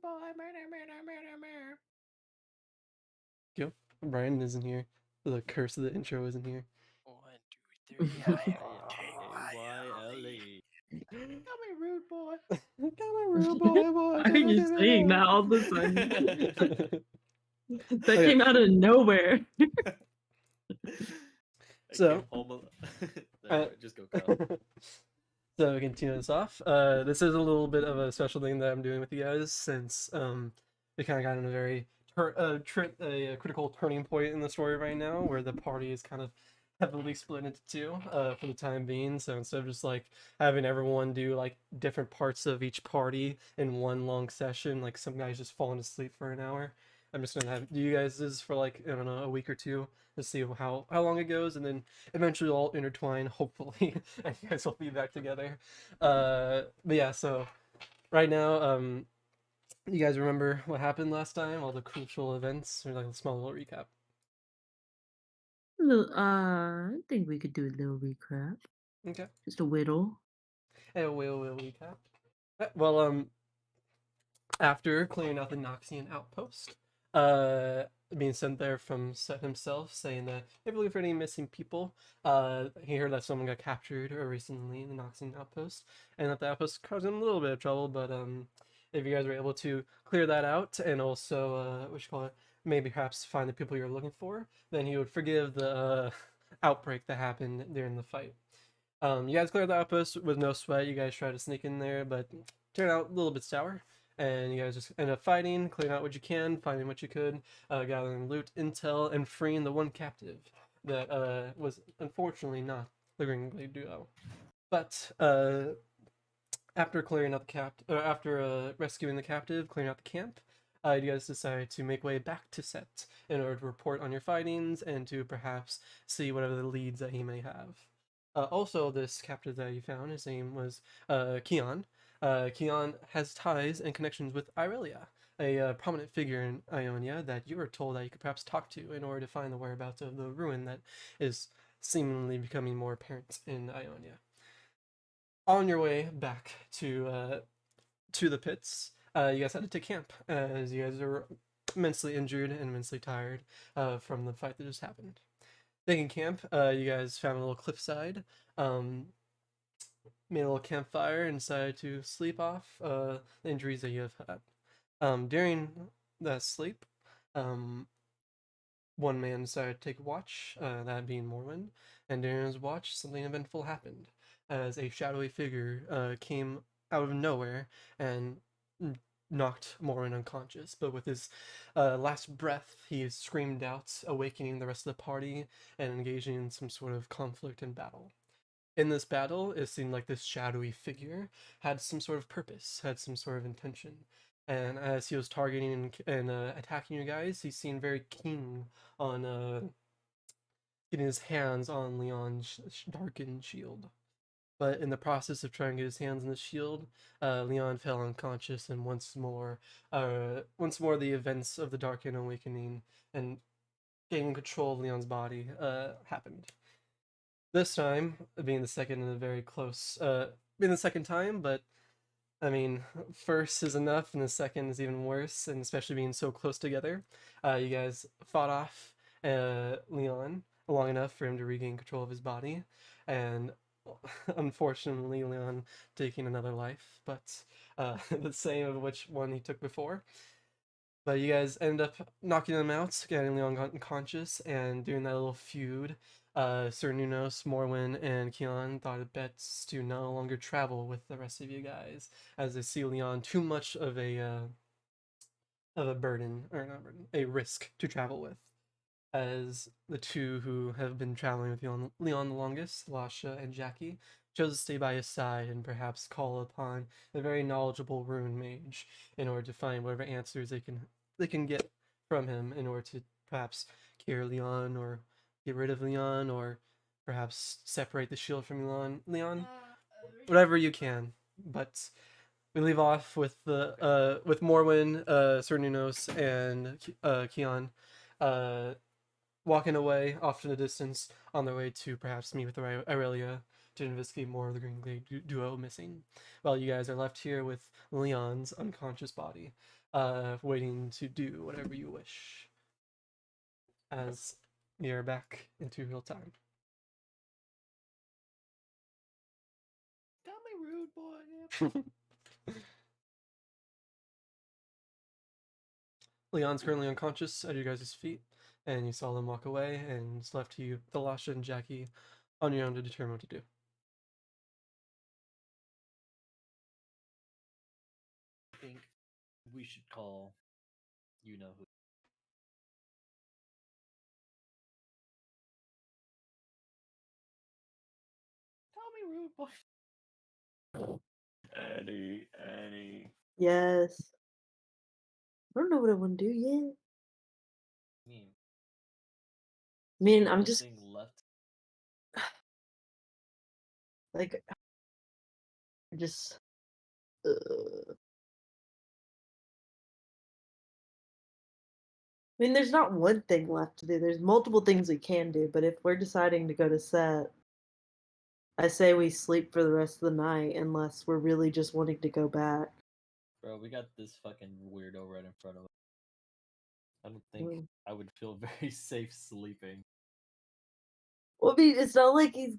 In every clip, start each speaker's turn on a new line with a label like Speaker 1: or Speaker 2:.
Speaker 1: rude boy. Murder, murder, murder, murder.
Speaker 2: Yep. Brian isn't here. The curse of the intro isn't here.
Speaker 3: 1, 2, 3, K-I-M-K-Y-L-E.
Speaker 1: Come here, rude boy.
Speaker 2: Come on, rude boy, boy.
Speaker 4: Why are you saying that all of a sudden? That
Speaker 2: Okay.
Speaker 4: came out of nowhere.
Speaker 2: So,
Speaker 3: Anyway, just go, Kyle.
Speaker 2: so we continue this off. This is a little bit of a special thing that I'm doing with you guys since we kind of got in a very critical turning point in the story right now, where the party is kind of heavily split into two for the time being. So instead of just like having everyone do like different parts of each party in one long session, like some guys just falling asleep for an hour, I'm just gonna do you guys this for like, I don't know, a week or two to see how long it goes, and then eventually all intertwine, hopefully, and you guys will be back together. But yeah, so right now, you guys remember what happened last time? All the crucial events, or like a small little recap.
Speaker 4: I think we could do a little recap.
Speaker 2: Okay.
Speaker 4: Just a whittle.
Speaker 2: Hey, will recap. Well, after clearing out the Noxian outpost, being sent there from Set himself, saying that if you look for any missing people, he heard that someone got captured recently in the Noxian outpost, and that the outpost caused him a little bit of trouble. But if you guys were able to clear that out, and also what you call it, maybe perhaps find the people you're looking for, then he would forgive the outbreak that happened during the fight. You guys cleared the outpost with no sweat. You guys tried to sneak in there, but turned out a little bit sour. And you guys just end up fighting, clearing out what you can, finding what you could, gathering loot, intel, and freeing the one captive that was unfortunately not the Green Glade duo. But after clearing out after rescuing the captive, clearing out the camp, you guys decide to make way back to Set in order to report on your findings and to perhaps see whatever the leads that he may have. Also, this captive that you found, his name was Keon. Keon has ties and connections with Irelia, a prominent figure in Ionia that you were told that you could perhaps talk to in order to find the whereabouts of the ruin that is seemingly becoming more apparent in Ionia. On your way back to the pits, you guys had to take camp as you guys are immensely injured and immensely tired from the fight that just happened. Taking camp, you guys found a little cliffside, made a little campfire, and decided to sleep off the injuries that you have had. During that sleep, one man decided to take watch, that being Morwen, and during his watch, something eventful happened as a shadowy figure came out of nowhere and knocked Morwen unconscious. But with his last breath, he screamed out, awakening the rest of the party and engaging in some sort of conflict and battle. In this battle, it seemed like this shadowy figure had some sort of purpose, had some sort of intention. And as he was targeting and attacking you guys, he seemed very keen on getting his hands on Leon's darkened shield. But in the process of trying to get his hands on the shield, Leon fell unconscious, and once more, the events of the Darkened Awakening and gaining control of Leon's body happened. This time, being the second in a very close, being the second time, but I mean, first is enough, and the second is even worse, and especially being so close together. You guys fought off Leon long enough for him to regain control of his body, and unfortunately, Leon taking another life, but the same of which one he took before. But you guys end up knocking them out, getting Leon unconscious, and during that little feud, Sir Nunos, Morwen, and Keon thought it best to no longer travel with the rest of you guys, as they see Leon too much of a burden, or not burden, a risk to travel with. As the two who have been traveling with Leon the longest, Lasha and Jackie, chose to stay by his side and perhaps call upon a very knowledgeable rune mage in order to find whatever answers they can get from him in order to perhaps cure Leon or get rid of Leon or perhaps separate the shield from Leon, whatever you can. But we leave off with the with Morwen, Sir Nunos, and Keon walking away off in the distance on their way to perhaps meet with Irelia to investigate more of the Green Glade duo missing, while you guys are left here with Leon's unconscious body, waiting to do whatever you wish. As you're back into real time.
Speaker 1: Call me rude boy.
Speaker 2: Leon's currently unconscious at your guys' feet, and you saw them walk away, and it's left to you, Thalasha and Jackie, on your own to determine what to do.
Speaker 3: I think we should call you know who.
Speaker 1: Call me rude boy.
Speaker 3: Annie.
Speaker 4: Yes. I don't know what I want to do yet.
Speaker 3: Mean.
Speaker 4: I mean,
Speaker 3: One
Speaker 4: I'm
Speaker 3: more
Speaker 4: just
Speaker 3: thing left.
Speaker 4: like, just. I mean, there's not one thing left to do. There's multiple things we can do, but if we're deciding to go to set, I say we sleep for the rest of the night unless we're really just wanting to go back.
Speaker 3: Bro, we got this fucking weirdo right in front of us. I don't think
Speaker 4: Mm.
Speaker 3: I would feel very safe sleeping.
Speaker 4: Well, I mean, it's not like he's.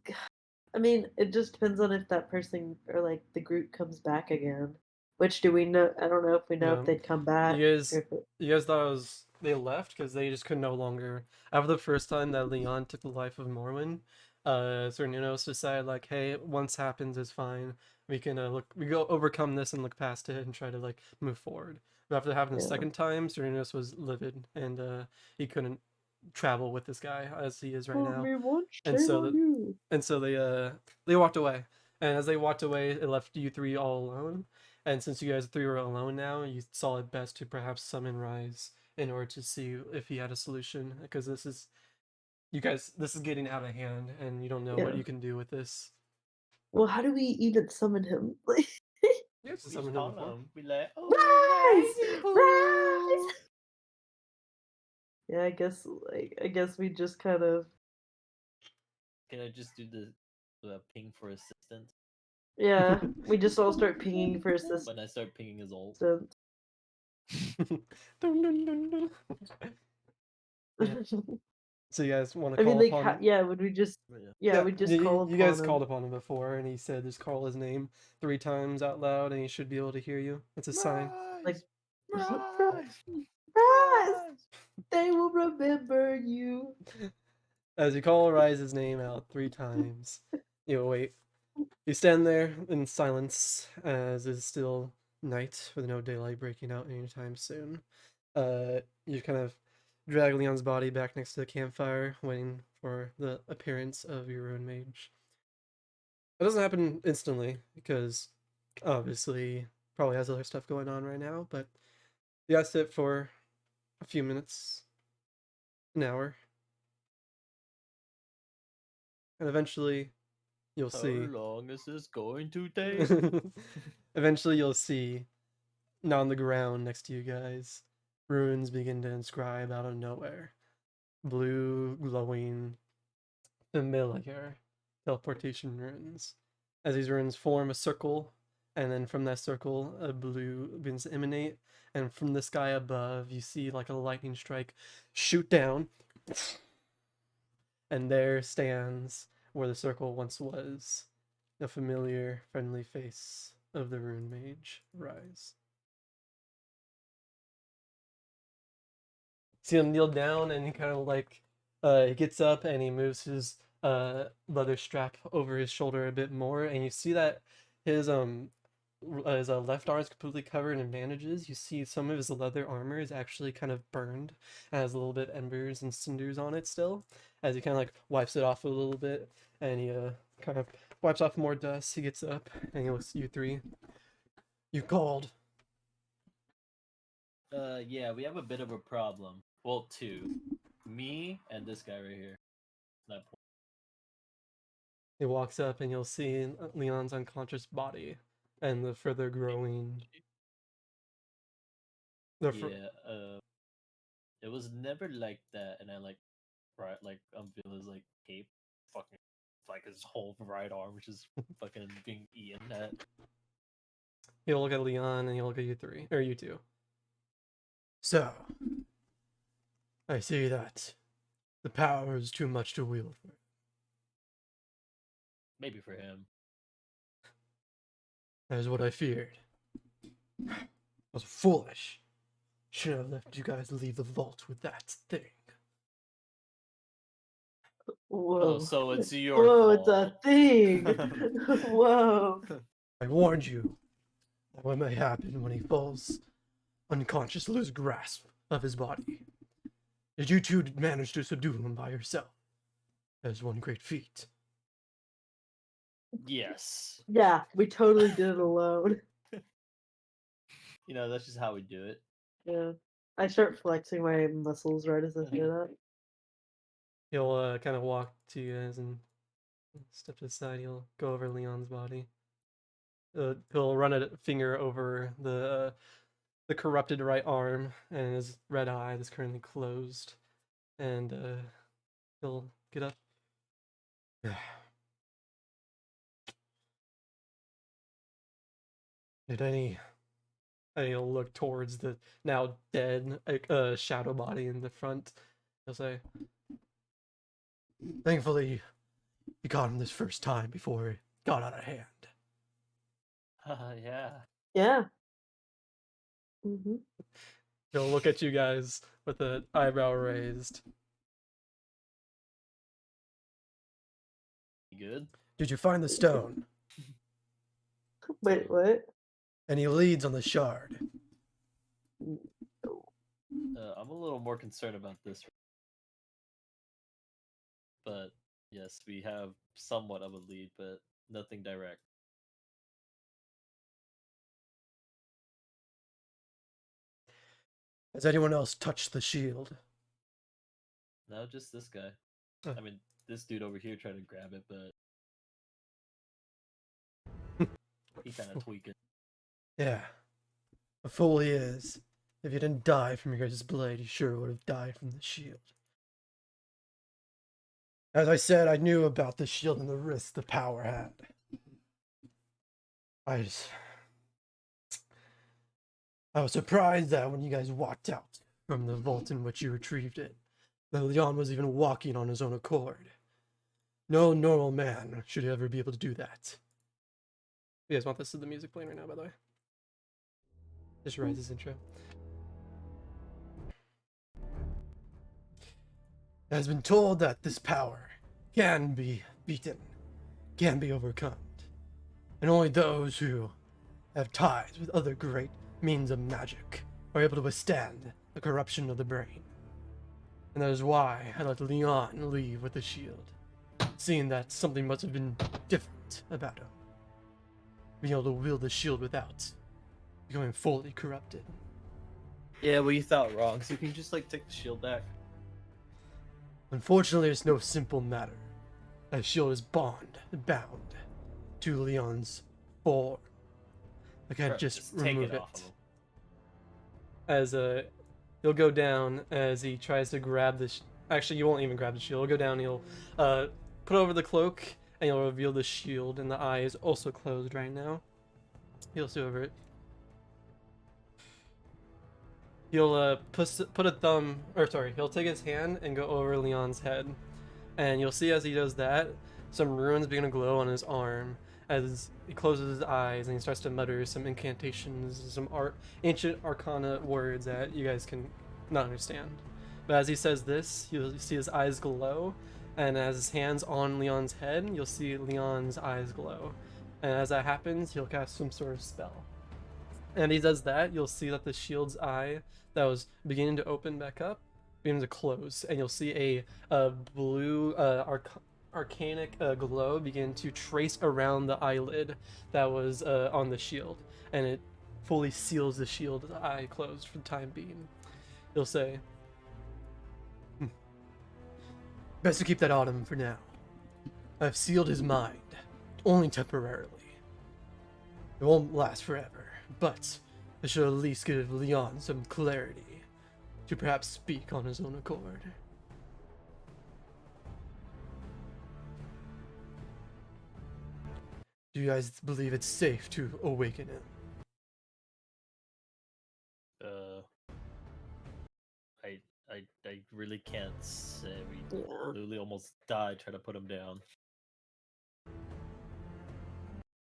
Speaker 4: I mean, it just depends on if that person or like the group comes back again. Which do we know? I don't know if we know if
Speaker 2: No,
Speaker 4: they'd come back.
Speaker 2: you guys,
Speaker 4: Or if it,
Speaker 2: you guys thought it was they left because they just could no longer. After the first time that Leon took the life of Morwen, Cernunos decided like, hey, once happens is fine. We can we go overcome this and look past it and try to like move forward. But after it happened the
Speaker 4: Yeah.
Speaker 2: second time, Cernunos was livid and he couldn't travel with this guy as he is right
Speaker 4: told
Speaker 2: now.
Speaker 4: me once,
Speaker 2: And
Speaker 4: shame
Speaker 2: so
Speaker 4: on you.
Speaker 2: and so they walked away. And as they walked away, it left you three all alone. And since you guys three were alone now, you saw it best to perhaps summon Rise in order to see if he had a solution. Because this is this is getting out of hand, and you don't know what
Speaker 4: Yeah.
Speaker 2: you can do with this.
Speaker 4: Well, how do we even summon him? Like,
Speaker 2: You have to
Speaker 3: We
Speaker 2: summon
Speaker 3: just
Speaker 2: him
Speaker 3: call
Speaker 2: before.
Speaker 3: him. Be like, oh,
Speaker 4: Rise!
Speaker 3: Rising
Speaker 4: Rise!
Speaker 3: Boo!
Speaker 4: Yeah, I guess we just kind of
Speaker 3: Can I just do the ping for assistance?
Speaker 4: yeah, we just all start pinging for
Speaker 3: When I start pinging his ult.
Speaker 4: assistance.
Speaker 2: Dun, dun, dun, dun. Yeah. So you guys want to
Speaker 4: I mean,
Speaker 2: call
Speaker 4: like,
Speaker 2: upon him?
Speaker 4: yeah, would we just
Speaker 2: Yeah,
Speaker 4: we just call
Speaker 2: you guys
Speaker 4: upon
Speaker 2: called
Speaker 4: him.
Speaker 2: upon him before, and he said just call his name 3 times out loud, and he should be able to hear you. It's a sign.
Speaker 4: Like,
Speaker 1: Rise!
Speaker 4: Rise!
Speaker 1: Rise!
Speaker 4: They will remember you.
Speaker 2: As you call Rise's name out 3 times, you wait. You stand there in silence, as it's still night with no daylight breaking out anytime soon. You kind of drag Leon's body back next to the campfire, waiting for the appearance of your ruin mage. It doesn't happen instantly, because obviously probably has other stuff going on right now, but you guys sit for a few minutes, an hour, and eventually you'll
Speaker 3: How
Speaker 2: see.
Speaker 3: long is this going to take?
Speaker 2: Eventually you'll see, on the ground next to you guys, runes begin to inscribe out of nowhere. Blue, glowing, familiar teleportation runes. As these runes form a circle, and then from that circle, a blue begins to emanate, and from the sky above, you see like a lightning strike shoot down, and there stands where the circle once was, the familiar, friendly face of the rune mage, Rise. See him kneel down, and he kind of like he gets up and he moves his leather strap over his shoulder a bit more, and you see that his left arm is completely covered in bandages. You see some of his leather armor is actually kind of burned and has a little bit embers and cinders on it still, as he kind of like wipes it off a little bit, and he kind of wipes off more dust. He gets up and he looks at you three. You called.
Speaker 3: Yeah, we have a bit of a problem. Well, two. Me and this guy right here. That point.
Speaker 2: He walks up and you'll see Leon's unconscious body and the further growing.
Speaker 3: Yeah, it was never like that, and I like, right, like I'm feeling his like cape, fucking like his whole right arm, which is fucking being eaten at.
Speaker 2: He'll look at Leon and he'll look at you three, or you two. So, I see that the power is too much to wield for.
Speaker 3: Maybe for him.
Speaker 2: That is what I feared. I was foolish. Should have left you guys leave the vault with that thing.
Speaker 4: Whoa.
Speaker 3: Oh, so it's your
Speaker 4: Whoa,
Speaker 3: fault.
Speaker 4: it's a thing. Whoa.
Speaker 2: I warned you that what may happen when he falls unconscious, lose grasp of his body. Did you two manage to subdue him by yourself? That is one great feat.
Speaker 3: Yes.
Speaker 4: Yeah, we totally did it alone.
Speaker 3: You know, that's just how we do it.
Speaker 4: Yeah. I start flexing my muscles right as I say that.
Speaker 2: He'll kind of walk to you guys and step to the side. He'll go over Leon's body. He'll run a finger over the corrupted right arm and his red eye that's currently closed, and he'll get up. Did any? And he'll look towards the now dead shadow body in the front. He'll say, "Thankfully, you caught him this first time before it got out of hand."
Speaker 3: Yeah.
Speaker 4: Yeah. Mm-hmm.
Speaker 2: He'll look at you guys with an eyebrow raised.
Speaker 3: You good?
Speaker 2: Did you find the stone?
Speaker 4: Wait, what?
Speaker 2: Any leads on the shard?
Speaker 3: I'm a little more concerned about this. But yes, we have somewhat of a lead, but nothing direct.
Speaker 2: Has anyone else touched the shield?
Speaker 3: No, just this guy.
Speaker 2: Oh.
Speaker 3: I mean, this dude over here tried to grab it, but he kind of tweaked it.
Speaker 2: Yeah. A fool he is. If you didn't die from your guys' blade, you sure would have died from the shield. As I said, I knew about the shield and the risk the power had. I was surprised that when you guys walked out from the vault in which you retrieved it, that Leon was even walking on his own accord. No normal man should ever be able to do that. You guys want this to the music playing right now, by the way? Just Rise's intro. It has been told that this power can be beaten, can be overcome, and only those who have ties with other great means of magic are able to withstand the corruption of the brain. And that is why I let Leon leave with the shield, seeing that something must have been different about him. Being able to wield the shield without becoming fully corrupted.
Speaker 3: Yeah, well, you thought wrong. So you can just like take the shield back.
Speaker 2: Unfortunately, it's no simple matter. That shield is bound to Leon's form. I can't
Speaker 3: Bro,
Speaker 2: just
Speaker 3: take
Speaker 2: remove
Speaker 3: it off of him.
Speaker 2: As he'll go down as he tries to grab the. Actually, you won't even grab the shield. He'll go down. He'll put over the cloak and he'll reveal the shield. And the eye is also closed right now. He'll see over it. He'll put a thumb, or sorry, he'll take his hand and go over Leon's head, and you'll see as he does that, some runes begin to glow on his arm as he closes his eyes and he starts to mutter some incantations, some ancient arcana words that you guys can not understand. But as he says this, you'll see his eyes glow, and as his hand's on Leon's head, you'll see Leon's eyes glow. And as that happens, he'll cast some sort of spell. And he does that, you'll see that the shield's eye that was beginning to open back up begins to close, and you'll see a blue arcanic glow begin to trace around the eyelid that was on the shield, and it fully seals the shield's eye closed for the time being. He'll say, "Best to keep that on him for now. I've sealed his mind, only temporarily. It won't last forever, but I should at least give Leon some clarity to perhaps speak on his own accord." Do you guys believe it's safe to awaken him?
Speaker 3: I really can't say. We
Speaker 4: Yeah.
Speaker 3: literally almost died trying to put him down.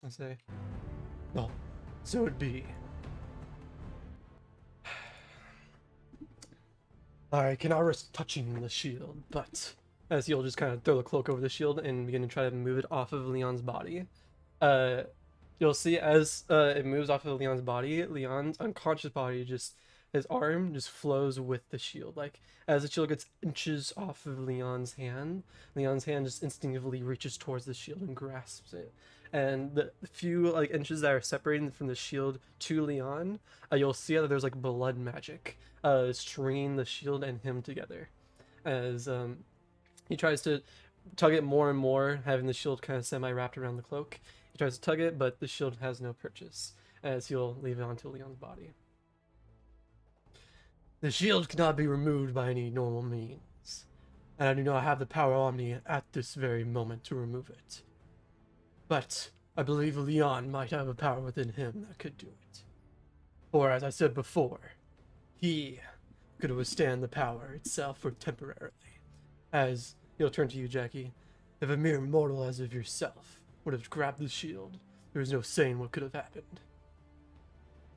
Speaker 2: I say, well, so it be. I cannot risk touching the shield, but as you'll just kind of throw the cloak over the shield and begin to try to move it off of Leon's body, uh, you'll see as it moves off of Leon's body, Leon's unconscious body just his arm just flows with the shield. Like as the shield gets inches off of Leon's hand just instinctively reaches towards the shield and grasps it. And the few like inches that are separating from the shield to Leon, you'll see that there's like blood magic stringing the shield and him together as he tries to tug it more and more, having the shield kind of semi-wrapped around the cloak. He tries to tug it, but the shield has no purchase, as he'll leave it onto Leon's body. The shield cannot be removed by any normal means, and I do not have the power on me at this very moment to remove it. But I believe Leon might have a power within him that could do it. For as I said before, he could withstand the power itself for temporarily. As he'll turn to you, Jackie, if a mere mortal as of yourself would have grabbed the shield, there is no saying what could have happened.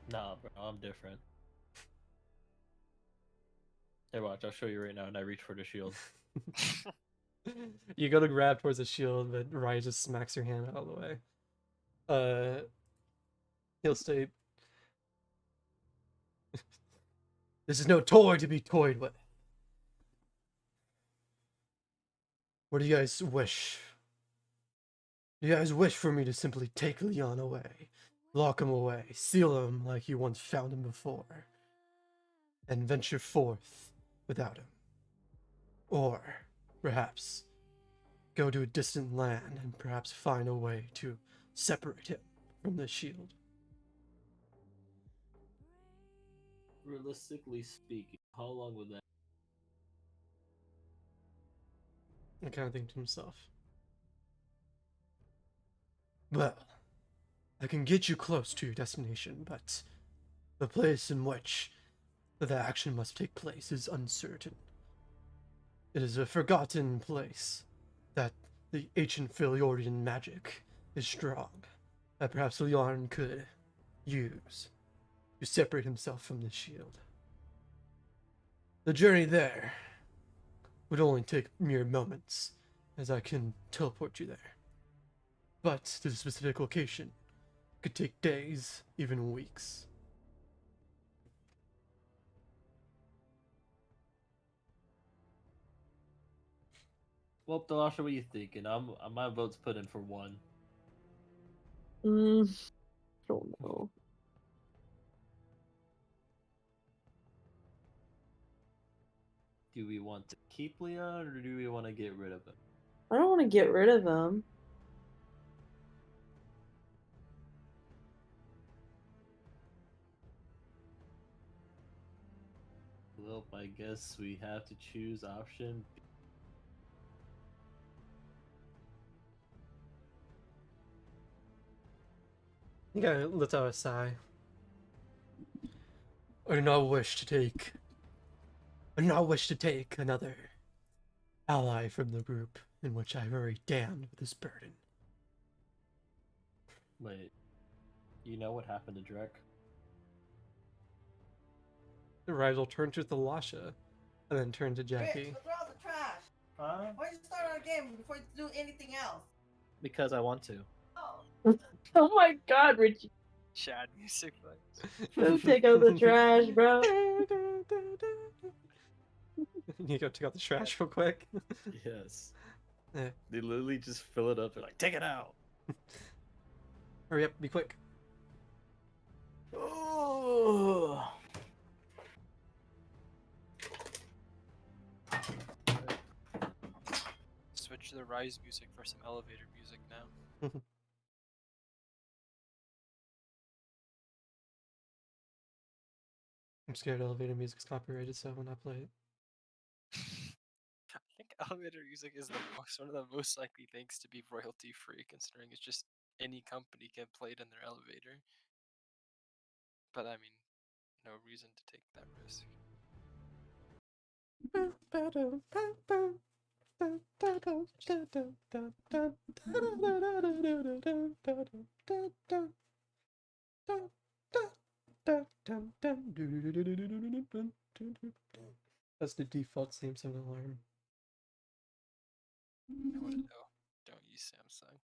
Speaker 3: Nah, bro, I'm different. Here, watch. I'll show you right now. And I reach for the shield.
Speaker 2: You go to grab towards the shield, but Ryan just smacks your hand out of the way. He'll state, "This is no toy to be toyed with. What do you guys wish? Do you guys wish for me to simply take Leon away, lock him away, seal him like you once found him before, and venture forth without him? Or, perhaps, go to a distant land and perhaps find a way to separate him from the shield?"
Speaker 3: Realistically speaking, how long would that?
Speaker 2: I kind of think to himself, well, I can get you close to your destination, but the place in which the action must take place is uncertain. It is a forgotten place that the ancient Philiordian magic is strong, that perhaps Leon could use to separate himself from the shield. The journey there would only take mere moments, as I can teleport you there. But to the specific location could take days, even weeks.
Speaker 3: Well, Dalasha, what are you thinking? My vote's put in for 1.
Speaker 4: Don't know.
Speaker 3: Do we want to keep Leon or do we want to get rid of him?
Speaker 4: I don't want to get rid of him.
Speaker 3: Well, I guess we have to choose option B.
Speaker 2: He kind of lets out a sigh. I do not wish to take another ally from the group in which I've already damned with this burden.
Speaker 3: Wait, you know what happened to Drek?
Speaker 2: The Rise will turn to Thalasha and then turn to Jackie.
Speaker 1: Rich, throw out the trash.
Speaker 3: Huh?
Speaker 1: Why don't you start our game before you do anything else?
Speaker 3: Because I want to.
Speaker 1: Oh.
Speaker 4: Oh my god, Richie.
Speaker 5: Shad music
Speaker 4: Don't take out the trash, bro.
Speaker 2: You go take out the trash real quick.
Speaker 3: Yes.
Speaker 2: Yeah.
Speaker 3: They literally just fill it up. They're like, take it out.
Speaker 2: Hurry up, be quick.
Speaker 3: Oh.
Speaker 5: Switch to the Rise music for some elevator music now.
Speaker 2: I'm scared elevator music's copyrighted, so I will not play it.
Speaker 5: I think elevator music is one of the most likely things to be royalty free, considering it's just any company can play it in their elevator. But I mean, no reason to take that risk.
Speaker 2: That's the default Samsung alarm.
Speaker 5: I wouldn't know. Don't use Samsung.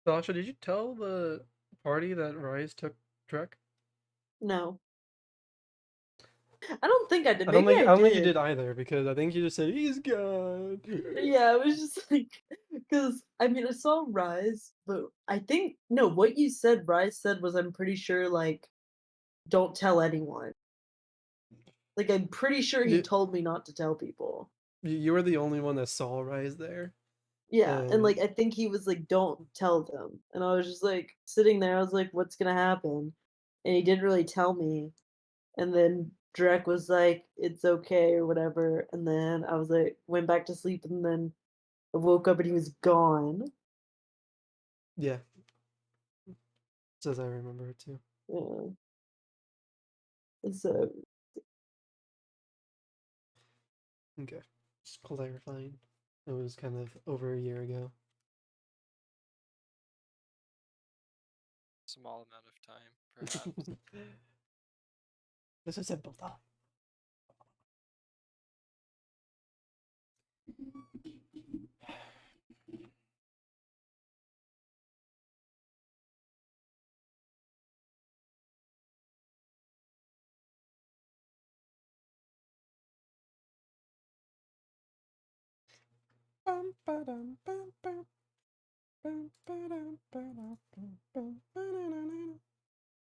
Speaker 2: Sasha, did you tell the party that Rise took Trek?
Speaker 4: No. I don't think I did.
Speaker 2: I don't
Speaker 4: Maybe
Speaker 2: think
Speaker 4: I
Speaker 2: I don't think you
Speaker 4: did.
Speaker 2: did either, because I think you just said he's gone.
Speaker 4: Yeah, it was just like, because I mean, I saw Rise, but I think, no, what you said, Rise said was, I'm pretty sure, like, don't tell anyone. Like, I'm pretty sure he
Speaker 2: You,
Speaker 4: told me not to tell people.
Speaker 2: you were the only one that saw Rise there.
Speaker 4: Yeah, and like,
Speaker 2: And
Speaker 4: I think he was like, don't tell them. And I was just like, sitting there, I was like, what's gonna happen? And he didn't really tell me. And then Drek was like, it's okay or whatever. And then I was like, went back to sleep, and then I woke up and he was gone.
Speaker 2: yeah, says I remember it too.
Speaker 4: Yeah. So
Speaker 2: Okay, just clarifying. It was kind of over a year ago.
Speaker 5: Small amount of time, perhaps.
Speaker 2: This is simple thought.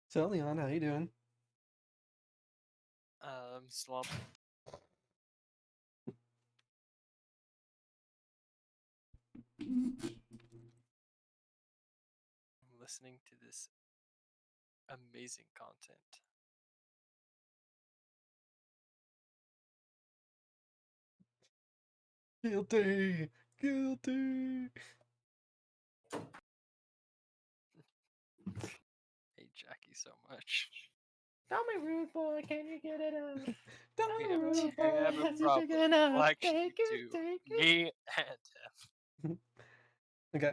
Speaker 2: So Leon, how you doing?
Speaker 5: Slump. I'm listening to this amazing content.
Speaker 2: Guilty, guilty.
Speaker 5: Hate Jackie so much.
Speaker 2: Tell me, rude boy, can you get it up? Tell
Speaker 5: We
Speaker 2: me,
Speaker 5: have,
Speaker 2: rude
Speaker 5: we
Speaker 2: boy,
Speaker 5: have a
Speaker 2: has you
Speaker 5: problem.
Speaker 2: figured out?
Speaker 5: Well, actually,
Speaker 2: Take it,
Speaker 5: two.
Speaker 2: take it.
Speaker 5: Me and him.
Speaker 2: Okay.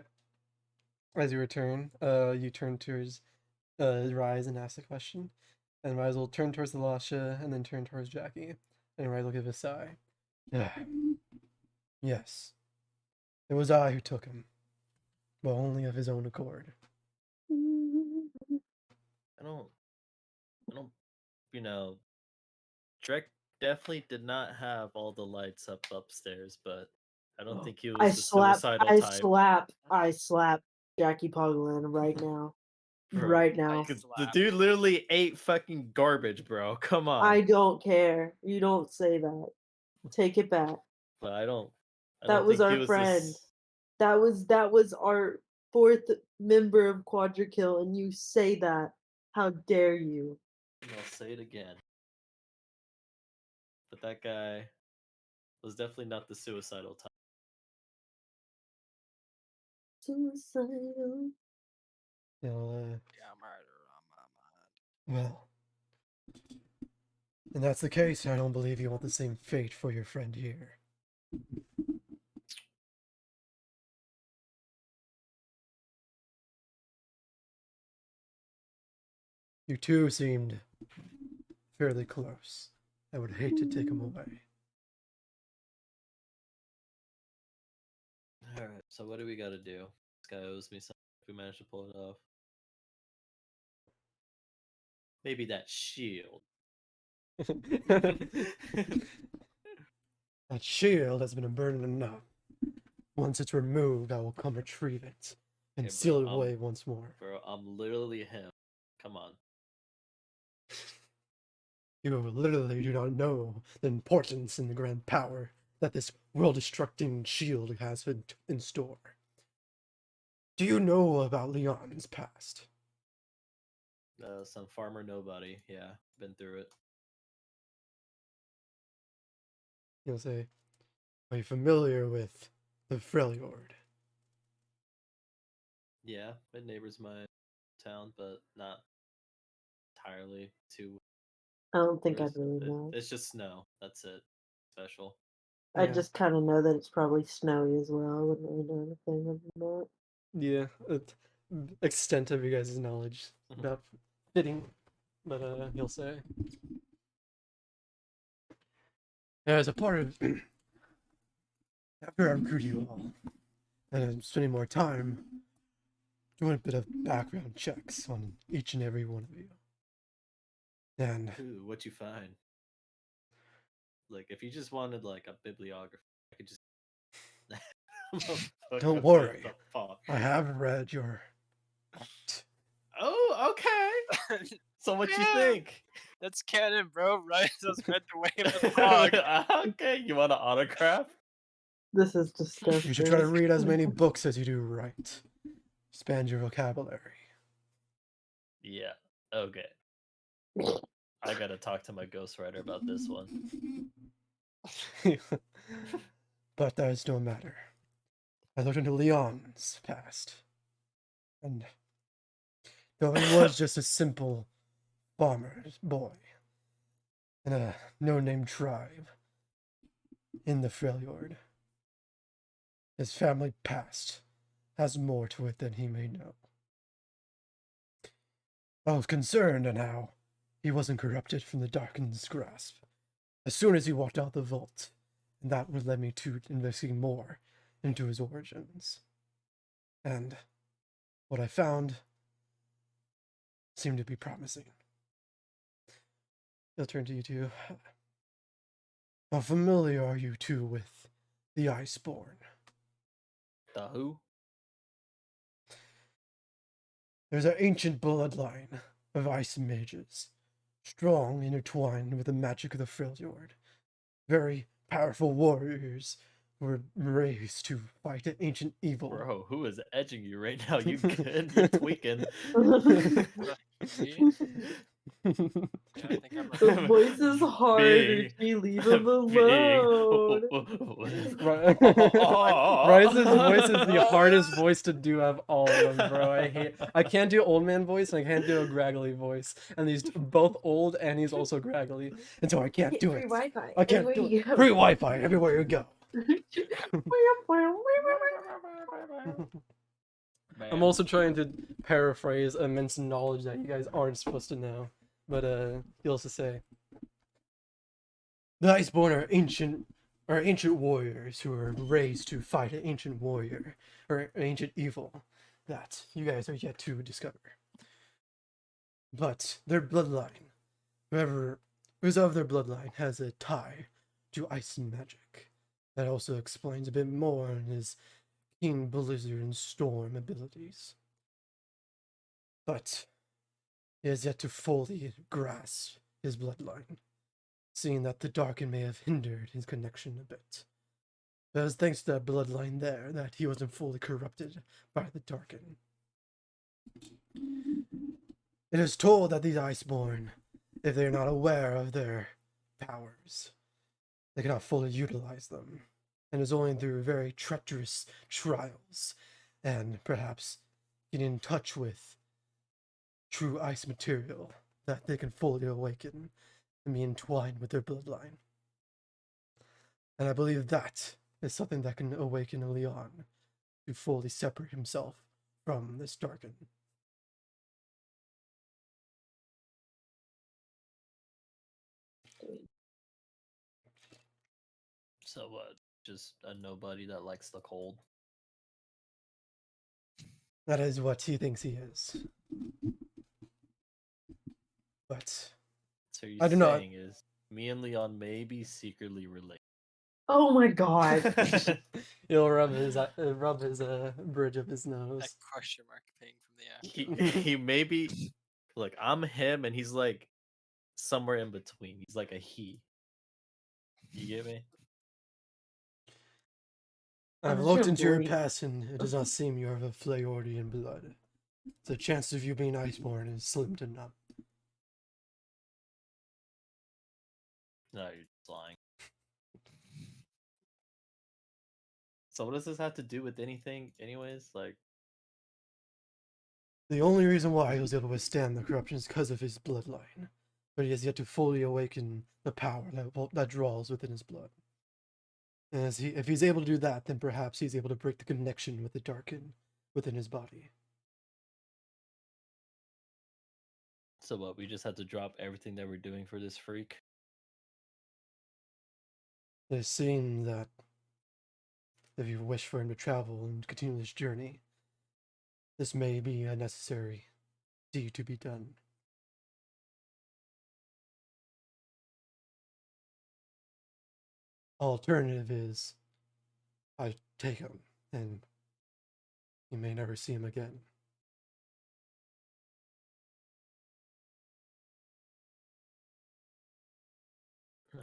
Speaker 2: As you return, you turn towards Rise and ask the question. And Rise will turn towards Lasha and then turn towards Jackie. And Rise will give a sigh. Yes. It was I who took him. But only of his own accord.
Speaker 3: I don't, you know, Drek definitely did not have all the lights up upstairs, but I don't think he was the suicidal type.
Speaker 4: I slap Jackie Pogland right now.
Speaker 3: Bro,
Speaker 4: Right now.
Speaker 5: I-
Speaker 3: The dude literally ate fucking garbage, bro. Come on.
Speaker 4: I don't care. You don't say that. Take it back.
Speaker 3: But I don't
Speaker 4: That was
Speaker 3: think he
Speaker 4: our
Speaker 3: was
Speaker 4: friend.
Speaker 3: this.
Speaker 4: That was our fourth member of Quadra Kill, and you say that. How dare you?
Speaker 3: I'll say it again. But that guy was definitely not the suicidal type.
Speaker 4: Suicidal.
Speaker 2: Well,
Speaker 5: Yeah, murder on my mind.
Speaker 2: well. And that's the case, I don't believe you want the same fate for your friend here. You two seemed fairly close. I would hate to take him away.
Speaker 3: Alright, so what do we gotta do? This guy owes me something if we manage to pull it off. Maybe that shield.
Speaker 2: That shield has been a burden enough. Once it's removed, I will come retrieve it. and
Speaker 3: Okay,
Speaker 2: seal
Speaker 3: bro,
Speaker 2: it away once more.
Speaker 3: Bro, I'm literally him. Come on.
Speaker 2: You literally do not know the importance and the grand power that this world-destructing shield has in store. Do you know about Leon's past?
Speaker 3: Some farmer nobody. Yeah, been through it.
Speaker 2: He'll say, are you familiar with the Freljord?
Speaker 3: Yeah, been neighbors of my town, but not entirely too.
Speaker 4: I don't think I
Speaker 3: versed.
Speaker 4: really know.
Speaker 3: It's just snow. That's it. Special.
Speaker 4: I
Speaker 2: Yeah.
Speaker 4: just kind of know that it's probably snowy as well. I wouldn't really know anything other than that.
Speaker 2: Yeah, extent of you guys' knowledge about fitting, but he'll say, as a part of after I recruit you all, and I'm spending more time doing a bit of background checks on each and every one of you, and
Speaker 3: Ooh, what you find? Like, if you just wanted like a bibliography, I could just.
Speaker 2: don't worry, I have read your art.
Speaker 3: Oh, okay. So what you
Speaker 5: Yeah.
Speaker 3: think?
Speaker 5: That's canon, bro. Right? That's read the way of the dog.
Speaker 3: Okay, you want an autograph?
Speaker 4: This is disgusting.
Speaker 2: You should try to read as many books as you do write. Expand your vocabulary.
Speaker 3: Yeah. Okay. I gotta talk to my ghostwriter about this one.
Speaker 2: But that is no matter. I looked into Leon's past, and though he was just a simple farmer's boy in a no-name tribe in the Freljord, his family past has more to it than he may know. I was concerned on how he wasn't corrupted from the Darken's grasp as soon as he walked out the vault, and that would lead me to investigating more into his origins. And what I found seemed to be promising. He'll turn to you two. How familiar are you two with the Iceborn?
Speaker 3: The who?
Speaker 2: There's an ancient bloodline of ice mages, strong intertwined with the magic of the Freljord. Very powerful warriors who were raised to fight ancient evil.
Speaker 3: Bro, who is edging you right now? You good? You're tweaking.
Speaker 5: Me? Yeah, I think I'm a
Speaker 4: The voice is harder. G, leave him alone.
Speaker 2: Rice's voice is the hardest voice to do of all of them, bro. I can't do old man voice and I can't do a graggly voice. And he's both old and he's also graggly. And so I can't do
Speaker 4: Free
Speaker 2: it.
Speaker 4: Wi-Fi.
Speaker 2: I can't do it. Free Wi-Fi everywhere you go. I'm also trying to paraphrase immense knowledge that you guys aren't supposed to know. But he also say the Iceborn are ancient warriors who are raised to fight an ancient warrior or an ancient evil that you guys are yet to discover. But their bloodline, who's of their bloodline, has a tie to ice and magic. That also explains a bit more on his keen blizzard and storm abilities. But he has yet to fully grasp his bloodline, seeing that the Darken may have hindered his connection a bit. But it was thanks to that bloodline there that he wasn't fully corrupted by the Darken. It is told that these Iceborn, if they are not aware of their powers, they cannot fully utilize them, and it is only through very treacherous trials and perhaps getting in touch with true ice material that they can fully awaken and be entwined with their bloodline. And I believe that is something that can awaken a Leon to fully separate himself from this Darken.
Speaker 3: So what? Just a nobody that likes the cold?
Speaker 2: That is what he thinks he is. But
Speaker 3: So you're
Speaker 2: I do not.
Speaker 3: saying is me and Leon may be secretly related.
Speaker 4: Oh my god.
Speaker 2: He'll rub his bridge of his
Speaker 5: That
Speaker 2: nose.
Speaker 5: question mark thing from the
Speaker 3: he maybe look. I'm him, and he's like somewhere in between. He's like a he. You get me?
Speaker 2: I've
Speaker 4: I'm
Speaker 2: looked
Speaker 4: sure
Speaker 2: into your
Speaker 4: Blake-
Speaker 2: past, and it does not seem you have a Flayordian blood. The chance of you being Iceborn is slim to none.
Speaker 3: No, you're just lying. So what does this have to do with anything, anyways? Like,
Speaker 2: The only reason why he was able to withstand the corruption is because of his bloodline, but he has yet to fully awaken the power that draws within his blood. And if he's able to do that, then perhaps he's able to break the connection with the Darkin within his body.
Speaker 3: so what? We just had to drop everything that we're doing for this freak.
Speaker 2: It seems that if you wish for him to travel and continue this journey, this may be a necessary deed to be done. Alternative is I take him and you may never see him again.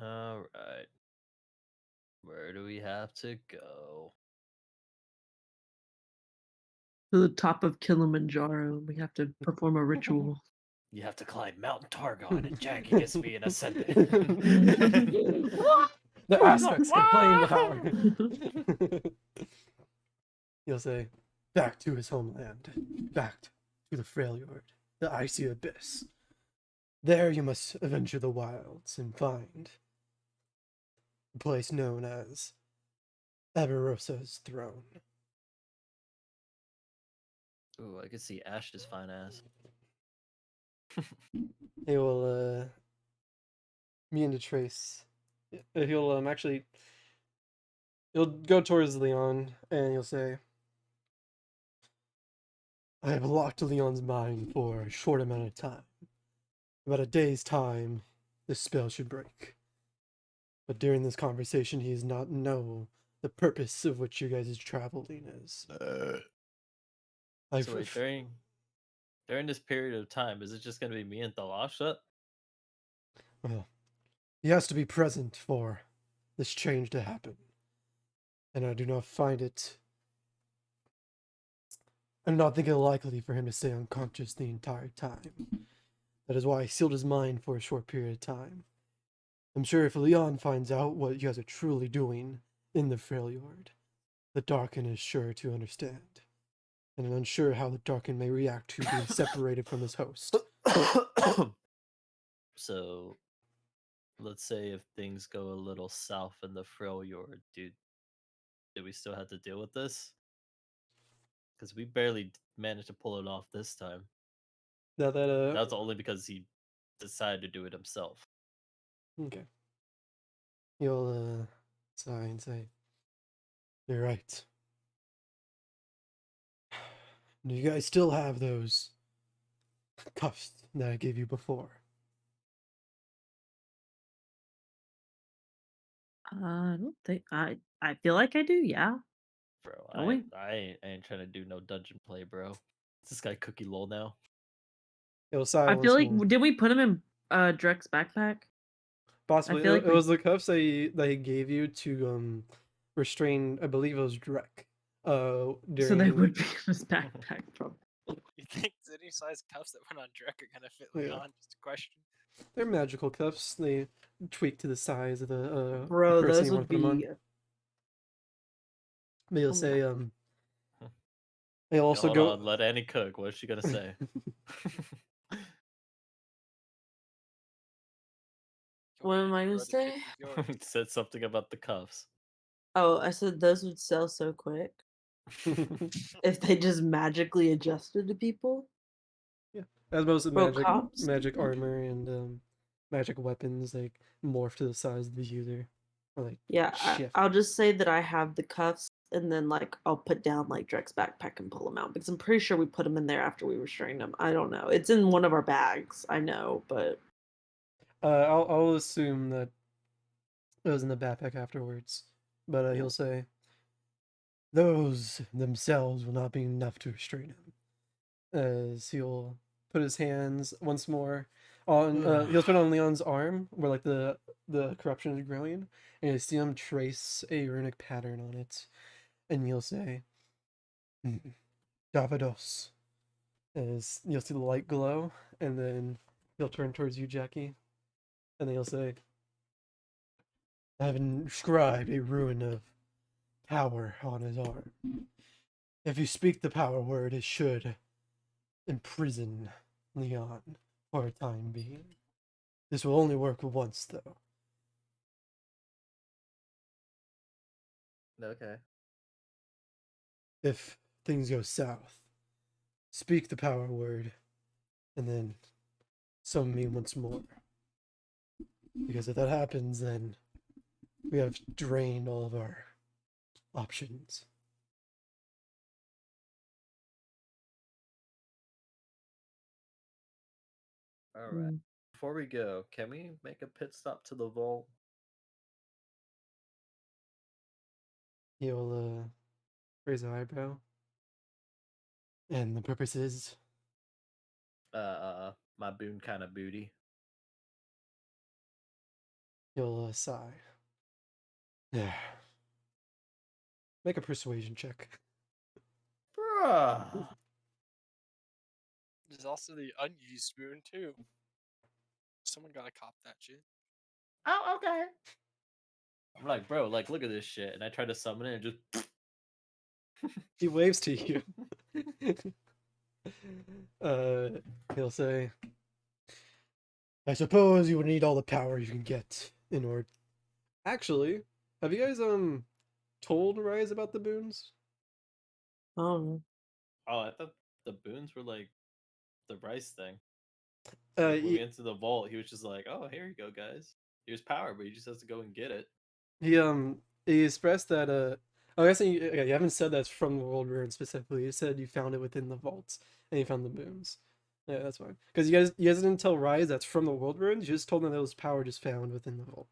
Speaker 3: All right. Where do we have to go?
Speaker 4: To the top of Kilimanjaro. We have to perform a ritual.
Speaker 3: You have to climb Mount Targon and Jack against me and ascend it.
Speaker 2: The aspects complain power. He'll say, back to his homeland, back to the Freljord, the icy abyss. There you must adventure the wilds and find a place known as Everosa's throne.
Speaker 3: Ooh, I could see Ash's fine ass.
Speaker 2: He will begin to trace. He'll actually he'll go towards Leon and he'll say, I have locked Leon's mind for a short amount of time. About a day's time, this spell should break. But during this conversation, he does not know the purpose of which you guys' traveling is.
Speaker 3: So wait, during this period of time, is it just gonna be me and Thalasha?
Speaker 2: Well, he has to be present for this change to happen. And I do not find it. I do not think it likely for him to stay unconscious the entire time. That is why I sealed his mind for a short period of time. I'm sure if Leon finds out what you guys are truly doing in the Freljord, the Darkin is sure to understand. And I'm unsure how the Darkin may react to being separated from his host.
Speaker 3: So, let's say if things go a little south in the Freljord, do we still have to deal with this? Because we barely managed to pull it off this time.
Speaker 2: Now that
Speaker 3: That's only because he decided to do it himself.
Speaker 2: okay. He'll sigh and say, you're right. Do you guys still have those cuffs that I gave you before?
Speaker 4: I don't think I feel like I do, yeah.
Speaker 3: Bro,
Speaker 4: Don't we?
Speaker 3: I ain't trying to do no dungeon play, bro. Is this guy Cookie Lol now?
Speaker 2: He'll sigh
Speaker 4: I
Speaker 2: once
Speaker 4: feel like
Speaker 2: more.
Speaker 4: did we put him in Drek's backpack?
Speaker 2: Possibly,
Speaker 4: feel like
Speaker 2: it was the cuffs that he gave you to restrain. I believe it was Drek.
Speaker 4: So they
Speaker 2: During
Speaker 4: would be in his backpack probably.
Speaker 5: You think any size cuffs that went on Drek are gonna fit
Speaker 2: Yeah.
Speaker 5: Leon? Just a question.
Speaker 2: they're magical cuffs. They tweak to the size of the
Speaker 4: Bro,
Speaker 2: person
Speaker 4: those
Speaker 2: you want
Speaker 4: would
Speaker 2: to put them on.
Speaker 4: be
Speaker 2: But he'll
Speaker 4: Oh my
Speaker 2: say he'll also
Speaker 3: Hold
Speaker 2: go.
Speaker 3: on, let Annie cook. What is she gonna say?
Speaker 4: What am I gonna
Speaker 5: Brother
Speaker 4: say?
Speaker 5: kitchen's yours.
Speaker 3: Said something about the cuffs.
Speaker 4: Oh, I said those would sell so quick if they just magically adjusted to people.
Speaker 2: As most of
Speaker 4: Bro, cops.
Speaker 2: magic armor and magic weapons like morph to the size of the user, or like
Speaker 4: Yeah,
Speaker 2: shift.
Speaker 4: I'll just say that I have the cuffs, and then like I'll put down like Drek's backpack and pull them out because I'm pretty sure we put them in there after we restrained him. I don't know. It's in one of our bags. I know, but
Speaker 2: I'll assume that it was in the backpack afterwards. but he'll say, "Those themselves will not be enough to restrain him." As he'll put his hands once more on, he'll put on Leon's arm where like the corruption is growing, and you see him trace a runic pattern on it, and he'll say, "Davados." As you'll see the light glow, and then he'll turn towards you, Jackie, and then he'll say, "I have inscribed a rune of power on his arm. If you speak the power word, it should imprison Leon for a time being. This will only work once, though.
Speaker 3: Okay.
Speaker 2: If things go south, speak the power word, and then summon me once more. Because if that happens, then we have drained all of our options."
Speaker 3: All right.
Speaker 4: Mm.
Speaker 3: Before we go, can we make a pit stop to the vault?
Speaker 2: He'll raise an eyebrow. And the purpose is,
Speaker 3: My boon kind of booty.
Speaker 2: he'll sigh. Yeah. Make a persuasion check.
Speaker 3: Bruh.
Speaker 5: There's also the unused spoon too. Someone gotta cop that shit.
Speaker 3: Oh, okay. I'm like, bro, like, look at this shit. And I try to summon it and just.
Speaker 2: He waves to you. He'll say, "I suppose you would need all the power you can get in order." Actually, have you guys told Rise about the boons?
Speaker 4: Oh,
Speaker 3: Oh, I thought the boons were like the rice thing.
Speaker 2: Uh,
Speaker 3: Like when we
Speaker 2: he,
Speaker 3: went to the vault, he was just like, "Oh, here you go, guys. Here's power, but he just has to go and get it."
Speaker 2: he expressed that oh, I guess you haven't said that's from the world rune specifically. You said you found it within the vaults and you found the boons. Yeah, that's fine. Because you guys didn't tell Rise that's from the world runes. You just told them that was power just found within the vault.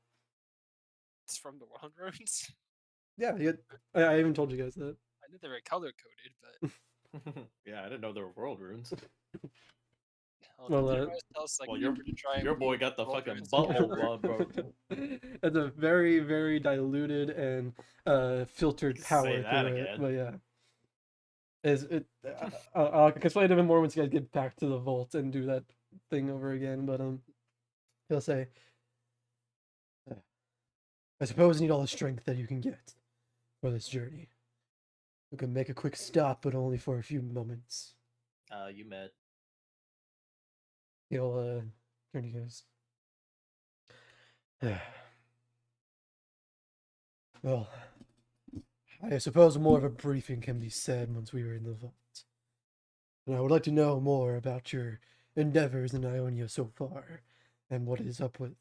Speaker 5: It's from the world runes.
Speaker 2: Yeah, I even told you guys that.
Speaker 5: I knew they were color coded, but
Speaker 3: Yeah, I didn't know there were world runes.
Speaker 2: Well,
Speaker 5: did you guys tell us like
Speaker 3: Well,
Speaker 5: we
Speaker 3: your
Speaker 5: were to try and
Speaker 3: your boy
Speaker 5: weave
Speaker 3: got the
Speaker 5: world
Speaker 3: fucking
Speaker 5: runes
Speaker 3: butthole
Speaker 5: together?
Speaker 3: blood, bro.
Speaker 2: It's a very, very diluted and filtered power
Speaker 3: Say that
Speaker 2: through it.
Speaker 3: again.
Speaker 2: But yeah, is it? I'll explain it a bit more once you guys get back to the vault and do that thing over again. But he'll say, "I suppose you need all the strength that you can get for this journey. We can make a quick stop, but only for a few moments."
Speaker 3: You met.
Speaker 2: He'll turn to you guys. Well, I suppose more of a briefing can be said once we are in the vault. And I would like to know more about your endeavors in Ionia so far, and what is up with,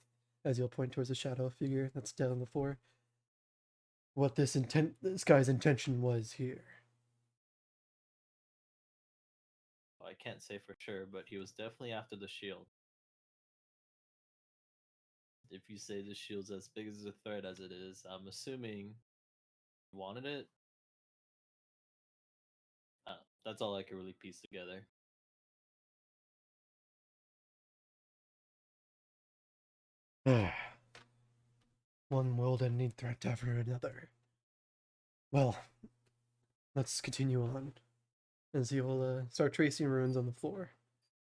Speaker 2: as you'll point towards the shadow figure that's dead on the floor, what this guy's intention was here.
Speaker 3: Well, I can't say for sure, but he was definitely after the shield. If you say the shield's as big as a threat as it is, I'm assuming he wanted it. That's all I can really piece together.
Speaker 2: One world-ending threat after another. Well, let's continue on. As he'll start tracing runes on the floor,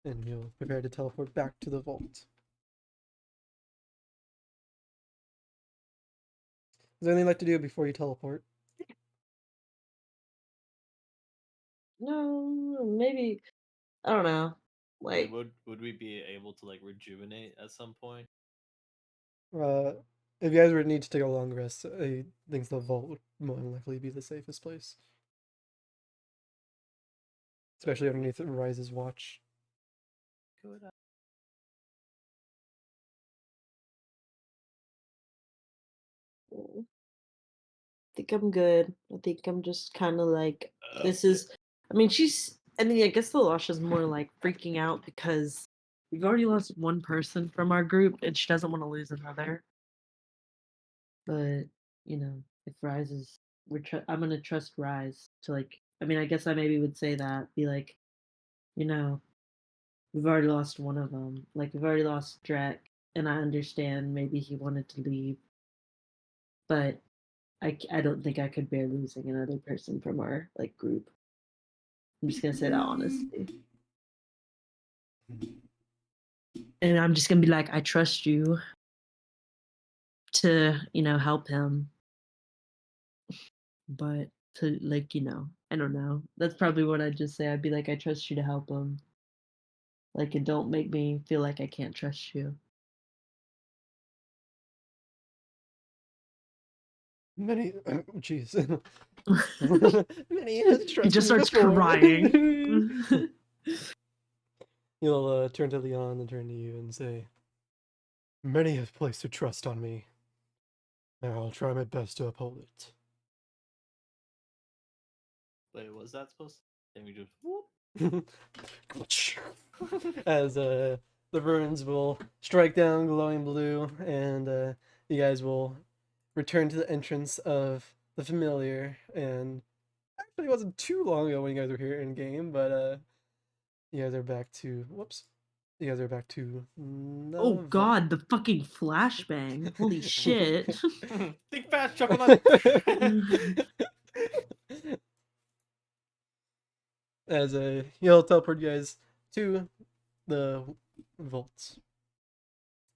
Speaker 2: and he'll prepare to teleport back to the vault. Is there anything you'd like to do before you teleport?
Speaker 4: no, maybe I don't know.
Speaker 3: Wait,
Speaker 4: Like,
Speaker 3: would we be able to like rejuvenate at some point?
Speaker 2: Uh, if you guys would need to take a long rest, I think the vault would more than likely be the safest place. Especially underneath Rise's watch.
Speaker 3: Good.
Speaker 4: I think I'm good. I think I'm just kind of like this is. I mean, she's. I mean, I guess the Lasha's more like freaking out because we've already lost one person from our group, and she doesn't want to lose another. But you know, if Rise is I'm gonna trust Rise to like. I mean, I guess I maybe would say that, be like, you know, we've already lost one of them. Like we've already lost Drek, and I understand maybe he wanted to leave, but I don't think I could bear losing another person from our like group. I'm just gonna say that honestly. And I'm just gonna be like, I trust you to, help him. But to like, I don't know. That's probably what I'd just say. I'd be like, I trust you to help him. Like, and don't make me feel like I can't trust you.
Speaker 2: Many, jeez. Many has
Speaker 4: He
Speaker 2: trusted
Speaker 4: just
Speaker 2: me
Speaker 4: starts
Speaker 2: before.
Speaker 4: crying.
Speaker 2: You'll turn to Leon and turn to you and say, "Many have placed their trust on me. And I'll try my best to uphold it."
Speaker 3: Wait, was that supposed to? Can we just whoop?
Speaker 2: As the runes will strike down glowing blue, and you guys will return to the entrance of the familiar. And actually, it wasn't too long ago when you guys were here in game, but you guys are back to whoops. You guys are back to the
Speaker 4: Oh
Speaker 2: vault.
Speaker 4: God, the fucking flashbang! Holy shit!
Speaker 3: Think fast, chocolate.
Speaker 2: As he'll teleport you guys to the vault.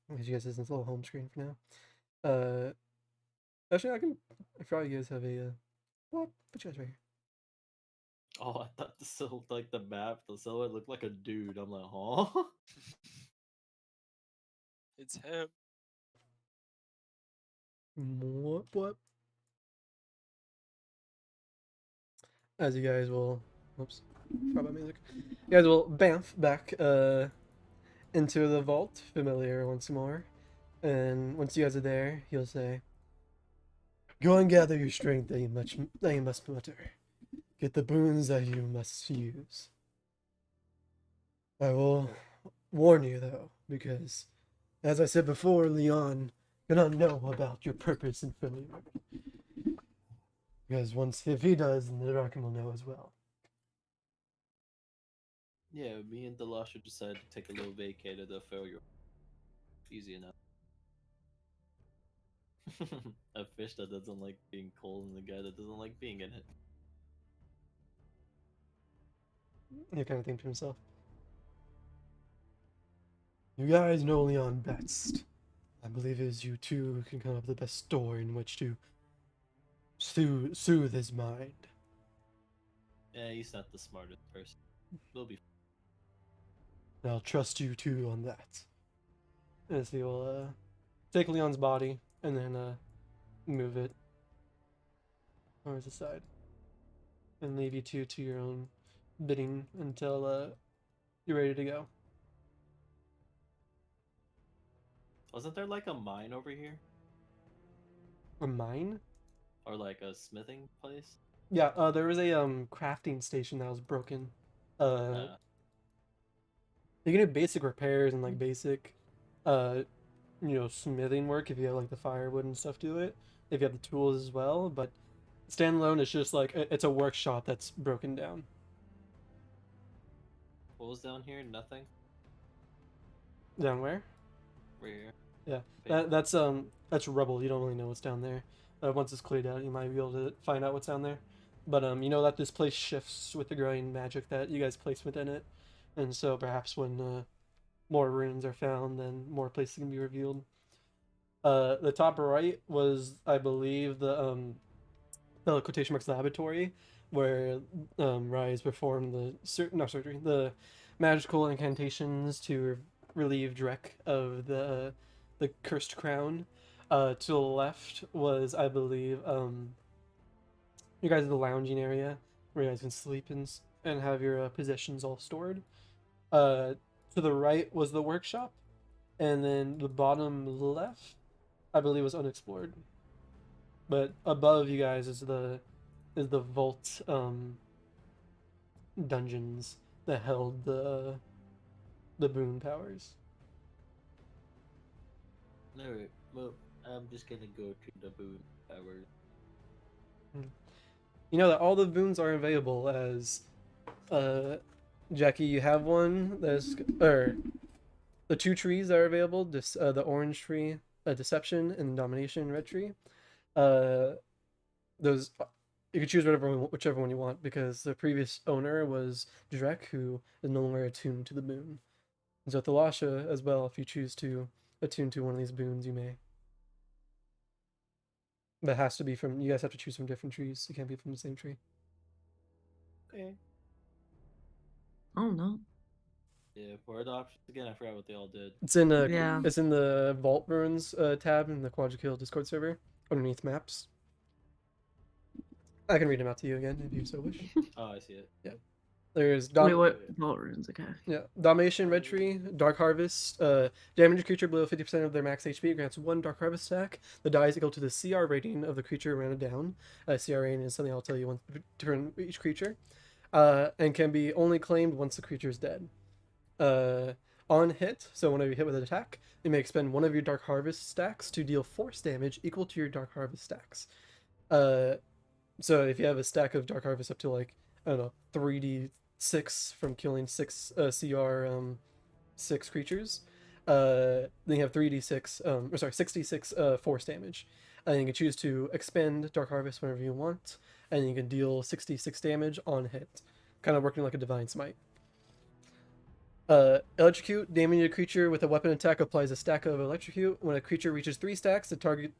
Speaker 2: Because you guys is this little home screen for now. Actually, I forgot you guys have a. Well, put you guys right here.
Speaker 3: Oh, I thought this looked like the map. The silhouette looked like a dude. I'm like, huh?
Speaker 5: It's him.
Speaker 2: What? As you guys will, whoops, forgot about music. You guys will bamf back into the vault, familiar once more. And once you guys are there, he'll say, "Go and gather your strength that you must mutter. Get the boons that you must use. I will warn you though, because, as I said before, Leon cannot know about your purpose in familiar. Because if he does, then the Draken will know as well."
Speaker 3: Yeah, me and Delasha decided to take a little vacay to the failure. Easy enough. A fish that doesn't like being cold and the guy that doesn't like being in it.
Speaker 2: He kind of think to himself, "You guys know Leon best. I believe it is you two who can come up with the best story in which to soothe his mind."
Speaker 3: Yeah, he's not the smartest person. We'll be.
Speaker 2: And I'll trust you two on that. As he will take Leon's body and then move it towards the side. And leave you two to your own bidding until you're ready to go.
Speaker 3: Wasn't there like a mine over here?
Speaker 2: A mine?
Speaker 3: Or like a smithing place?
Speaker 2: Yeah, there was a crafting station that was broken. You can do basic repairs and like basic smithing work if you have like the firewood and stuff to it. If you have the tools as well, but standalone it's just like it's a workshop that's broken down.
Speaker 3: What was down here? Nothing?
Speaker 2: Down where?
Speaker 3: Right here.
Speaker 2: Yeah,
Speaker 3: Pavement.
Speaker 2: that's rubble. You don't really know what's down there. Once it's cleared out, you might be able to find out what's down there. But you know that this place shifts with the growing magic that you guys place within it, and so perhaps when more runes are found, then more places can be revealed. The top right was, I believe, the quotation marks laboratory, where Rise performed the magical incantations to relieve Drek of the cursed crown. To the left was, I believe, you guys the lounging area where you guys can sleep and have your possessions all stored. To the right was the workshop, and then the bottom left, I believe, was unexplored. But above you guys is the vault dungeons that held the boon powers.
Speaker 3: Alright, well, I'm just gonna go to the boon tower.
Speaker 2: You know that all the boons are available as Jackie, you have one that's or the two trees that are available, the orange tree, deception, and domination red tree. Those you can choose whichever one you want because the previous owner was Drek, who is no longer attuned to the boon. And so Thalasha as well, if you choose to attune to one of these boons, you may. But it has to be from you guys have to choose from different trees. It can't be from the same tree.
Speaker 3: Okay.
Speaker 4: Oh no.
Speaker 3: Yeah, for the options again, I forgot what they all did.
Speaker 2: It's in
Speaker 4: Yeah.
Speaker 2: it's in the Vault Ruins tab in the Quadra Discord server underneath maps. I can read them out to you again if you so wish.
Speaker 3: Oh, I see it.
Speaker 2: Yeah. There's
Speaker 4: Wait, what? Vault runes, okay.
Speaker 2: Yeah, Domination Red Tree, Dark Harvest. Damage a creature below 50% of their max HP grants one Dark Harvest stack. The die is equal to the CR rating of the creature rounded down. CR rating is something I'll tell you once turn each creature, and can be only claimed once the creature is dead. On hit, so whenever you hit with an attack, you may expend one of your Dark Harvest stacks to deal force damage equal to your Dark Harvest stacks. So if you have a stack of Dark Harvest up to like I don't know 3d6 from killing 6 CR 6 creatures, then you have 3d6 or sorry 66 force damage, and you can choose to expend Dark Harvest whenever you want, and you can deal 66 damage on hit, kind of working like a Divine Smite. Electrocute, damaging a creature with a weapon attack applies a stack of electrocute. When a creature reaches 3 stacks, the target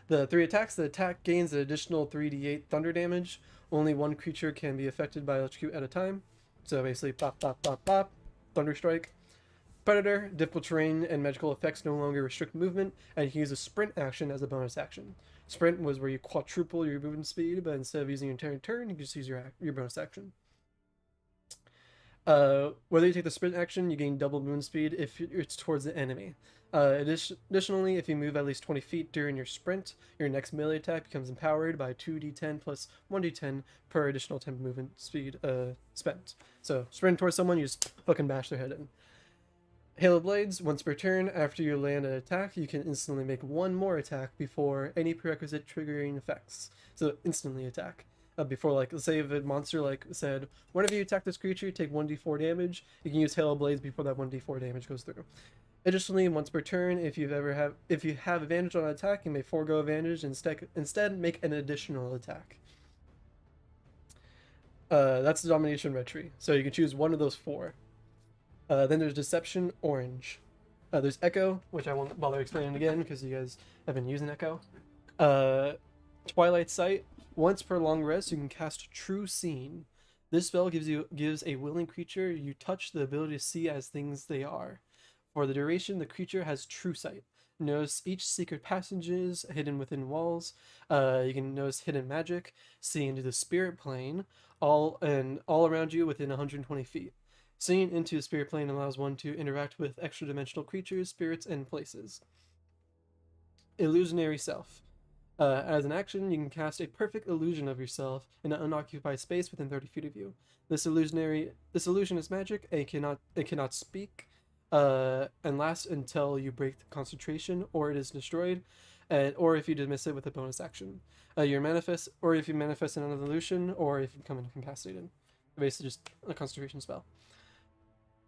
Speaker 2: the 3 attacks, the attack gains an additional 3d8 thunder damage. Only one creature can be affected by electrocute at a time. So basically, pop, pop, pop, pop, thunder strike. Predator, difficult terrain and magical effects no longer restrict movement, and you can use a sprint action as a bonus action. Sprint was where you quadruple your movement speed, but instead of using your entire turn, you can just use your bonus action. Whether you take the sprint action, you gain double movement speed if it's towards the enemy. Additionally, if you move at least 20 feet during your sprint, your next melee attack becomes empowered by 2d10 plus 1d10 per additional 10 movement speed spent. So, sprint towards someone, you just fucking bash their head in. Hail of Blades, once per turn, after you land an attack, you can instantly make one more attack before any prerequisite triggering effects. So, instantly attack. Before, like, let's say if a monster, like, said, whenever you attack this creature, take 1d4 damage, you can use Hail of Blades before that 1d4 damage goes through. Additionally, once per turn, if you have advantage on an attack, you may forego advantage and instead make an additional attack. That's the Domination Red Tree. So you can choose one of those 4. Then there's Deception Orange. There's Echo, which I won't bother explaining again because you guys have been using Echo. Twilight Sight. Once per long rest, you can cast True Seeing. This spell gives a willing creature you touch the ability to see as things they are. For the duration, the creature has true sight. Notice each secret passages hidden within walls. You can notice hidden magic, see into the spirit plane, all around you within 120 feet. Seeing into the spirit plane allows one to interact with extra-dimensional creatures, spirits, and places. Illusionary Self. As an action, you can cast a perfect illusion of yourself in an unoccupied space within 30 feet of you. This illusion is magic, and it cannot speak, and lasts until you break the concentration, or it is destroyed, or if you dismiss it with a bonus action. If you manifest another illusion, or if you become incapacitated. Basically, just a concentration spell.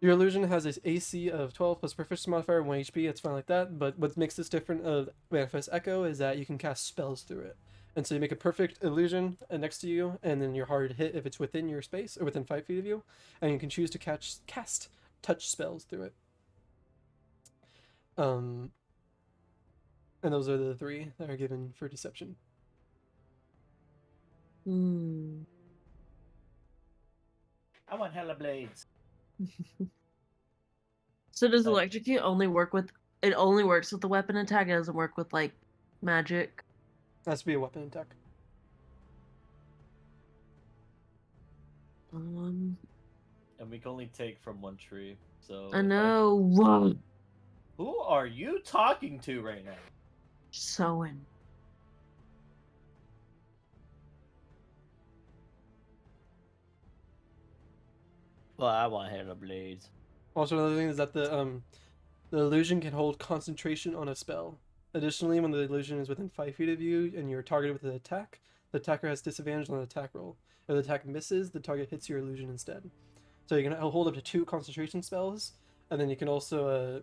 Speaker 2: Your illusion has an AC of 12 plus proficiency modifier, 1 HP, it's fine like that, but what makes this different of Manifest Echo is that you can cast spells through it. And so you make a perfect illusion next to you, and then you're hard to hit if it's within your space, or within 5 feet of you, and you can choose to cast touch spells through it. And those are the 3 that are given for Deception.
Speaker 4: Hmm.
Speaker 3: I want Hella Blades.
Speaker 4: So does electrocute only work with? It only works with the weapon attack. It doesn't work with like magic.
Speaker 2: It has to be a weapon attack.
Speaker 3: And we can only take from one tree. So
Speaker 4: I know. Whoa.
Speaker 3: Who are you talking to right now?
Speaker 4: Sewing.
Speaker 3: Well, I want Hella Blades.
Speaker 2: Also, another thing is that the illusion can hold concentration on a spell. Additionally, when the illusion is within 5 feet of you and you're targeted with an attack, the attacker has disadvantage on the attack roll. If the attack misses, the target hits your illusion instead. So you can hold up to 2 concentration spells, and then you can also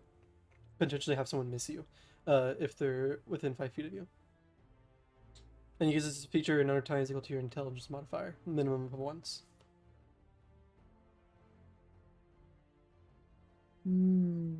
Speaker 2: potentially have someone miss you if they're within 5 feet of you. And you use this feature another time is equal to your intelligence modifier, minimum of once.
Speaker 4: Hmm.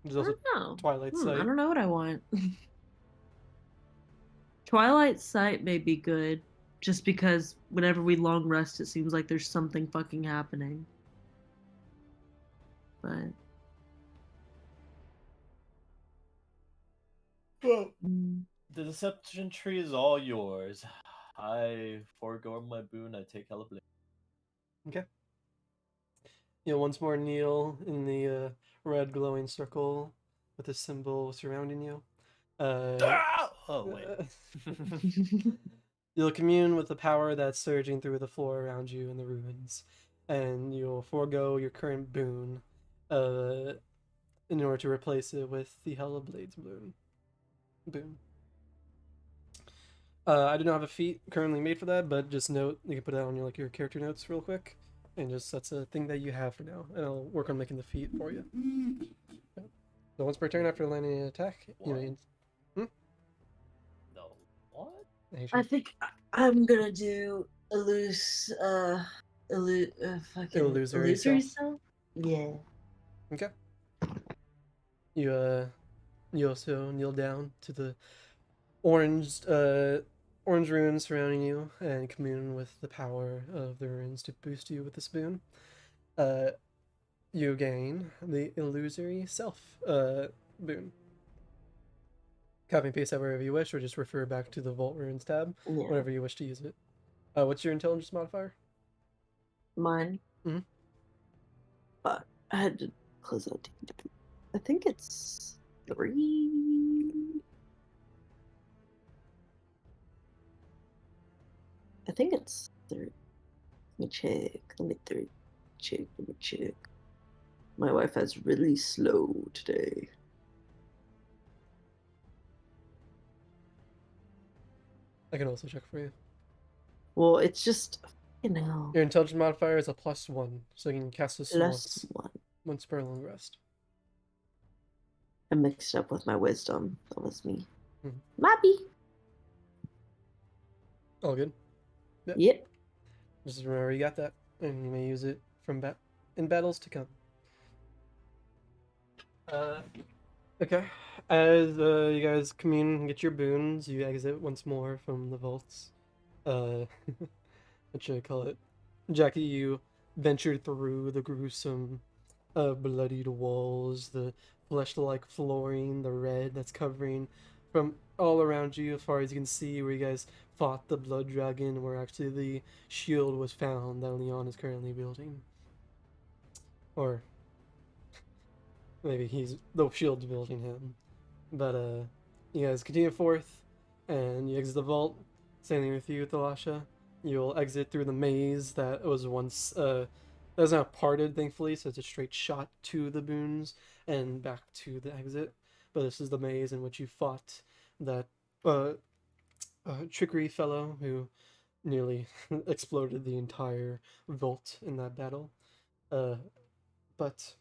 Speaker 2: There's
Speaker 4: I
Speaker 2: also
Speaker 4: don't know.
Speaker 2: Twilight
Speaker 4: I
Speaker 2: Sight.
Speaker 4: don't know what I want. Twilight Sight may be good, just because whenever we long rest, it seems like there's something fucking happening. But mm,
Speaker 3: The deception tree is all yours. I forego my boon. I take hella blame.
Speaker 2: Okay. You'll once more kneel in the red glowing circle with the symbol surrounding you.
Speaker 3: Oh wait.
Speaker 2: You'll commune with the power that's surging through the floor around you in the ruins, and you'll forego your current boon in order to replace it with the Hella Blades boon. I do not have a feat currently made for that, but just note you can put that on your character notes real quick, and just that's a thing that you have for now, and I'll work on making the feat for you. So once per turn after landing an attack, you may.
Speaker 3: No. What?
Speaker 4: I think I'm gonna do fucking
Speaker 2: Illusory
Speaker 4: illusory
Speaker 2: self.
Speaker 4: self. Yeah.
Speaker 2: Okay. You also kneel down to the orange runes surrounding you and commune with the power of the runes to boost you with this boon. You gain the illusory self boon. Copy and paste that wherever you wish, or just refer back to the Vault Runes tab
Speaker 4: Yeah.
Speaker 2: whenever you wish to use it. What's your intelligence modifier?
Speaker 4: Mine.
Speaker 2: Mhm.
Speaker 4: But I had to close out. I think it's 3. I think it's 3. Let me check. Let me check. My Wi-Fi's really slow today.
Speaker 2: I can also check for you.
Speaker 4: Well, it's just, you know,
Speaker 2: Your intelligence modifier is a +1, so you can cast this
Speaker 4: plus 1.
Speaker 2: once per long rest.
Speaker 4: I mixed it up with my wisdom. That was me.
Speaker 2: Mhm.
Speaker 4: Maybe.
Speaker 2: All good.
Speaker 4: Yep.
Speaker 2: Just remember you got that, and you may use it from in battles to come. Okay. As you guys commune and get your boons, you exit once more from the vaults. What should I call it? Jackie, you ventured through the gruesome, bloodied walls, the flesh-like flooring, the red that's covering from all around you, as far as you can see, where you guys fought the blood dragon, where actually the shield was found that Leon is currently building. Or maybe the shield's building him. But you guys continue forth, and you exit the vault. Sailing with you, Thalasha. You'll exit through the maze that was once that was now parted, thankfully, so it's a straight shot to the boons and back to the exit. But this is the maze in which you fought that trickery fellow who nearly exploded the entire vault in that battle. But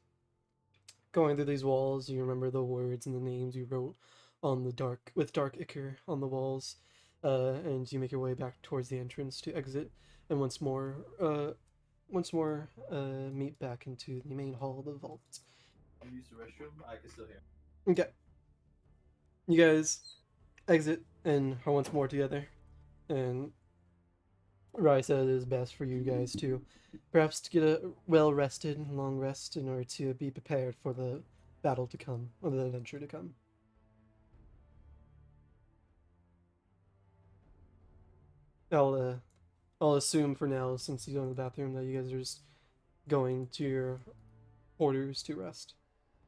Speaker 2: going through these walls, you remember the words and the names you wrote on the dark ichor on the walls, and you make your way back towards the entrance to exit, and once more meet back into the main hall of the vault.
Speaker 3: You use the restroom. I can still hear.
Speaker 2: Okay, you guys exit and are once more together, and Rai said it is best for you guys to perhaps to get a well rested, long rest in order to be prepared for the battle to come, or the adventure to come. I'll assume for now, since you go in the bathroom, that you guys are just going to your quarters to rest.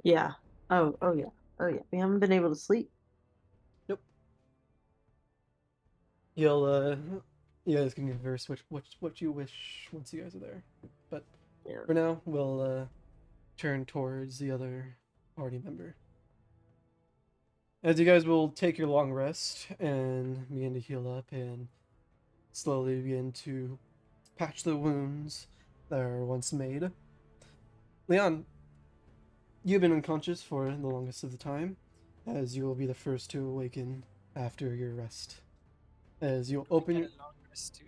Speaker 4: Yeah. Oh yeah. Oh yeah. We haven't been able to sleep.
Speaker 2: Nope. You'll you guys can converse what you wish once you guys are there. But
Speaker 4: Yeah.
Speaker 2: for now, we'll turn towards the other party member. As you guys will take your long rest and begin to heal up and slowly begin to patch the wounds that are once made. Leon, you've been unconscious for the longest of the time, as you will be the first to awaken after your rest. As you'll
Speaker 5: Do we
Speaker 2: open
Speaker 5: get
Speaker 2: your...
Speaker 5: a long rest too?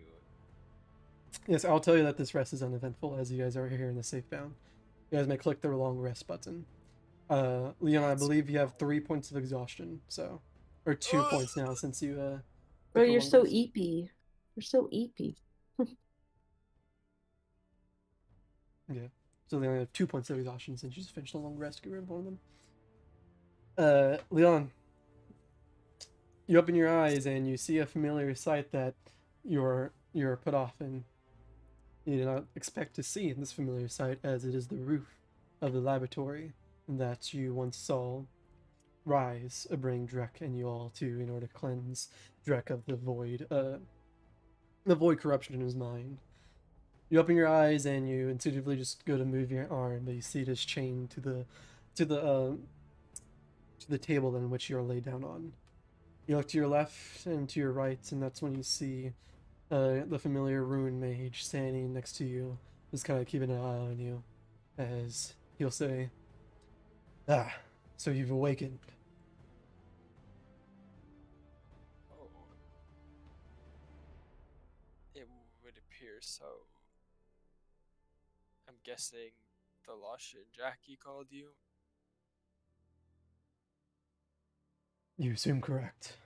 Speaker 2: Yes, I'll tell you that this rest is uneventful as you guys are here in the safe bound. You guys may click the long rest button. Leon, I
Speaker 5: That's
Speaker 2: believe you have 3 points of exhaustion, so... Or 2 points now since you
Speaker 4: Bro,
Speaker 2: took the
Speaker 4: you're
Speaker 2: long
Speaker 4: so
Speaker 2: rest.
Speaker 4: eepy. You're so eepy.
Speaker 2: Yeah. So they only have 2 points of exhaustion since you just finished a long rest to get rid of one of them. Leon, you open your eyes and you see a familiar sight that you're put off, and you do not expect to see this familiar sight, as it is the roof of the laboratory that you once saw rise, bring Drek and you all to in order to cleanse Drek of the void corruption in his mind. You open your eyes and you intuitively just go to move your arm, but you see it is chained to the to the table in which you are laid down on. You look to your left and to your right, and that's when you see the familiar rune mage standing next to you, just kind of keeping an eye on you, as he'll say, "Ah, so you've awakened."
Speaker 5: Oh, it would appear so. I'm guessing the Lasha and Jackie called you.
Speaker 2: You seem correct.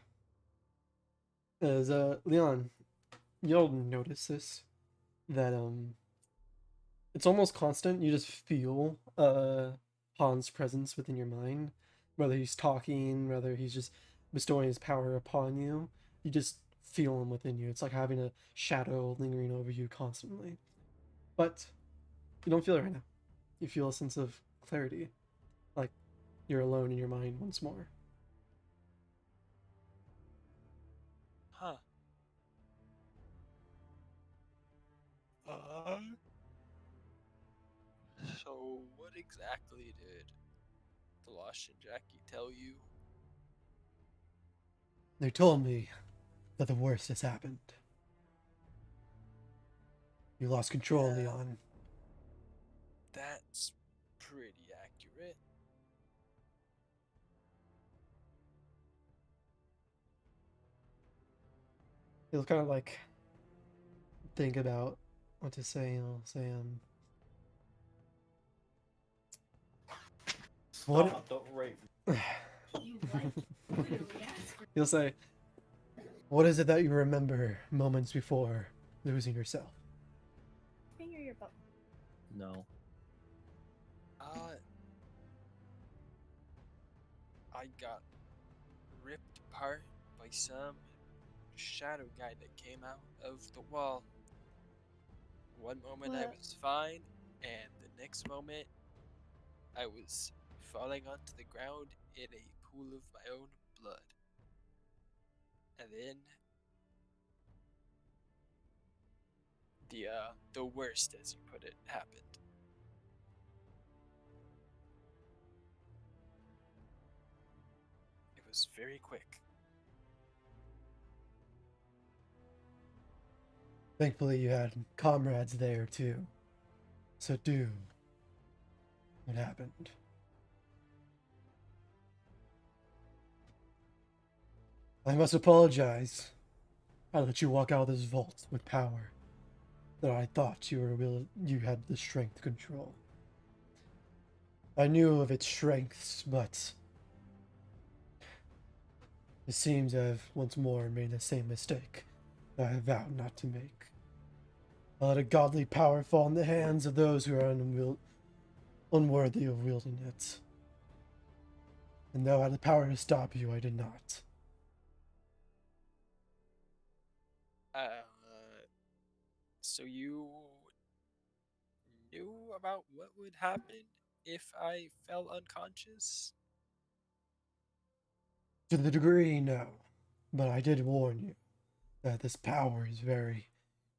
Speaker 2: As Leon, you'll notice this, that it's almost constant. You just feel Han's presence within your mind, whether he's talking, whether he's just bestowing his power upon you. You just feel him within you. It's like having a shadow lingering over you constantly. But you don't feel it right now. You feel a sense of clarity, like you're alone in your mind once more.
Speaker 5: Huh. Uh, so what exactly did the Lasha and Jackie tell you?
Speaker 2: They told me that the worst has happened. You lost control,
Speaker 5: Yeah.
Speaker 2: Leon.
Speaker 5: That's pretty accurate.
Speaker 2: He'll kind of like think about what to say. He'll say, what?
Speaker 3: Stop, don't rape.
Speaker 2: He'll say, "What is it that you remember moments before losing yourself?"
Speaker 1: Finger your butt.
Speaker 3: No.
Speaker 5: I got ripped apart by some shadow guy that came out of the wall. One moment I
Speaker 1: What?
Speaker 5: was fine, and the next moment I was falling onto the ground in a pool of my own blood. And then the worst, as you put it, happened. It was very quick.
Speaker 2: Thankfully, you had comrades there too. So do what happened. I must apologize. I let you walk out of this vault with power that I thought you had the strength to control. I knew of its strengths, but it seems I've once more made the same mistake that I vowed not to make. I let a godly power fall in the hands of those who are unworthy of wielding it. And though I had the power to stop you, I did not.
Speaker 5: Uh, so you knew about what would happen if I fell unconscious?
Speaker 2: To the degree, no. But I did warn you that this power is very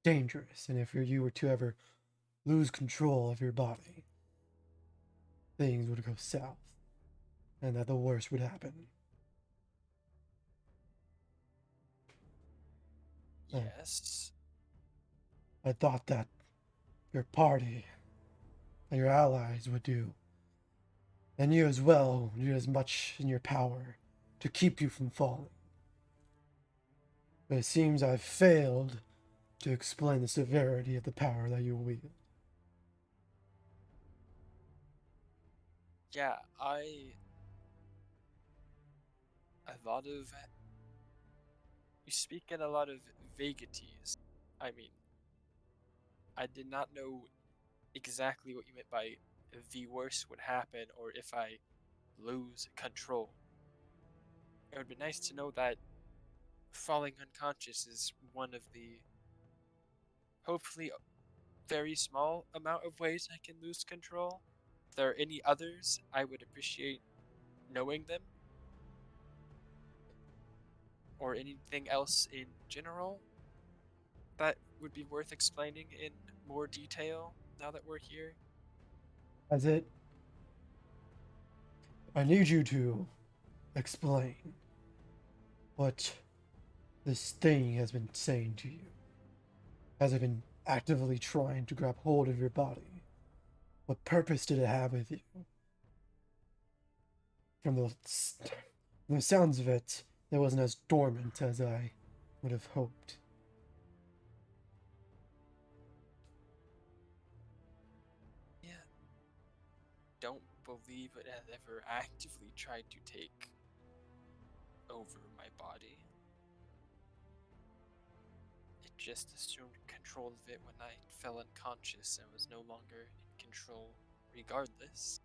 Speaker 2: dangerous, and if you were to ever lose control of your body, things would go south, and that the worst would happen.
Speaker 5: Yes.
Speaker 2: I thought that your party and your allies would do, and you as well would do as much in your power to keep you from falling. But it seems I've failed to explain the severity of the power that you wield.
Speaker 5: Yeah, a lot of you speak in a lot of vaguities. I mean, I did not know exactly what you meant by the worst would happen or if I lose control. It would be nice to know that falling unconscious is one of the hopefully very small amount of ways I can lose control. If there are any others, I would appreciate knowing them. Or anything else in general that would be worth explaining in more detail now that we're here.
Speaker 2: As it, I need you to explain what this thing has been saying to you. Has it been actively trying to grab hold of your body? What purpose did it have with you? From the sounds of it, it wasn't as dormant as I would have hoped.
Speaker 5: Yeah, don't believe it has ever actively tried to take over my body. It just assumed control of it when I fell unconscious and was no longer in control regardless.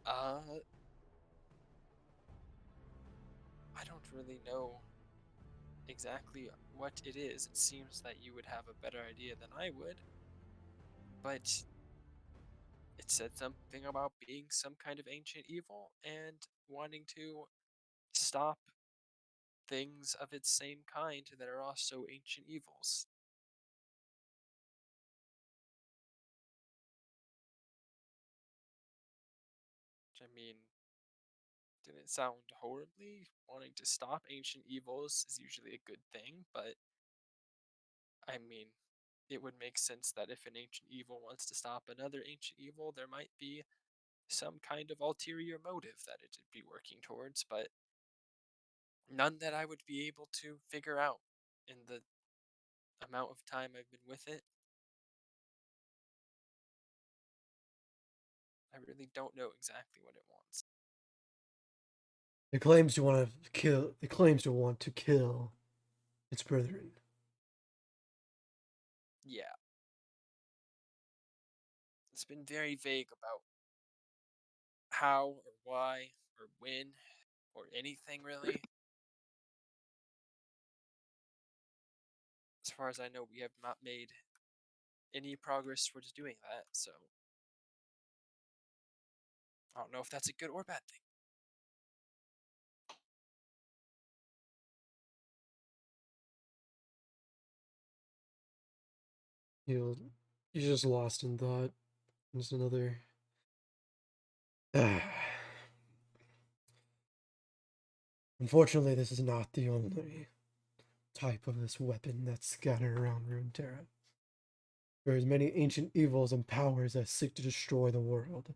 Speaker 5: I don't really know exactly what it is. It seems that you would have a better idea than I would. But it said something about being some kind of ancient evil and wanting to stop things of its same kind that are also ancient evils. Which, I mean, didn't sound horribly. Wanting to stop ancient evils is usually a good thing, but I mean, it would make sense that if an ancient evil wants to stop another ancient evil, there might be some kind of ulterior motive that it'd be working towards, but none that I would be able to figure out in the amount of time I've been with it. I really don't know exactly what it wants.
Speaker 2: It claims to want to kill. It claims to want to kill its brethren.
Speaker 5: Yeah. It's been very vague about how or why or when or anything really. As far as I know, we have not made any progress towards doing that, so I don't know if that's a good or bad thing.
Speaker 2: You're just lost in thought. Just another. Unfortunately, this is not the only type of this weapon that's scattered around Runeterra. There is many ancient evils and powers that seek to destroy the world.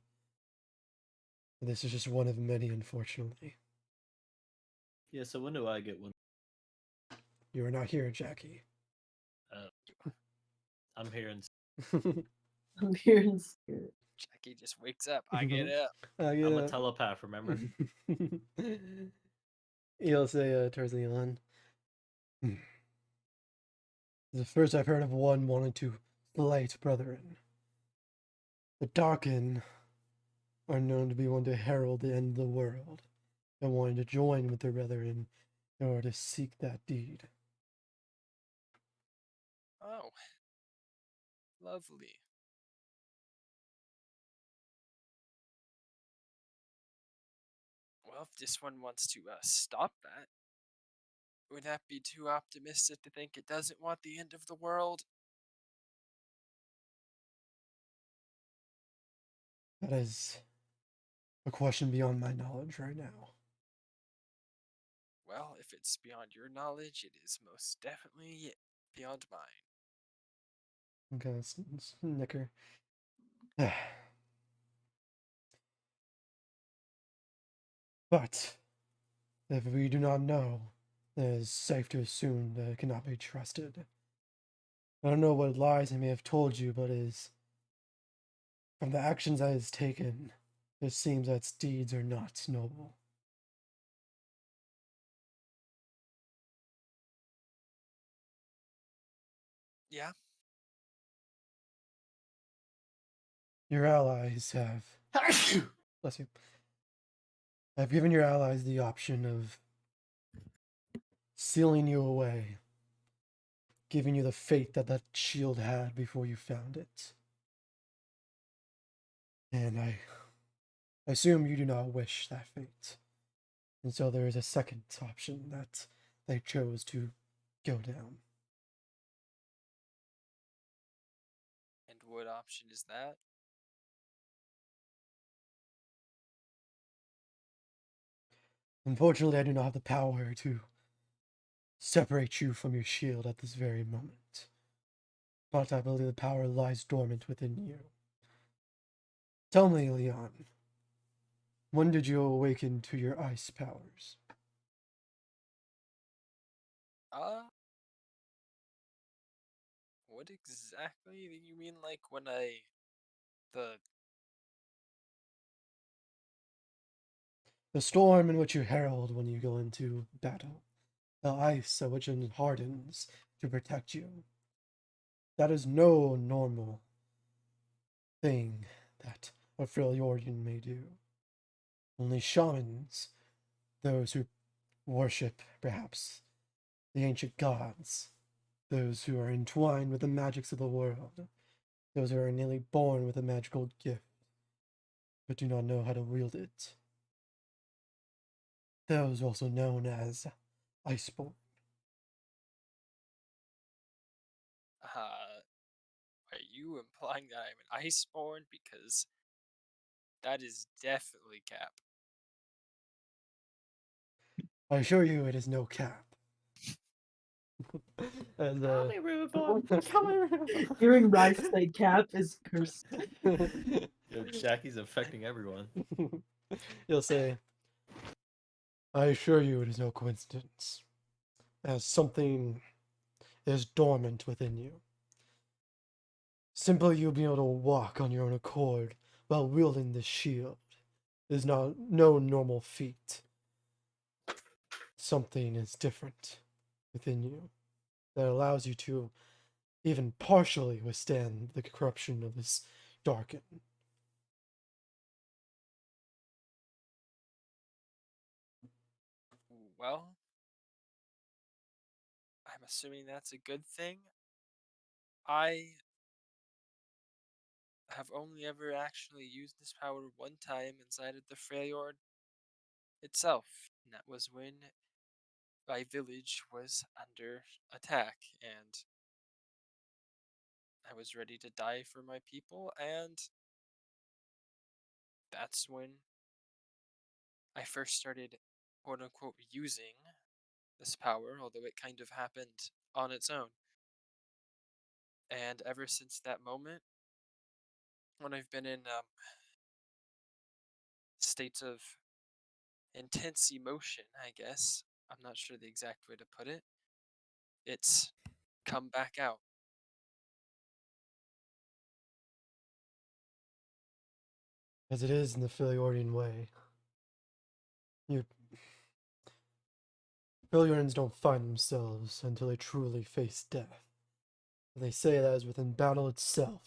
Speaker 2: And this is just one of many, unfortunately.
Speaker 3: Yeah, so when do I get one?
Speaker 2: You are not here, Jackie.
Speaker 3: I'm here in.
Speaker 4: I'm here in spirit.
Speaker 5: Jackie just wakes up. I get up.
Speaker 3: I'm a telepath, remember?
Speaker 2: You'll say towards Leon. This is the first I've heard of one wanting to slight brethren. The Darken are known to be one to herald the end of the world, and wanting to join with their brethren in order to seek that deed.
Speaker 5: Oh, lovely. Well, if this one wants to stop that, would that be too optimistic to think it doesn't want the end of the world?
Speaker 2: That is a question beyond my knowledge right now.
Speaker 5: Well, if it's beyond your knowledge, it is most definitely beyond mine.
Speaker 2: Okay, snicker. But if we do not know, it is safe to assume that it cannot be trusted. I don't know what lies I may have told you, but it is from the actions that it has taken, it seems that its deeds are not noble.
Speaker 5: Yeah?
Speaker 2: Your allies have bless you. Have given your allies the option of sealing you away, giving you the fate that that shield had before you found it. And I assume you do not wish that fate. And so there is a second option that they chose to go down.
Speaker 5: And what option is that?
Speaker 2: Unfortunately, I do not have the power to separate you from your shield at this very moment. But I believe the power lies dormant within you. Tell me, Leon, when did you awaken to your ice powers?
Speaker 5: Uh, what exactly do you mean, like, when I. The.
Speaker 2: The storm in which you herald when you go into battle. The ice which hardens to protect you. That is no normal thing that a Freljordian may do. Only shamans, those who worship, perhaps, the ancient gods, those who are entwined with the magics of the world, those who are nearly born with a magical gift, but do not know how to wield it. Those also known as Iceborn.
Speaker 5: Are you implying that I'm an Iceborn? Because that is definitely cap.
Speaker 2: I assure you it is no cap. And,
Speaker 3: Call me rude boy.
Speaker 2: Call me rude boy.
Speaker 4: Hearing Rice say cap is cursed.
Speaker 3: Yo, Jackie's affecting everyone.
Speaker 2: You'll say, I assure you it is no coincidence, as something is dormant within you. Simply you being able to walk on your own accord while wielding this shield is no normal feat. Something is different within you that allows you to even partially withstand the corruption of this darken.
Speaker 5: Well, I'm assuming that's a good thing. I have only ever actually used this power one time inside of the Freljord itself, and that was when my village was under attack, and I was ready to die for my people, and that's when I first started, quote unquote, using this power, although it kind of happened on its own. And ever since that moment, when I've been in states of intense emotion, I guess, I'm not sure the exact way to put it, it's come back out.
Speaker 2: As it is in the Freljordian way. You Freljordians don't find themselves until they truly face death. And they say that is within battle itself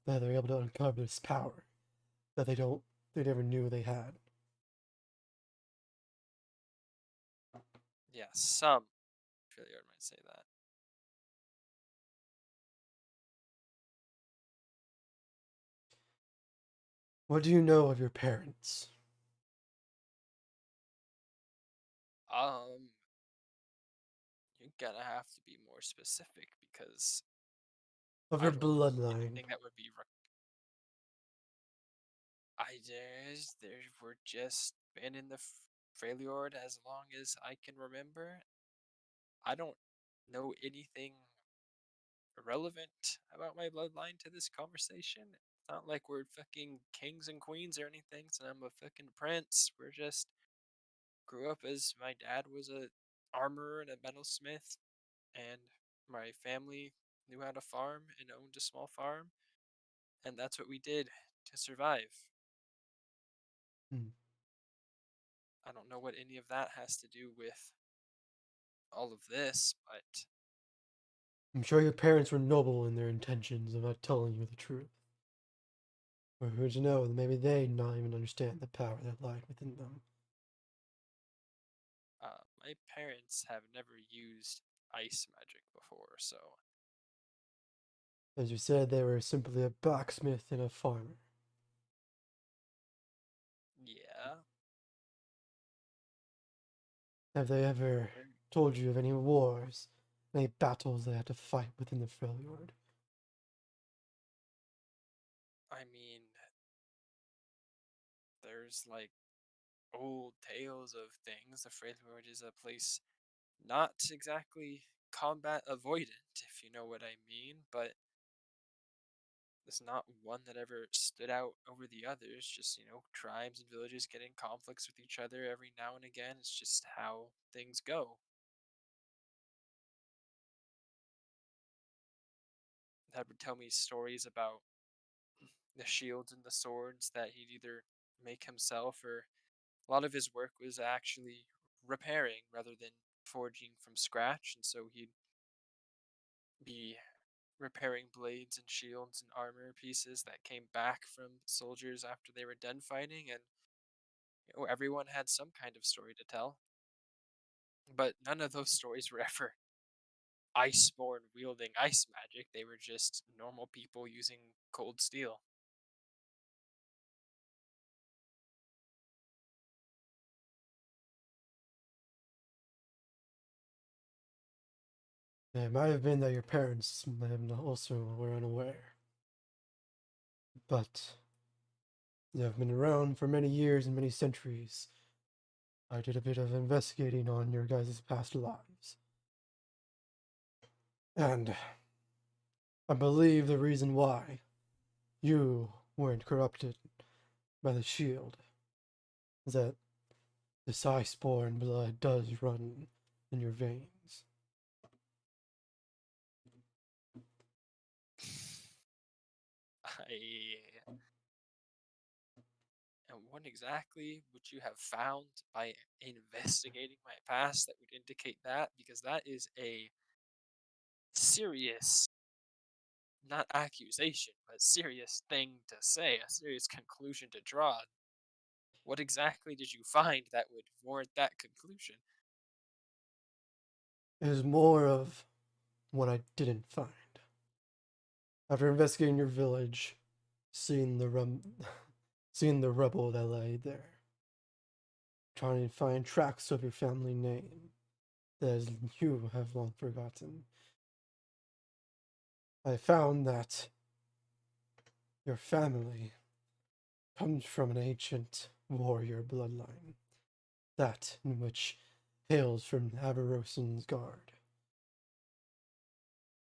Speaker 2: that they're able to uncover this power that they never knew they had.
Speaker 5: Yeah, some Freljord might say that.
Speaker 2: What do you know of your parents?
Speaker 5: Um, you're gonna have to be more specific because
Speaker 2: Of
Speaker 5: I
Speaker 2: your
Speaker 5: don't know
Speaker 2: bloodline.
Speaker 5: anything that would be. There were just been in the Freljord as long as I can remember. I don't know anything relevant about my bloodline to this conversation. It's not like we're fucking kings and queens or anything, so I'm a fucking prince. We're just grew up as my dad was a armorer and a metalsmith, and my family knew how to farm and owned a small farm, and that's what we did to survive.
Speaker 2: Hmm.
Speaker 5: I don't know what any of that has to do with all of this, but
Speaker 2: I'm sure your parents were noble in their intentions of not telling you the truth. Or who'd you know that maybe they not even understand the power that lied within them.
Speaker 5: my parents have never used ice magic before, so
Speaker 2: As you said, they were simply a blacksmith and a farmer.
Speaker 5: yeah.
Speaker 2: Have they ever told you of any wars, any battles they had to fight within the Freljord?
Speaker 5: I mean, there's like old tales of things. The Freljord is a place not exactly combat avoidant, if you know what I mean, but there's not one that ever stood out over the others. Just, tribes and villages get in conflicts with each other every now and again. It's just how things go. Dad would tell me stories about the shields and the swords that he'd either make himself, or a lot of his work was actually repairing rather than forging from scratch, and so he'd be repairing blades and shields and armor pieces that came back from soldiers after they were done fighting, and everyone had some kind of story to tell, but none of those stories were ever iceborn wielding ice magic. They were just normal people using cold steel.
Speaker 2: It might have been that your parents may have also were unaware. But they have been around for many years and many centuries. I did a bit of investigating on your guys' past lives. And I believe the reason why you weren't corrupted by the shield is that this iceborn blood does run in your veins.
Speaker 5: I And what exactly would you have found by investigating my past that would indicate that? Because that is a serious, not accusation, but serious thing to say, a serious conclusion to draw. What exactly did you find that would warrant that conclusion?
Speaker 2: It is more of what I didn't find. After investigating your village, seeing the seeing the rubble that lay there, trying to find tracks of your family name that you have long forgotten, I found that your family comes from an ancient warrior bloodline, that in which hails from Avarosan's guard.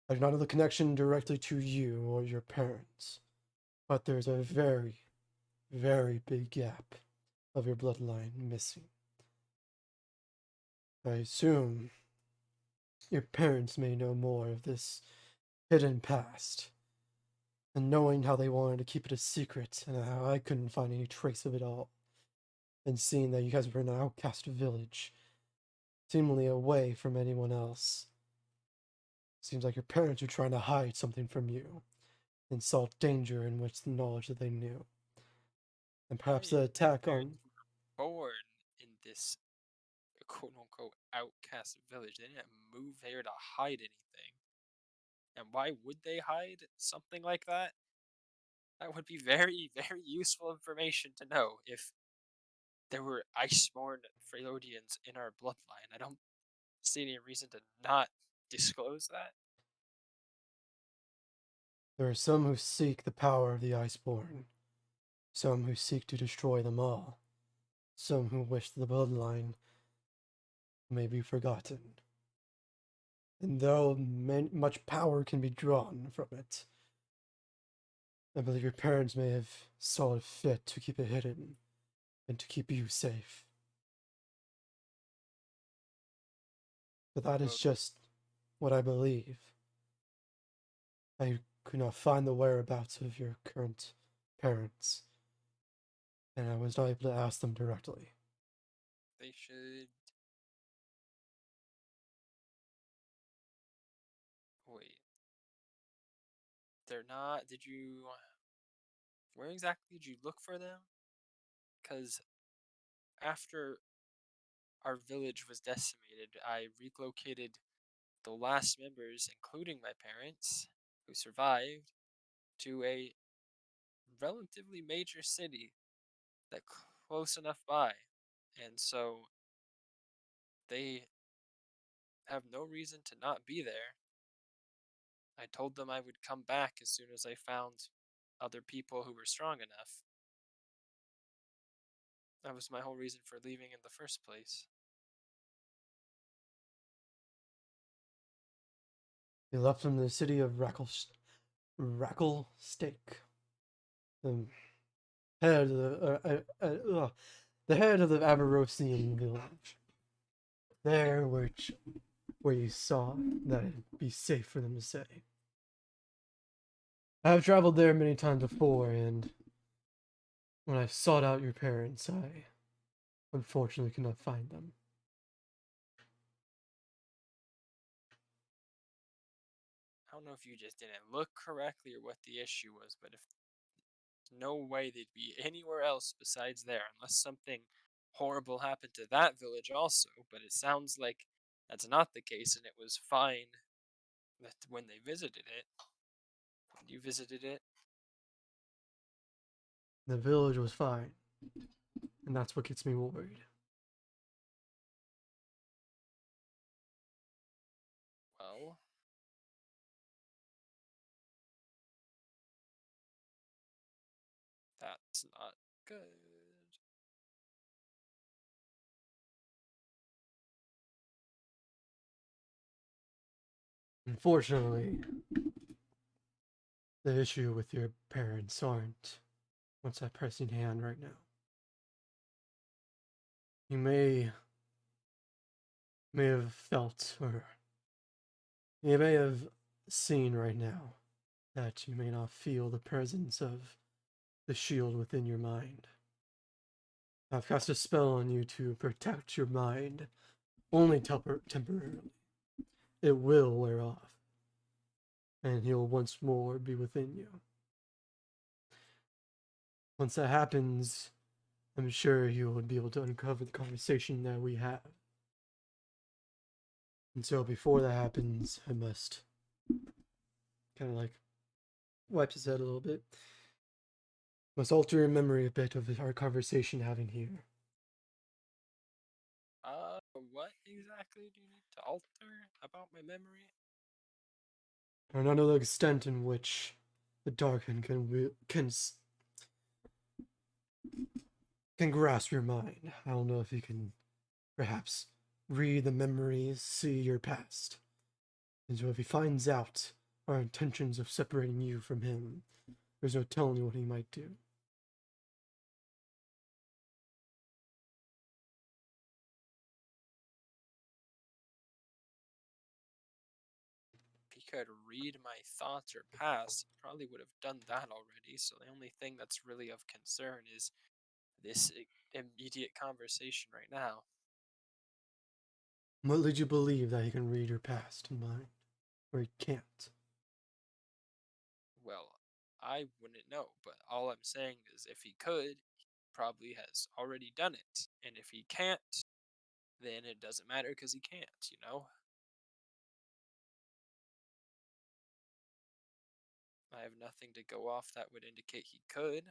Speaker 2: I do not know the connection directly to you or your parents, but there's a very, very big gap of your bloodline missing. I assume your parents may know more of this hidden past, and knowing how they wanted to keep it a secret and how I couldn't find any trace of it all, and seeing that you guys were in an outcast village, seemingly away from anyone else. Seems like your parents were trying to hide something from you and saw danger in which the knowledge that they knew. And perhaps the
Speaker 5: My
Speaker 2: attack
Speaker 5: parents
Speaker 2: on.
Speaker 5: were born in this quote unquote outcast village. They didn't move here to hide anything. And why would they hide something like that? That would be very, very useful information to know if there were iceborn Freljordians in our bloodline. I don't see any reason to not disclose that.
Speaker 2: There are some who seek the power of the Iceborn, some who seek to destroy them all, some who wish the bloodline may be forgotten. And though much power can be drawn from it, I believe your parents may have saw it fit to keep it hidden and to keep you safe. But that is
Speaker 5: Well,
Speaker 2: just what I believe. I could not find the whereabouts of your current parents, and I was not able to ask them directly.
Speaker 5: they should. Wait. They're not. Did you. Where exactly did you look for them? Because after our village was decimated, I relocated the last members, including my parents, who survived, to a relatively major city that close enough by. And so they have no reason to not be there. I told them I would come back as soon as I found other people who were strong enough. That was my whole reason for leaving in the first place.
Speaker 2: They left from the city of Rackle Stake. The head of the head of the Avarosian village. There, where you saw that it'd be safe for them to stay. I have traveled there many times before, and when I sought out your parents, I unfortunately could not find them.
Speaker 5: I don't know if you just didn't look correctly or what the issue was, but if no way they'd be anywhere else besides there unless something horrible happened to that village also, but it sounds like that's not the case and it was fine that when they visited it. When you visited it,
Speaker 2: The village was fine, and that's what gets me worried.
Speaker 5: well, that's not good.
Speaker 2: Unfortunately, the issue with your parents aren't what's that pressing hand right now. You may have felt, or you may have seen right now, that you may not feel the presence of the shield within your mind. I've cast a spell on you to protect your mind, only temporarily. It will wear off, and he'll once more be within you. Once that happens, I'm sure you will be able to uncover the conversation that we have. And so before that happens, I must kind of like wipes his head a little bit. Must alter your memory a bit of our conversation having here.
Speaker 5: What exactly do you need to alter about my memory?
Speaker 2: I don't know the extent in which the Darken can grasp your mind. I don't know if he can perhaps read the memories, see your past. And so if he finds out our intentions of separating you from him, there's no telling what he might do.
Speaker 5: If he could read my thoughts or past, he probably would have done that already. So the only thing that's really of concern is this immediate conversation right now.
Speaker 2: What led you believe that he can read your past and mind, or he can't?
Speaker 5: Well, I wouldn't know, but all I'm saying is if he could, he probably has already done it. And if he can't, then it doesn't matter because he can't, you know? I have nothing to go off that would indicate he could,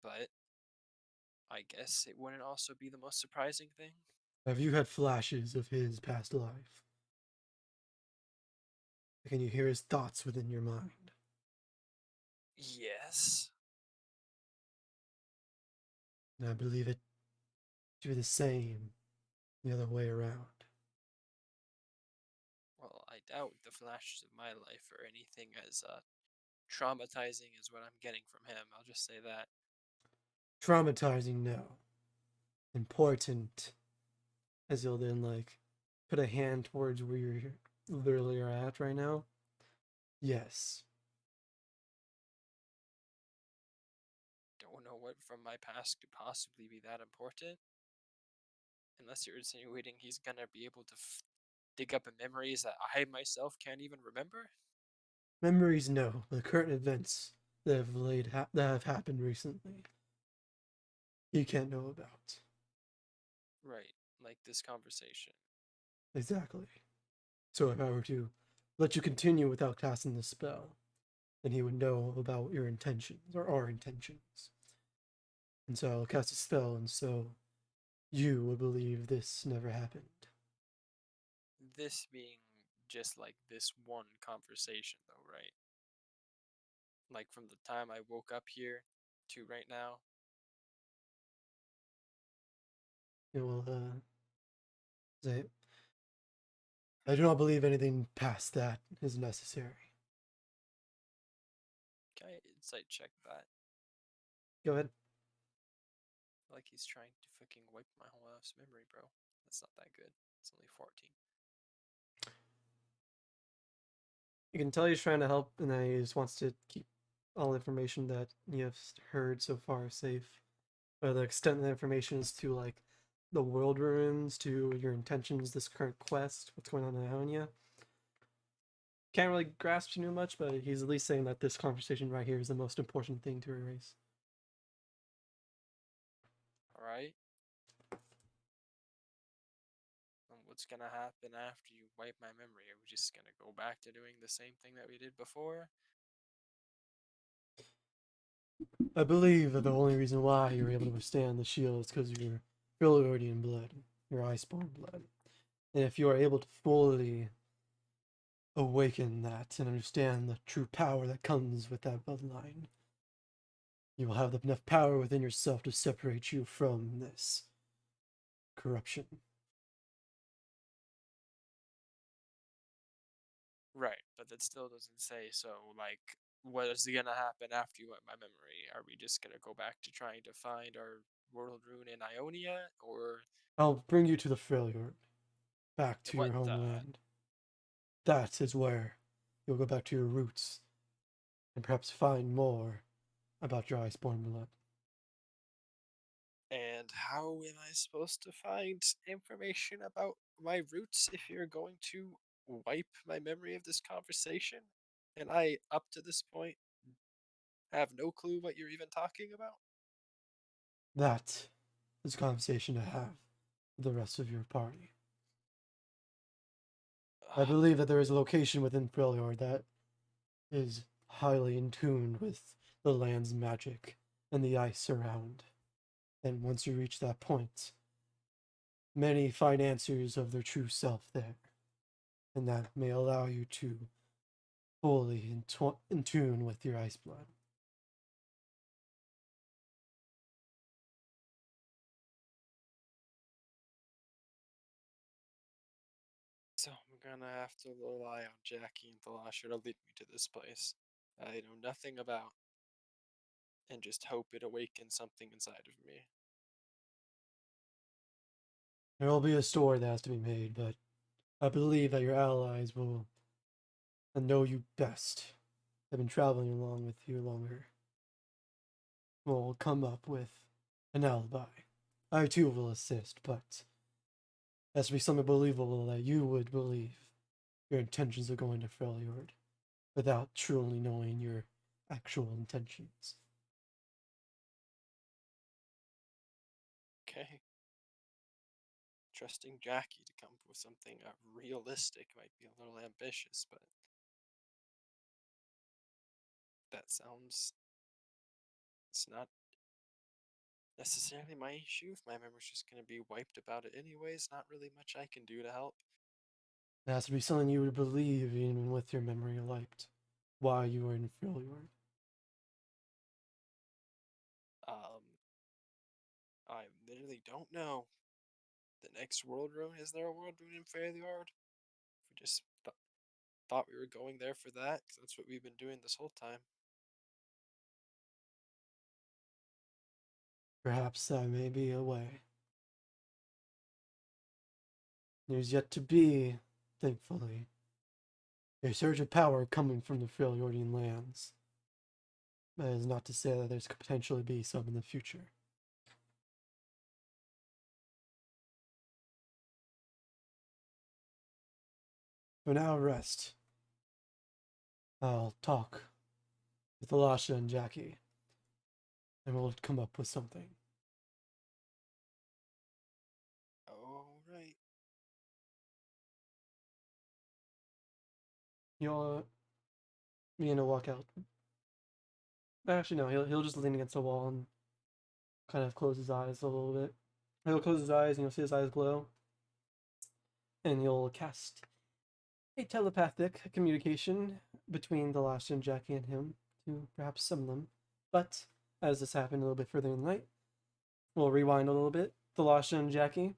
Speaker 5: but I guess it wouldn't also be the most surprising thing.
Speaker 2: Have you had flashes of his past life? Can you hear his thoughts within your mind?
Speaker 5: Yes.
Speaker 2: And I believe it to be the same the other way around.
Speaker 5: Well, I doubt the flashes of my life are anything as traumatizing as what I'm getting from him. I'll just say that.
Speaker 2: Traumatizing, no. Important, as you'll then like put a hand towards where you're literally are at right now. Yes.
Speaker 5: Don't know what from my past could possibly be that important. Unless you're insinuating he's gonna be able to dig up memories that I myself can't even remember.
Speaker 2: Memories, no. The current events that that have happened recently, you can't know about.
Speaker 5: Right, like this conversation.
Speaker 2: Exactly. So if I were to let you continue without casting the spell, then he would know about your intentions or our intentions. And so I'll cast a spell, and so you would believe this never happened.
Speaker 5: This being just like this one conversation, though, right? Like from the time I woke up here to right now.
Speaker 2: It will say, I do not believe anything past that is necessary.
Speaker 5: Can I insight check that?
Speaker 2: Go ahead.
Speaker 5: Like he's trying to fucking wipe my whole ass memory, bro. That's not that good. It's only 14.
Speaker 2: You can tell he's trying to help, and that he just wants to keep all information that you have heard so far safe. But the extent of the information is to like the world ruins, to your intentions, this current quest, what's going on in Ionia. Can't really grasp too much, but he's at least saying that this conversation right here is the most important thing to erase.
Speaker 5: Alright? And what's gonna happen after you wipe my memory? Are we just gonna go back to doing the same thing that we did before?
Speaker 2: I believe that the only reason why you're able to withstand the shield is because of your Philordian blood, your Iceborne blood. And if you are able to fully awaken that and understand the true power that comes with that bloodline, you will have enough power within yourself to separate you from this corruption.
Speaker 5: Right, but that still doesn't say so. Like, what is gonna happen after you wipe my memory? Are we just gonna go back to trying to find our world rune in Ionia? Or
Speaker 2: I'll bring you to the Freljord, back to
Speaker 5: what
Speaker 2: your
Speaker 5: the?
Speaker 2: homeland. That is where you'll go back to your roots and perhaps find more about your Iceborne blood.
Speaker 5: And how am I supposed to find information about my roots if you're going to wipe my memory of this conversation? And I, up to this point, have no clue what you're even talking about?
Speaker 2: That is a conversation to have with the rest of your party. I
Speaker 5: Ugh,
Speaker 2: believe that there is a location within Freljord that is highly in tune with the land's magic and the ice around. And once you reach that point, many find answers of their true self there. And that may allow you to fully in tune with your ice blood.
Speaker 5: so I'm gonna have to rely on Jackie and Thalasha to lead me to this place I know nothing about and just hope it awakens something inside of me.
Speaker 2: There will be a story that has to be made, but I believe that your allies will know you best, have been traveling along with you longer, will come up with an alibi. I too will assist, but it has to be something believable that you would believe your intentions of going to Freljord without truly knowing your actual intentions.
Speaker 5: Okay. Trusting Jackie to come up with something realistic might be a little ambitious, but that sounds. It's not necessarily my issue. If my memory's just going to be wiped about it anyways, not really much I can do to help.
Speaker 2: It has to be something you would believe even with your memory wiped while you were in Freljord.
Speaker 5: I literally don't know. The next world rune, is there a world rune in Fairlyard? If we just thought we were going there for that, 'cause that's what we've been doing this whole time.
Speaker 2: Perhaps that may be a way. There's yet to be, thankfully, a surge of power coming from the Freljordian lands. That is not to say that there's could potentially be some in the future. For now, rest. I'll talk with Alasha and Jackie, and we'll come up with something.
Speaker 5: All right.
Speaker 2: You'll begin to walk out. Actually, no. He'll just lean against the wall and kind of close his eyes a little bit. He'll close his eyes, and you'll see his eyes glow, and you'll cast a telepathic communication between the Alasha and Jackie and him to perhaps summon them. But as this happened a little bit further in the night, we'll rewind a little bit. The Lasha and Jackie,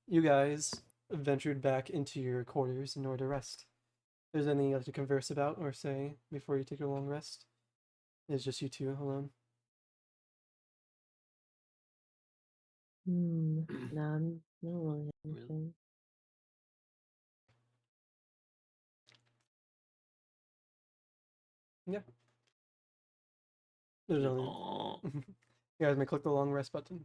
Speaker 2: you guys ventured back into your quarters in order to rest. If there's anything you have to converse about or say before you take your long rest, it's just you two alone.
Speaker 4: None. I don't really have
Speaker 3: Really?
Speaker 4: anything.
Speaker 2: Yeah. There's only...
Speaker 3: Oh.
Speaker 2: You guys may click the long rest button.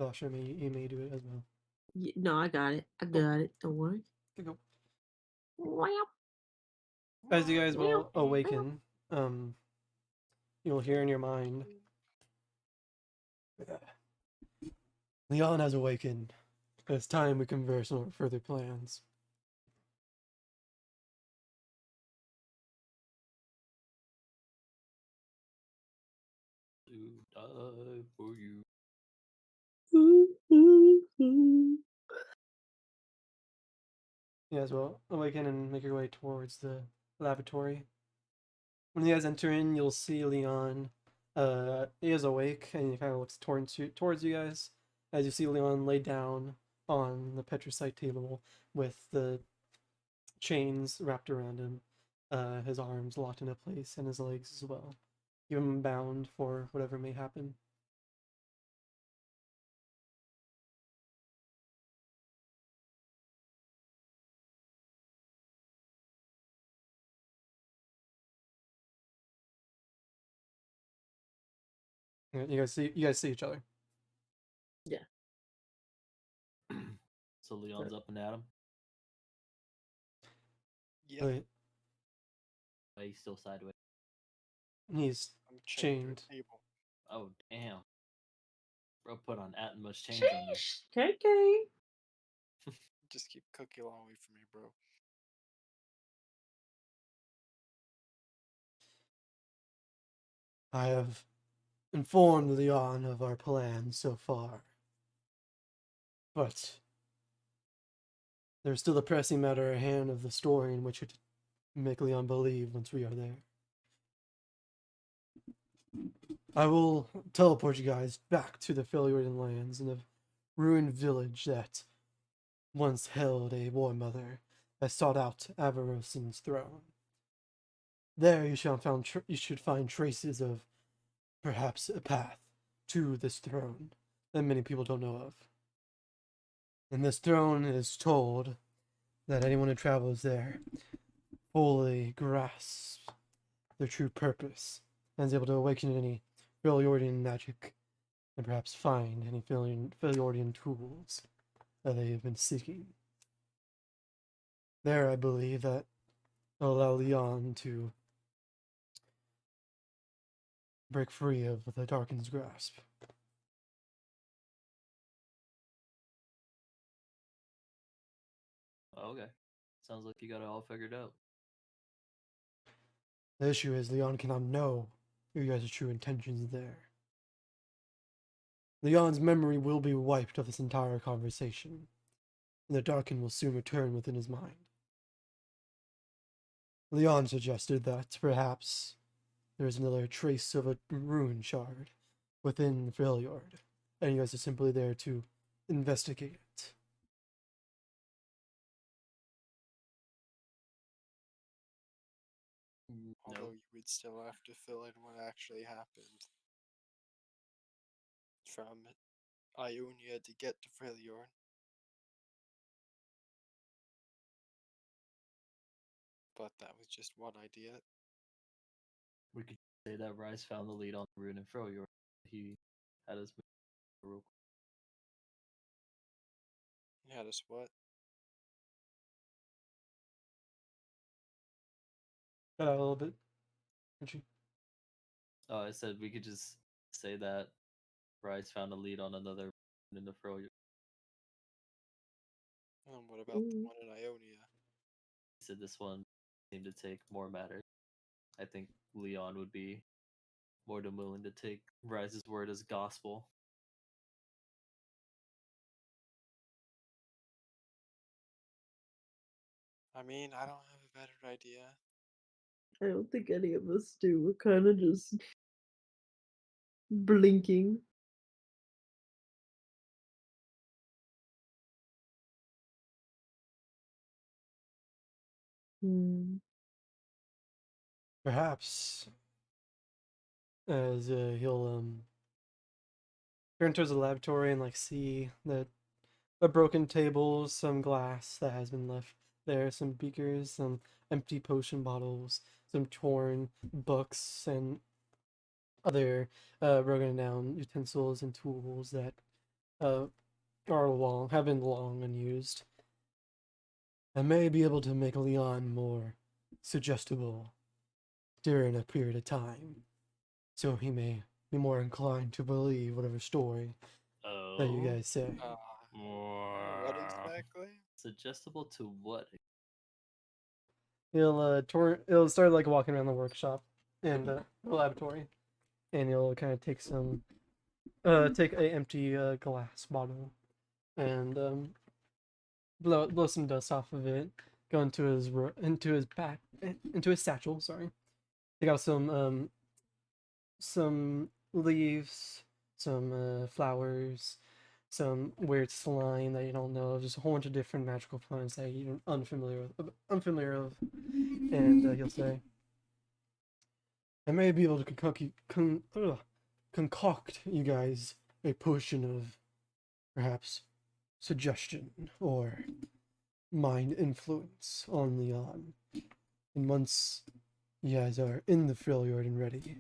Speaker 2: Lasha, you may do it as well.
Speaker 4: No, I got it. I
Speaker 2: Cool.
Speaker 4: got it. Don't worry.
Speaker 2: Okay, go.
Speaker 4: Wow.
Speaker 2: As you guys will awaken, you'll hear in your mind, Leon has awakened. It's time we converse on our further plans.
Speaker 3: To die for you.
Speaker 2: You guys will awaken and make your way towards the lavatory. When you guys enter in, you'll see Leon. He is awake and he kind of looks towards you guys as you see Leon lay down on the petricite table with the chains wrapped around him, his arms locked into place, and his legs as well. You have him bound for whatever may happen. You guys see each other.
Speaker 4: Yeah.
Speaker 3: So Leon's up and at him.
Speaker 5: Yeah,
Speaker 2: Right.
Speaker 3: But he's still sideways.
Speaker 2: He's
Speaker 5: I'm chained
Speaker 2: chained.
Speaker 5: to a table.
Speaker 3: Oh damn. Bro put on Atmos chains on you.
Speaker 4: KK.
Speaker 5: Just keep Cookie Law away from me, bro.
Speaker 2: I have informed Leon of our plans so far. But there's still the pressing matter at hand of the story in which it make Leon believe once we are there. I will teleport you guys back to the Freljordian lands in a ruined village that once held a war mother that sought out Avarosin's throne. There you should find traces of perhaps a path to this throne that many people don't know of. And this throne is told that anyone who travels there fully grasps their true purpose and is able to awaken any Freljordian magic and perhaps find any Freljordian tools that they have been seeking. There, I believe that will allow Leon to break free of the Darken's grasp.
Speaker 3: Okay. Sounds like you got it all figured out.
Speaker 6: The issue is Leon cannot know your guys' true intentions there. Leon's memory will be wiped of this entire conversation, and the Darkin will soon return within his mind. Leon suggested that perhaps there is another trace of a rune shard within the Freljord, and you guys are simply there to investigate it.
Speaker 5: Although
Speaker 3: No,
Speaker 5: you would still have to fill in what actually happened. From Ionia to get to Freljord. But that was just one idea.
Speaker 3: we could say that Rise found the lead on the rune and Froyor. He had us move real
Speaker 5: You had us what?
Speaker 2: Cut out a little bit. Richie.
Speaker 3: Oh, I said we could just say that Rise found a lead on another rune in the Froyor.
Speaker 5: What about the
Speaker 4: Mm.
Speaker 5: one in Ionia?
Speaker 3: He said this one seemed to take more matters. I think Leon would be more than willing to take Rise's word as gospel.
Speaker 5: I mean, I don't have a better idea.
Speaker 4: I don't think any of us do. We're kind of just blinking. Hmm.
Speaker 2: Perhaps as he'll turn towards the laboratory and like see that a broken table, some glass that has been left there, some beakers, some empty potion bottles, some torn books, and other broken down utensils and tools that uh, have been long unused. I may be able to make Leon more suggestible during a period of time, so he may be more inclined to believe whatever story that you guys say.
Speaker 5: What exactly?
Speaker 3: Suggestible to what?
Speaker 2: He'll start like walking around the workshop and the laboratory, and he'll kind of take take a empty glass bottle and blow some dust off of it. Go into into his satchel. Sorry, take out some leaves, some flowers, some weird slime that you don't know of, just a whole bunch of different magical plants that you're unfamiliar of, and he'll say, "I may be able to concoct you guys a potion of perhaps suggestion or mind influence on Leon. And once you guys are in the Freljord and ready,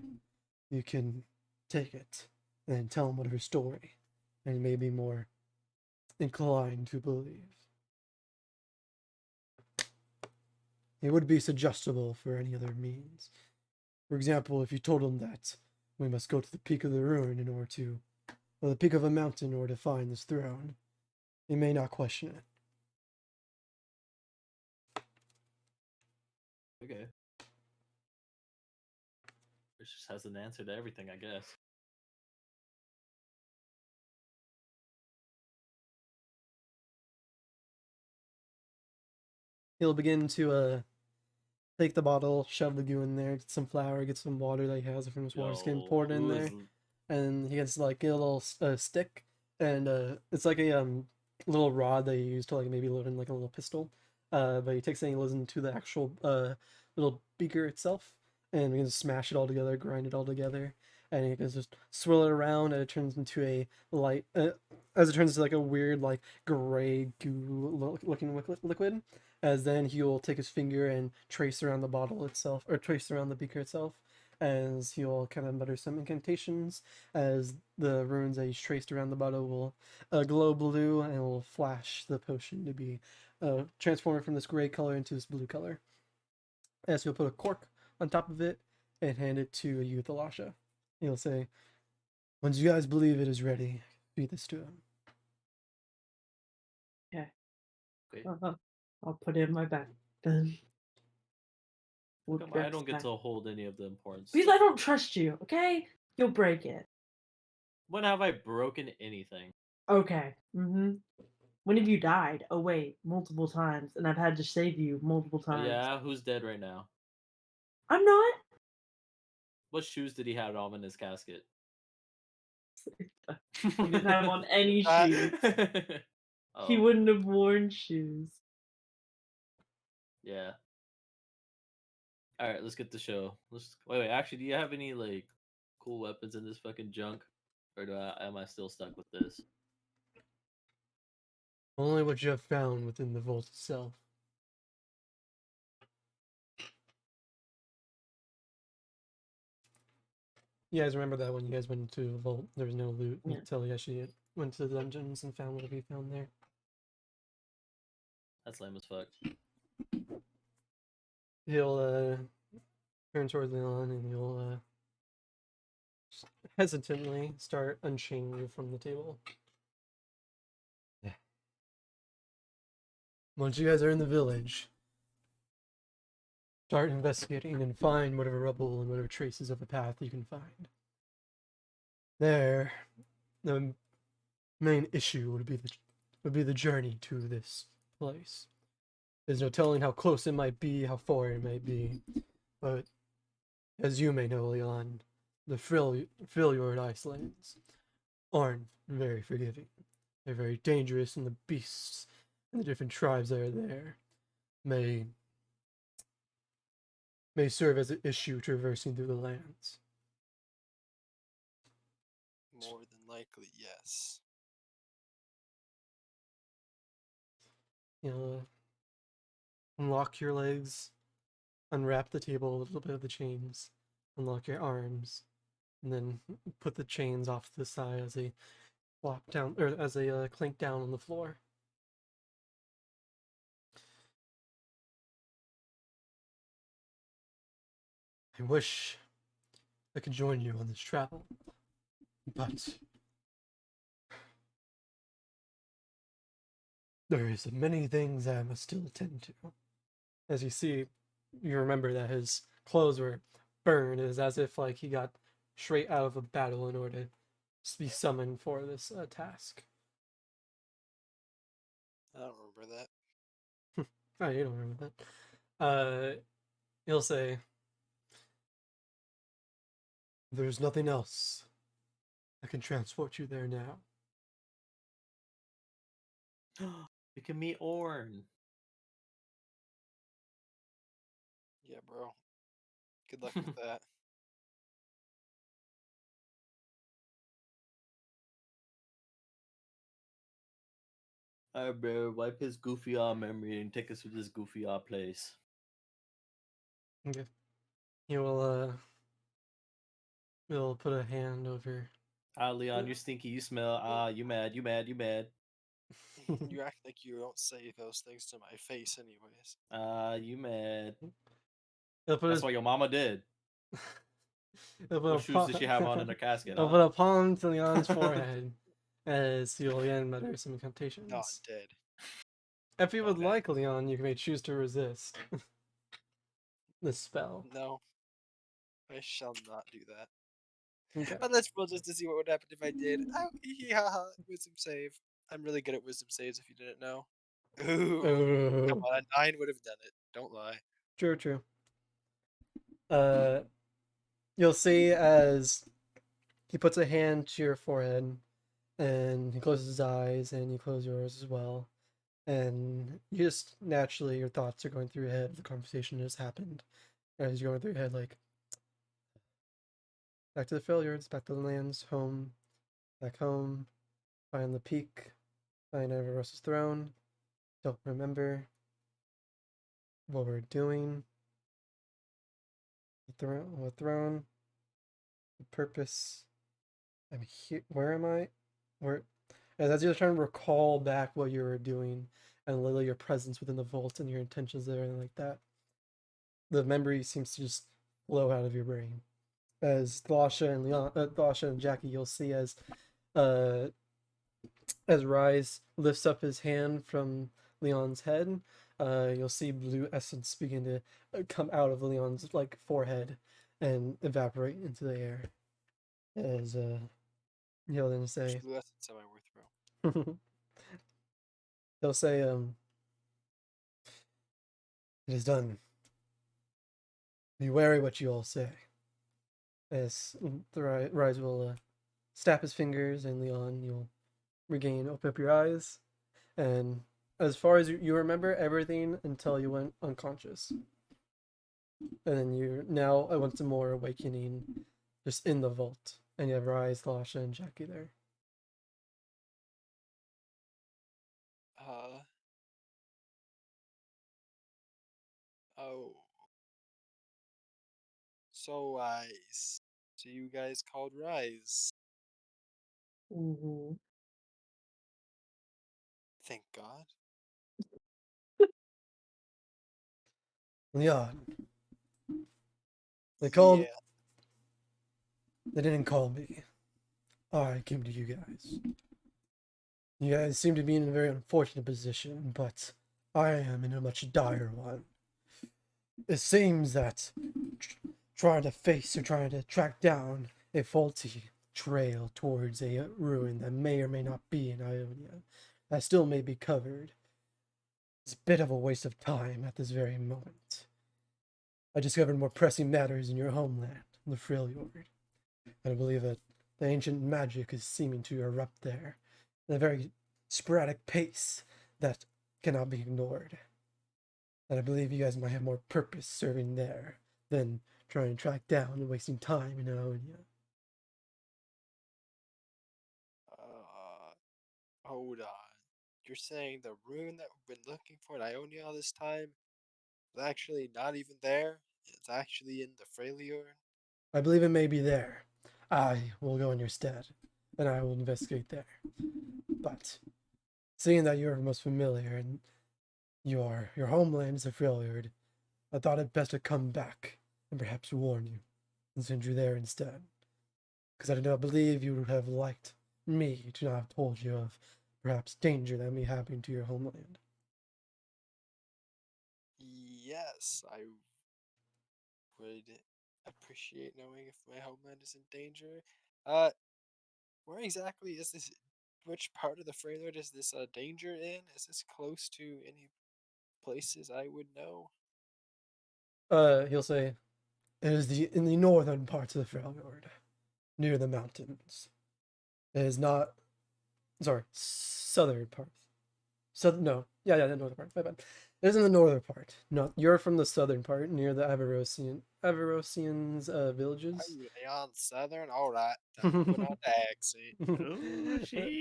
Speaker 2: you can take it and tell him whatever story, and may be more inclined to believe. It would be suggestible for any other means. For example, if you told him that we must go to the peak of the ruin or the peak of a mountain in order to find this throne, he may not question it.
Speaker 3: Okay. Which just has an answer to everything, I guess.
Speaker 2: He'll begin to take the bottle, shove the goo in there, get some flour, get some water that he has from his water skin, pour it in
Speaker 3: who
Speaker 2: there,
Speaker 3: is
Speaker 2: and he gets like a little stick, and it's like a little rod that you use to like maybe load in like a little pistol. But he takes it and he loads into the actual little beaker itself, and we can smash it all together, grind it all together, and you can just swirl it around, and it turns into a light. As it turns into like a weird like gray goo looking liquid. As then he'll take his finger and trace around the bottle itself, or trace around the beaker itself, as he'll kind of mutter some incantations, as the runes that he's traced around the bottle will glow blue and will flash the potion to be transformed from this gray color into this blue color. As he'll put a cork on top of it and hand it to Youth Elisha. He'll say, "Once you guys believe it is ready, feed this to him."
Speaker 4: Okay.
Speaker 3: Okay.
Speaker 4: I'll put it in my bag then. We'll
Speaker 3: Come on, I don't get
Speaker 4: back.
Speaker 3: to hold any of the important
Speaker 4: Because
Speaker 3: stuff.
Speaker 4: I don't trust you, okay? You'll break it.
Speaker 3: When have I broken anything?
Speaker 4: Okay. When have you died? Oh wait, multiple times, and I've had to save you multiple
Speaker 3: Oh,
Speaker 4: times.
Speaker 3: yeah, who's dead right now?
Speaker 4: I'm not.
Speaker 3: What shoes did he have on in his casket?
Speaker 4: He didn't have on any
Speaker 5: That-
Speaker 4: shoes. He
Speaker 3: Oh,
Speaker 4: wouldn't have worn shoes.
Speaker 3: yeah. All right, let's get the show. Let's wait. Actually, do you have any like cool weapons in this fucking junk, or am I still stuck with this?
Speaker 6: Only what you have found within the vault itself. You guys remember that when you guys went into the vault, there was no loot
Speaker 4: Yeah.
Speaker 6: until you actually went to the dungeons and found whatever you found there.
Speaker 3: That's lame as fuck.
Speaker 6: He'll turn towards Leon and he'll hesitantly start unchaining you from the table. Yeah. Once you guys are in the village, start investigating and find whatever rubble and whatever traces of a path you can find. There, the main issue would be the journey to this place. There's no telling how close it might be, how far it might be, but as you may know, Leon, the Freljord Icelands aren't very forgiving. They're very dangerous, and the beasts and the different tribes that are there may serve as an issue traversing through the lands.
Speaker 5: More than likely, yes.
Speaker 6: You know, unlock your legs, unwrap the table, a little bit of the chains, unlock your arms, and then put the chains off to the side as they flop down, or as they clink down on the floor. I wish I could join you on this travel, but there is many things I must still attend to. As you see, you remember that his clothes were burned. It was as if like he got straight out of a battle in order to be summoned for this task.
Speaker 5: I don't remember that.
Speaker 6: Oh, you don't remember that. He'll say, "There's nothing else that can transport you there now."
Speaker 3: You can meet Orn.
Speaker 5: Yeah, bro. Good luck with that.
Speaker 3: Alright, bro. Wipe his goofy aw memory and take us to this goofy aw place.
Speaker 6: Okay. He will he'll put a hand over.
Speaker 3: Ah, Leon, you're stinky. You smell. Ah, you mad. You mad. You mad.
Speaker 5: You act like you don't say those things to my face, anyways.
Speaker 3: Ah, you mad.
Speaker 6: He'll put
Speaker 3: That's
Speaker 6: his,
Speaker 3: what your mama did.
Speaker 6: he'll put
Speaker 3: What
Speaker 6: a
Speaker 3: shoes did she have on in her casket?
Speaker 6: He'll
Speaker 3: Huh?
Speaker 6: put a palm to Leon's forehead as he'll again mutter some incantations.
Speaker 5: Not dead.
Speaker 6: If you would
Speaker 5: Okay.
Speaker 6: like, Leon, you may choose to resist this spell.
Speaker 5: No. I shall not do that.
Speaker 6: Okay.
Speaker 5: But let's roll just to see what would happen if I did. Oh, hee hee ha ha. Wisdom save. I'm really good at wisdom saves if you didn't know. Ooh. Come
Speaker 6: Oh,
Speaker 5: on, a 9 would have done it. Don't lie.
Speaker 6: true, true. You'll see as he puts a hand to your forehead, and he closes his eyes, and you close yours as well. And you just naturally, your thoughts are going through your head. The conversation has happened, as you're going through your head, like back to the Freljords, back to the lands, home, back home, find the peak, find Everost's throne. Don't remember what we're doing. The throne, the purpose. I'm here. Where am I? Where? As you're trying to recall back what you were doing and literally your presence within the vault and your intentions there and like that, the memory seems to just flow out of your brain. As Thasha and Jackie, you'll see as Rise lifts up his hand from Leon's head,
Speaker 2: you'll see blue essence begin to come out of Leon's like forehead and evaporate into the air. As he'll then
Speaker 5: Which
Speaker 2: say,
Speaker 5: blue essence am I worth, bro?
Speaker 2: he'll say, it is done. Be wary what you all say. As the rise will snap his fingers, and Leon, you'll open up your eyes, and as far as you remember everything until you went unconscious, and then you're now once more awakening, just in the vault, and you have Rise, Lasha, and Jackie there.
Speaker 5: Uh. Oh. So I see you guys called Rise.
Speaker 4: Mm-hmm.
Speaker 5: Thank God.
Speaker 6: Leon, they
Speaker 5: Yeah.
Speaker 6: called. They didn't call me. I came to you guys. You guys seem to be in a very unfortunate position, but I am in a much dire one. It seems that trying to face or trying to track down a faulty trail towards a ruin that may or may not be in Ionia, that still may be covered, is a bit of a waste of time at this very moment. I discovered more pressing matters in your homeland, the Freljord. And I believe that the ancient magic is seeming to erupt there at a very sporadic pace that cannot be ignored. And I believe you guys might have more purpose serving there than trying to track down and wasting time in Ionia.
Speaker 5: Hold on. You're saying the rune that we've been looking for in Ionia all this time is actually not even there? It's actually in the Freljord?
Speaker 6: I believe it may be there. I will go in your stead, and I will investigate there. But seeing that you are most familiar and your homeland is a Freljord, I thought it best to come back and perhaps warn you and send you there instead. Because I do not believe you would have liked me to not have told you of perhaps danger that may happen to your homeland.
Speaker 5: Yes, I would appreciate knowing if my homeland is in danger. Uh, where exactly is this? Which part of the Freljord is this danger in? Is this close to any places I would know?
Speaker 6: He'll say, it is in the northern parts of the Freljord, near the mountains. It is not, sorry, southern parts. No, yeah, the northern part. My bad. It is in the northern part. No, you're from the southern part, near the Avarosians villages.
Speaker 5: Oh, they on southern? Alright, time to put on the accent.
Speaker 3: Oh,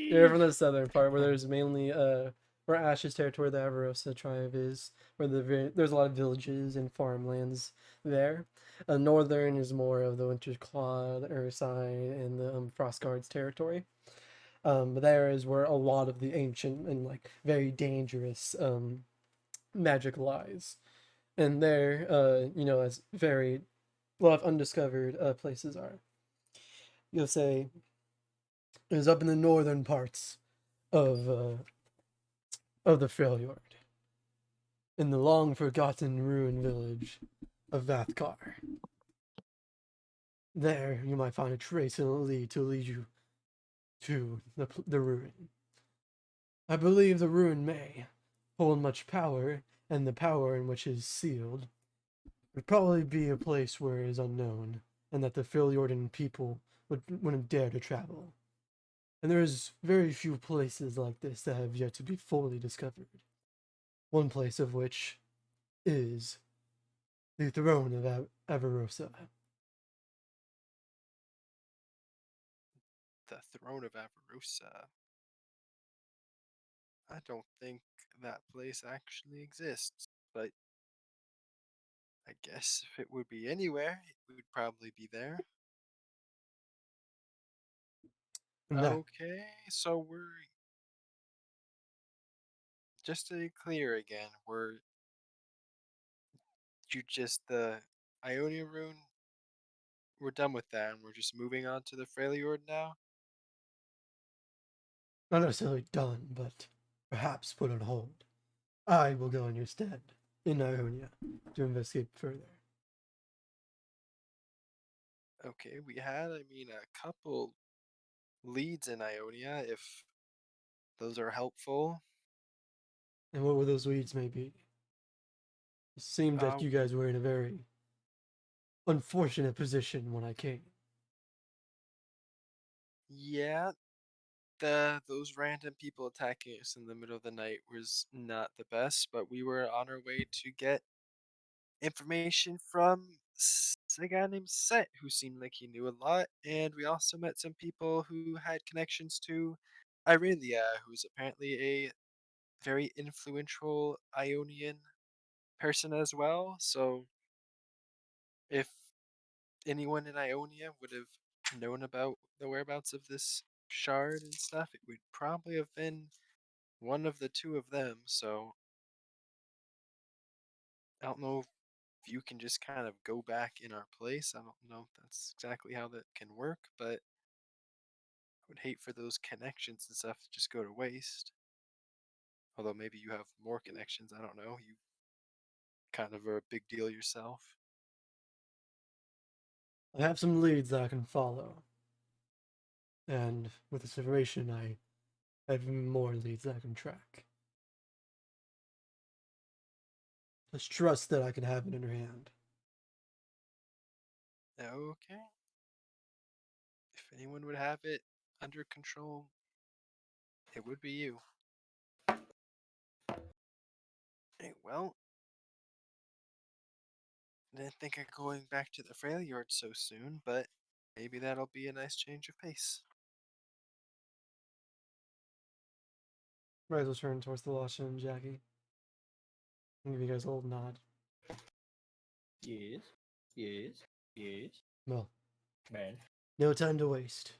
Speaker 2: You're from
Speaker 3: sheesh.
Speaker 2: the southern part, where there's mainly where Ash's territory, the Avarosa tribe is, where there's a lot of villages and farmlands there. Northern is more of the Winter's Claw, the Ursine, and the Frostguard's territory. But there is where a lot of the ancient and like very dangerous magic lies, and there, as very a lot of undiscovered places are. You'll say it is up in the northern parts of the Freljord, in the long forgotten ruined village of Vathkar. There you might find a trace and a lead to lead you to the ruin. I believe the ruin may hold much power, and the power in which it is sealed would probably be a place where it is unknown, and that the Freljordan people wouldn't dare to travel. And there is very few places like this that have yet to be fully discovered. One place of which is the throne of Avarosa.
Speaker 5: The throne of Avarusa. I don't think that place actually exists, but I guess if it would be anywhere, it would probably be there.
Speaker 6: And that,
Speaker 5: Okay, so we're just to be clear again, we're you just the Ionia rune. We're done with that, and we're just moving on to the Freljord now.
Speaker 6: not necessarily done, but perhaps put on hold. I will go in your stead in Ionia to investigate further.
Speaker 5: Okay, we had, I mean, a couple leads in Ionia, if those are helpful.
Speaker 6: And what were those leads may be? It seemed that you guys were in a very unfortunate position when I came.
Speaker 5: Yeah, those random people attacking us in the middle of the night was not the best, but we were on our way to get information from a guy named Set, who seemed like he knew a lot, and we also met some people who had connections to Irelia, who's apparently a very influential Ionian person as well. So if anyone in Ionia would have known about the whereabouts of this shard and stuff, it would probably have been one of the two of them. So I don't know if you can just kind of go back in our place. I don't know if that's exactly how that can work, but I would hate for those connections and stuff to just go to waste. Although maybe you have more connections. I don't know. You kind of are a big deal yourself.
Speaker 6: I have some leads that I can follow. And with this information, I have even more leads that I can track. Just trust that I can have it in your hand.
Speaker 5: Okay. If anyone would have it under control, it would be you. Hey, well, I didn't think of going back to the frail yard so soon, but maybe that'll be a nice change of pace.
Speaker 6: Rise will turn towards the Lasha and Jackie. I'll give you guys a little nod.
Speaker 3: Yes. Yes. Yes.
Speaker 6: Well,
Speaker 3: Man.
Speaker 6: no time to waste.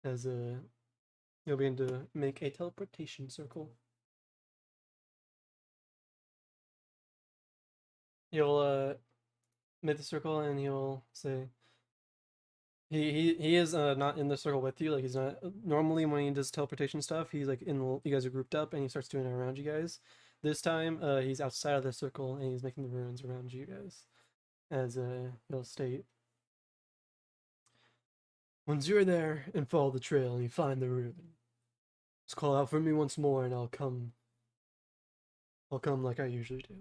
Speaker 6: As you'll begin to make a teleportation circle. You'll make the circle and he'll say he is not in the circle with you, like he's not normally when he does teleportation stuff, he's like you guys are grouped up and he starts doing it around you guys. This time he's outside of the circle and he's making the runes around you guys. As he'll state, once you're there and follow the trail and you find the rune, just call out for me once more and I'll come like I usually do.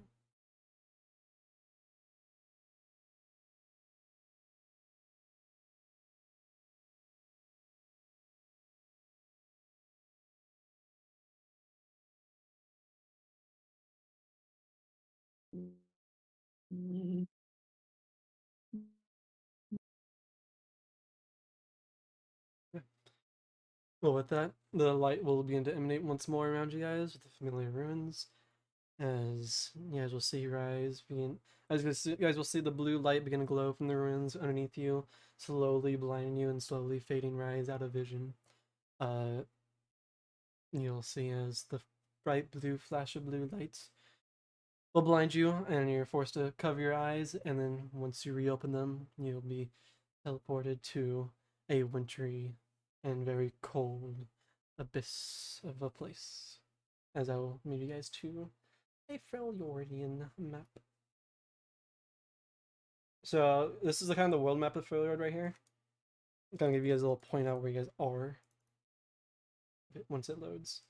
Speaker 6: Well, with that, the light will begin to emanate once more around you guys with the familiar runes. As you guys will see rise begin, you guys will see the blue light begin to glow from the runes underneath you, slowly blinding you and slowly fading rise out of vision. You'll see as the bright blue flash of blue lights will blind you, and you're forced to cover your eyes. And then once you reopen them, you'll be teleported to a wintry and very cold abyss of a place. As I will move you guys to a Freljordian map. So this is the kind of the world map of Freljord right here. I'm gonna give you guys a little point out where you guys are once it loads.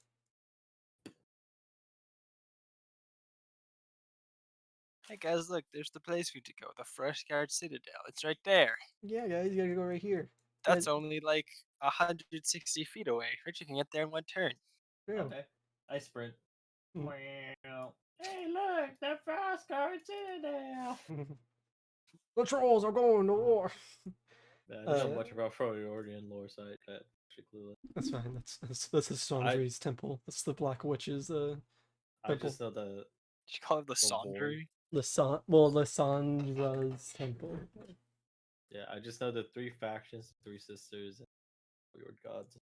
Speaker 5: Hey guys, look, there's the place for you to go, the Freshguard Citadel. It's right there.
Speaker 6: Yeah, guys, you gotta go right here.
Speaker 5: That's
Speaker 6: Guys,
Speaker 5: only like 160 feet away. Right, you can get there in one turn.
Speaker 6: yeah.
Speaker 3: Okay. I sprint.
Speaker 6: Mm.
Speaker 3: Wow. Hey, look, the frost guard citadel.
Speaker 6: The trolls are going to war.
Speaker 3: I don't know much about Freudian lore, so I actually clueless.
Speaker 6: That's fine. That's the Sandri's temple. That's the Black Witch's
Speaker 3: I
Speaker 6: temple.
Speaker 3: just know the
Speaker 5: Did you call it the
Speaker 3: Lord.
Speaker 5: Sondry?
Speaker 6: Lysandra's temple.
Speaker 3: Yeah, I just know the three factions, three sisters, and weird gods.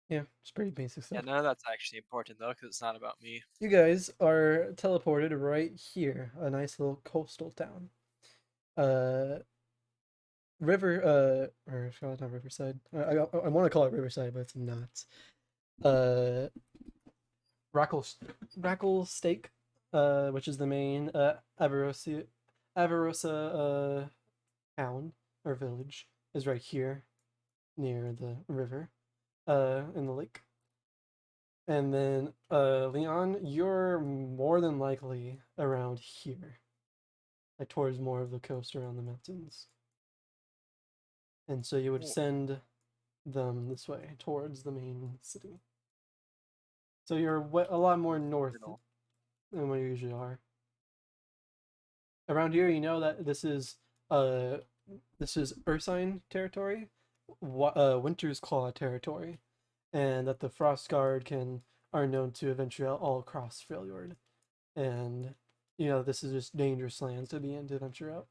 Speaker 6: Yeah, it's pretty basic
Speaker 5: Yeah,
Speaker 6: stuff.
Speaker 5: none of that's actually important though, because it's not about me.
Speaker 6: You guys are teleported right here, a nice little coastal town. River, or it's not Riverside. I want to call it Riverside, but it's not.
Speaker 2: Rackle Steak, which is the main Avarosa town or village, is right here near the river, in the lake. And then, Leon, you're more than likely around here, like towards more of the coast around the mountains. And so you would send them this way towards the main city. So you're a lot more north than what you usually are. Around here, you know that this is Ursine territory, Winter's Claw territory, and that the Frost Guard are known to venture out all across Freljord, and you know this is just dangerous lands to be in to venture out.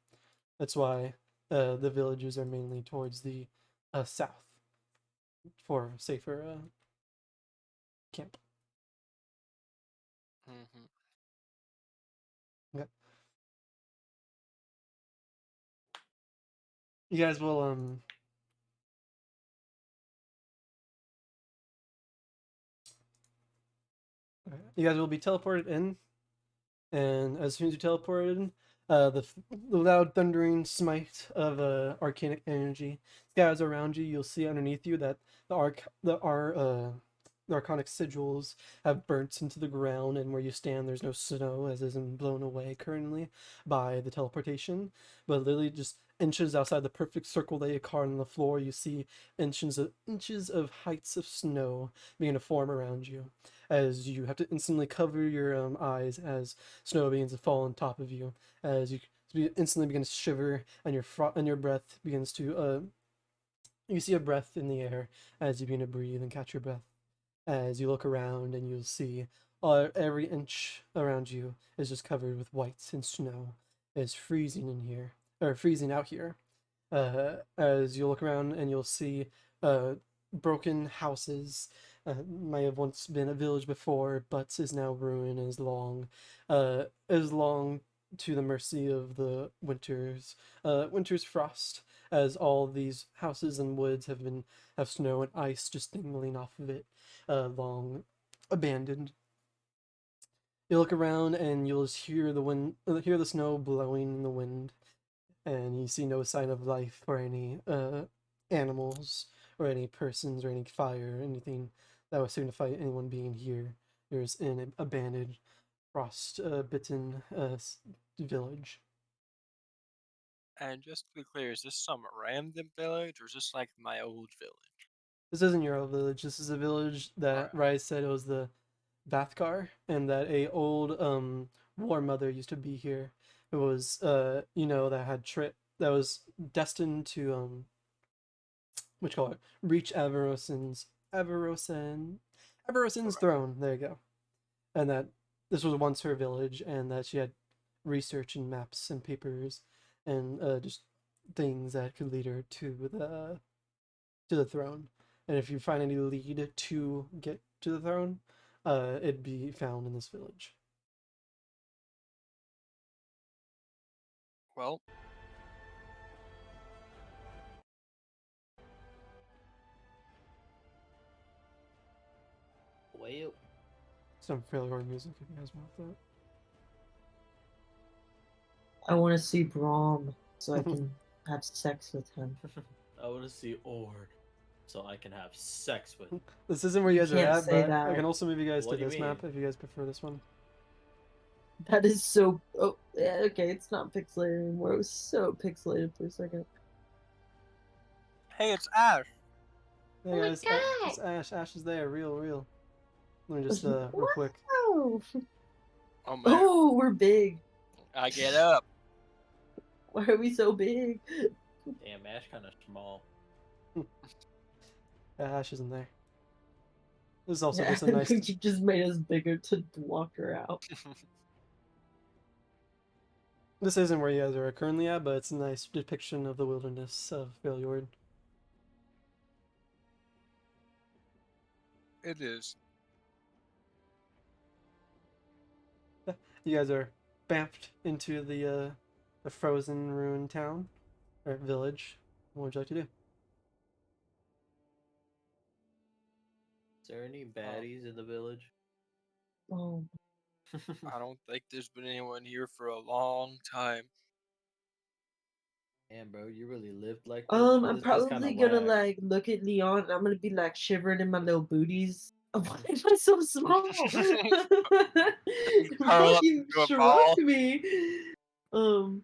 Speaker 2: That's why the villages are mainly towards the south for safer camp.
Speaker 5: Mm-hmm.
Speaker 2: Okay. You guys will you guys will be teleported in, and as soon as you teleported in, the loud thundering smite of arcanic energy scatters around you. You'll see underneath you that the arcanic sigils have burnt into the ground, and where you stand, there's no snow, as isn't blown away currently by the teleportation. But literally, just inches outside the perfect circle that you carved on the floor, you see inches of heights of snow begin to form around you, as you have to instantly cover your eyes as snow begins to fall on top of you, as you instantly begin to shiver, and your breath begins to you see a breath in the air as you begin to breathe and catch your breath. As you look around, and you'll see every inch around you is just covered with white and snow. It's freezing in here, or freezing out here. As you look around, and you'll see broken houses. Might have once been a village before, but is now ruined and is long to the mercy of the winter's frost, as all these houses and woods have snow and ice just dangling off of it, long abandoned. You look around, and you'll just hear the snow blowing in the wind, and you see no sign of life or any animals or any persons or any fire or anything that would signify anyone being here. There's an abandoned, frost bitten village.
Speaker 5: And just to be clear, is this some random village or is this like my old village?
Speaker 2: This isn't your old village. This is a village that
Speaker 5: Alright.
Speaker 2: Rise said it was the Vathkar, and that a old war mother used to be here. It was that was destined to what you call it, reach Avarosan's throne. There you go. And that this was once her village, and that she had research and maps and papers and just things that could lead her to the throne. And if you find any lead to get to the throne, it'd be found in this village.
Speaker 5: Well,
Speaker 3: Well,
Speaker 2: Some Freljord music if you guys want that.
Speaker 4: I want to see Braum so I can have sex with him.
Speaker 3: I want to see Ord, so I can have sex with.
Speaker 2: This isn't where you
Speaker 4: You
Speaker 2: guys are
Speaker 4: can't
Speaker 2: at,
Speaker 4: say
Speaker 2: but I
Speaker 4: that.
Speaker 2: can also move you guys
Speaker 3: What
Speaker 2: to
Speaker 3: do you
Speaker 2: this map
Speaker 3: mean?
Speaker 2: if you guys prefer this one.
Speaker 4: That is so. Oh, yeah, okay, it's not pixelated anymore. It was so pixelated for a second.
Speaker 5: hey, it's Ash.
Speaker 2: Hey
Speaker 1: Oh my
Speaker 2: guys,
Speaker 1: God.
Speaker 2: it's Ash. Ash is there, real. Let me just real quick.
Speaker 4: Wow.
Speaker 5: Oh man,
Speaker 4: Oh, we're big.
Speaker 5: I get up.
Speaker 4: Why are we so big?
Speaker 3: Damn, Ash kind of small.
Speaker 2: Ash isn't there. This is also
Speaker 4: Yeah,
Speaker 2: just a nice.
Speaker 4: you just made us bigger to block her out.
Speaker 2: This isn't where you guys are currently at, but it's a nice depiction of the wilderness of Freljord.
Speaker 5: It is.
Speaker 2: You guys are bamfed into the frozen ruined town or village. What would you like to do?
Speaker 3: Is there any baddies in the village?
Speaker 4: Oh.
Speaker 5: I don't think there's been anyone here for a long time.
Speaker 3: Damn, bro, you really lived like this?
Speaker 4: I'm
Speaker 3: This kind
Speaker 4: probably
Speaker 3: of
Speaker 4: gonna
Speaker 3: whack.
Speaker 4: like look at Leon and I'm gonna be like shivering in my little booties. Why am I so small?
Speaker 5: Curl up
Speaker 4: You
Speaker 5: into a
Speaker 4: shrunk
Speaker 5: ball.
Speaker 4: me. Um,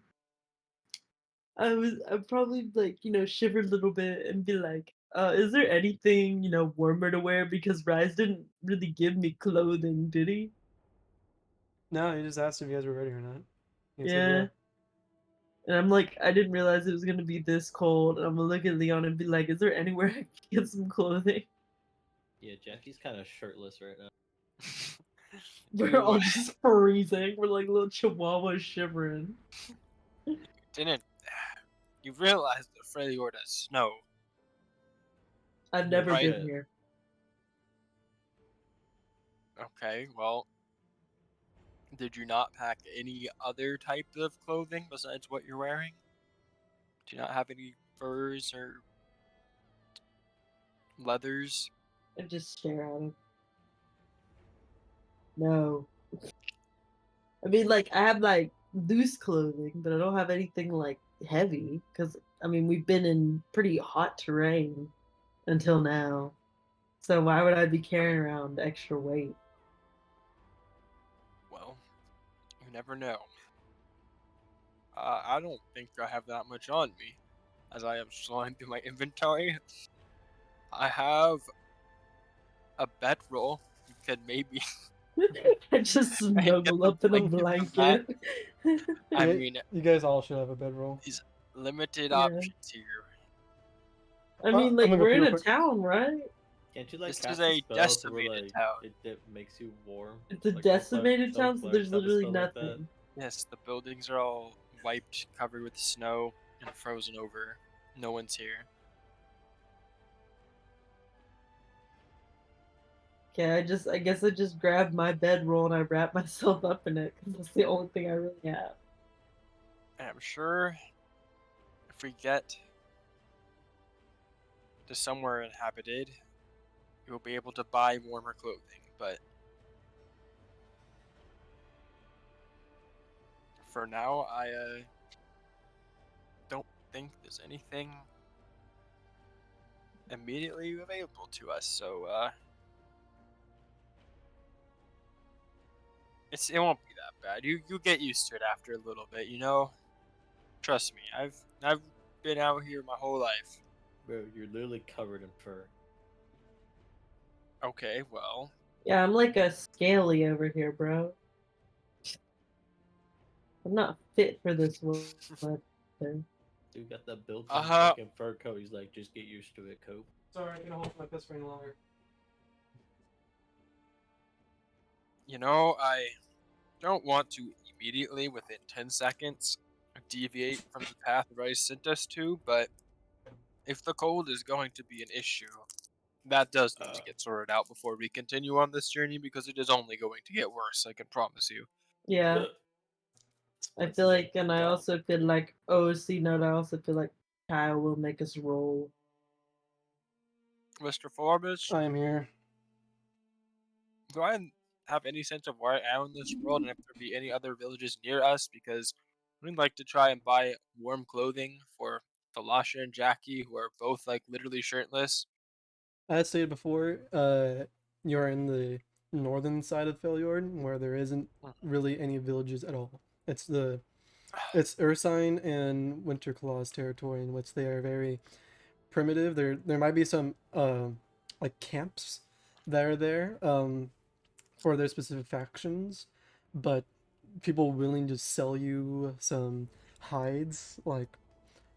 Speaker 4: I'd probably like, shiver a little bit and be like, is there anything, warmer to wear? Because Rise didn't really give me clothing, did he?
Speaker 6: No, he just asked if you guys were ready or not. He said
Speaker 4: Yeah. And I'm like, I didn't realize it was gonna be this cold. And I'm gonna look at Leon and be like, is there anywhere I can get some clothing?
Speaker 3: Yeah, Jackie's kind of shirtless right now.
Speaker 4: We're all just freezing. We're like little chihuahuas shivering.
Speaker 5: Didn't you realize that Freljord has snow?
Speaker 4: I've
Speaker 3: No
Speaker 4: never been
Speaker 3: shit.
Speaker 4: here.
Speaker 5: Okay, well, did you not pack any other type of clothing besides what you're wearing? Do you not have any furs or leathers?
Speaker 4: I just stare at him. No. I mean, like, I have, like, loose clothing, but I don't have anything, like, heavy. Because, I mean, we've been in pretty hot terrain until now. So why would I be carrying around extra weight?
Speaker 5: Well, you never know. I don't think I have that much on me. As I am scrolling through my inventory, I have a bedroll. You could maybe
Speaker 4: I just
Speaker 5: get
Speaker 4: snuggle
Speaker 5: the
Speaker 4: up in a
Speaker 5: blanket from that.
Speaker 4: blanket.
Speaker 5: I
Speaker 6: Yeah,
Speaker 5: mean,
Speaker 6: you guys all should have a bedroll.
Speaker 5: these limited
Speaker 4: Yeah.
Speaker 5: options here.
Speaker 4: I
Speaker 6: Well,
Speaker 4: mean,
Speaker 6: I'm
Speaker 4: like,
Speaker 6: gonna go
Speaker 4: we're
Speaker 6: pee
Speaker 4: in
Speaker 6: real
Speaker 4: a
Speaker 6: quick.
Speaker 4: town, right?
Speaker 3: Can't you like
Speaker 5: This is
Speaker 3: cast a
Speaker 5: a
Speaker 3: spell to where
Speaker 5: decimated
Speaker 3: like
Speaker 5: town.
Speaker 3: it makes you warm?
Speaker 4: It's a
Speaker 3: Like
Speaker 4: decimated
Speaker 3: don't
Speaker 4: town, so
Speaker 3: Clark
Speaker 4: there's
Speaker 3: have a
Speaker 4: literally
Speaker 3: spell like that?
Speaker 4: nothing.
Speaker 5: Yes, the buildings are all wiped, covered with snow, and frozen over. No one's here.
Speaker 4: Okay, I guess I just grabbed my bedroll and I wrap myself up in it because that's the only thing I really have.
Speaker 5: And I'm sure if we get to somewhere inhabited, you'll be able to buy warmer clothing. But for now, I don't think there's anything immediately available to us. So it won't be that bad. You get used to it after a little bit, you know. Trust me, I've been out here my whole life.
Speaker 3: Bro, you're literally covered in fur.
Speaker 5: Okay, well,
Speaker 4: Yeah, I'm like a scaly over here, bro. I'm not fit for this weather.
Speaker 3: Dude got that built-in
Speaker 5: Uh-huh.
Speaker 3: fucking fur coat. He's like, just get used to it, Cope.
Speaker 6: Sorry, I can't hold my piss for any longer.
Speaker 5: you know, I don't want to immediately, within 10 seconds, deviate from the path Rice sent us to, but if the cold is going to be an issue, that does need to get sorted out before we continue on this journey because it is only going to get worse, I can promise you.
Speaker 4: Yeah, I
Speaker 3: Spices
Speaker 4: feel
Speaker 3: are
Speaker 4: like, and I
Speaker 3: dumb.
Speaker 4: also feel like, OC note, I also feel like Kyle will make us roll.
Speaker 5: Mr. Forbes,
Speaker 6: I am here.
Speaker 5: do I have any sense of where I am in this world and if there be any other villages near us? Because we'd like to try and buy warm clothing for Falasha and Jackie, who are both like literally shirtless.
Speaker 6: As stated before, you're in the northern side of Feliord, where there isn't really any villages at all. It's Ursine and Winterclaw's territory, in which they are very primitive. There might be some like camps that are there for their specific factions, but people willing to sell you some hides, like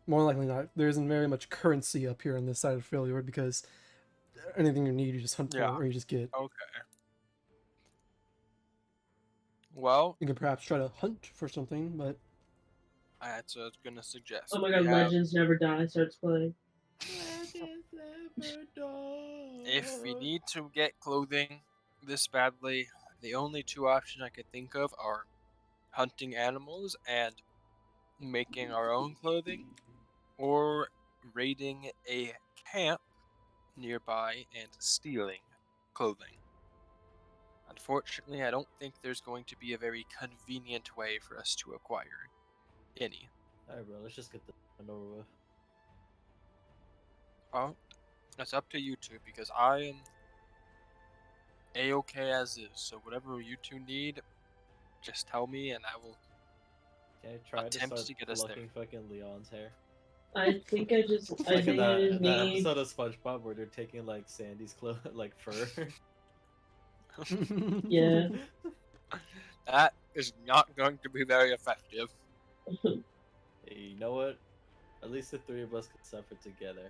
Speaker 6: more likely not. There isn't very much currency up here on this side of Feliord because anything you need, you just hunt for
Speaker 5: Yeah.
Speaker 6: or you just get.
Speaker 5: Okay. Well,
Speaker 6: You can perhaps try to hunt for something, but
Speaker 5: that's what I was gonna suggest.
Speaker 4: Oh my
Speaker 5: We
Speaker 4: god,
Speaker 5: have,
Speaker 4: Legends Never Die starts playing.
Speaker 5: if we need to get clothing this badly, the only two options I could think of are hunting animals and making our own clothing, or raiding a camp nearby and stealing clothing. Unfortunately, I don't think there's going to be a very convenient way for us to acquire any.
Speaker 3: Alright, bro, let's just get this one over with.
Speaker 5: Well, it's up to you two because I am a-okay as is. So whatever you two need, just tell me and I will.
Speaker 3: Can I try to
Speaker 5: Attempts
Speaker 3: start
Speaker 5: to get us there.
Speaker 3: plucking fucking Leon's hair?
Speaker 4: I think I
Speaker 3: Like in that
Speaker 4: need.
Speaker 3: episode of SpongeBob where they're taking like Sandy's clothes, like fur.
Speaker 4: Yeah.
Speaker 5: That is not going to be very effective.
Speaker 3: Hey, you know what? At least the three of us can suffer together.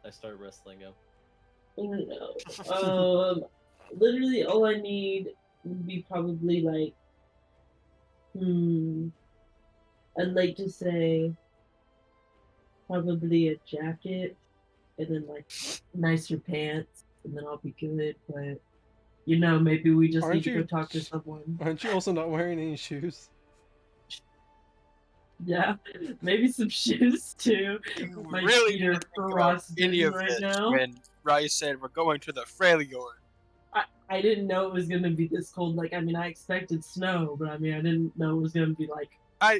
Speaker 3: I start wrestling him.
Speaker 4: No. Literally all I need would be probably like, I'd like to say probably a jacket and then like nicer pants and then I'll be good. But maybe we just
Speaker 2: Aren't
Speaker 4: need to go
Speaker 2: you-
Speaker 4: talk to someone.
Speaker 2: Aren't you also not wearing any shoes?
Speaker 4: Yeah, maybe some shoes too.
Speaker 5: You
Speaker 4: My
Speaker 5: really
Speaker 4: feet are
Speaker 5: didn't think about any
Speaker 4: frostbitten
Speaker 5: of
Speaker 4: right
Speaker 5: this
Speaker 4: now.
Speaker 5: when Rice said we're going to the Freljord.
Speaker 4: I didn't know it was gonna be this cold. Like, I mean, I expected snow, but I mean, I didn't know it was gonna be like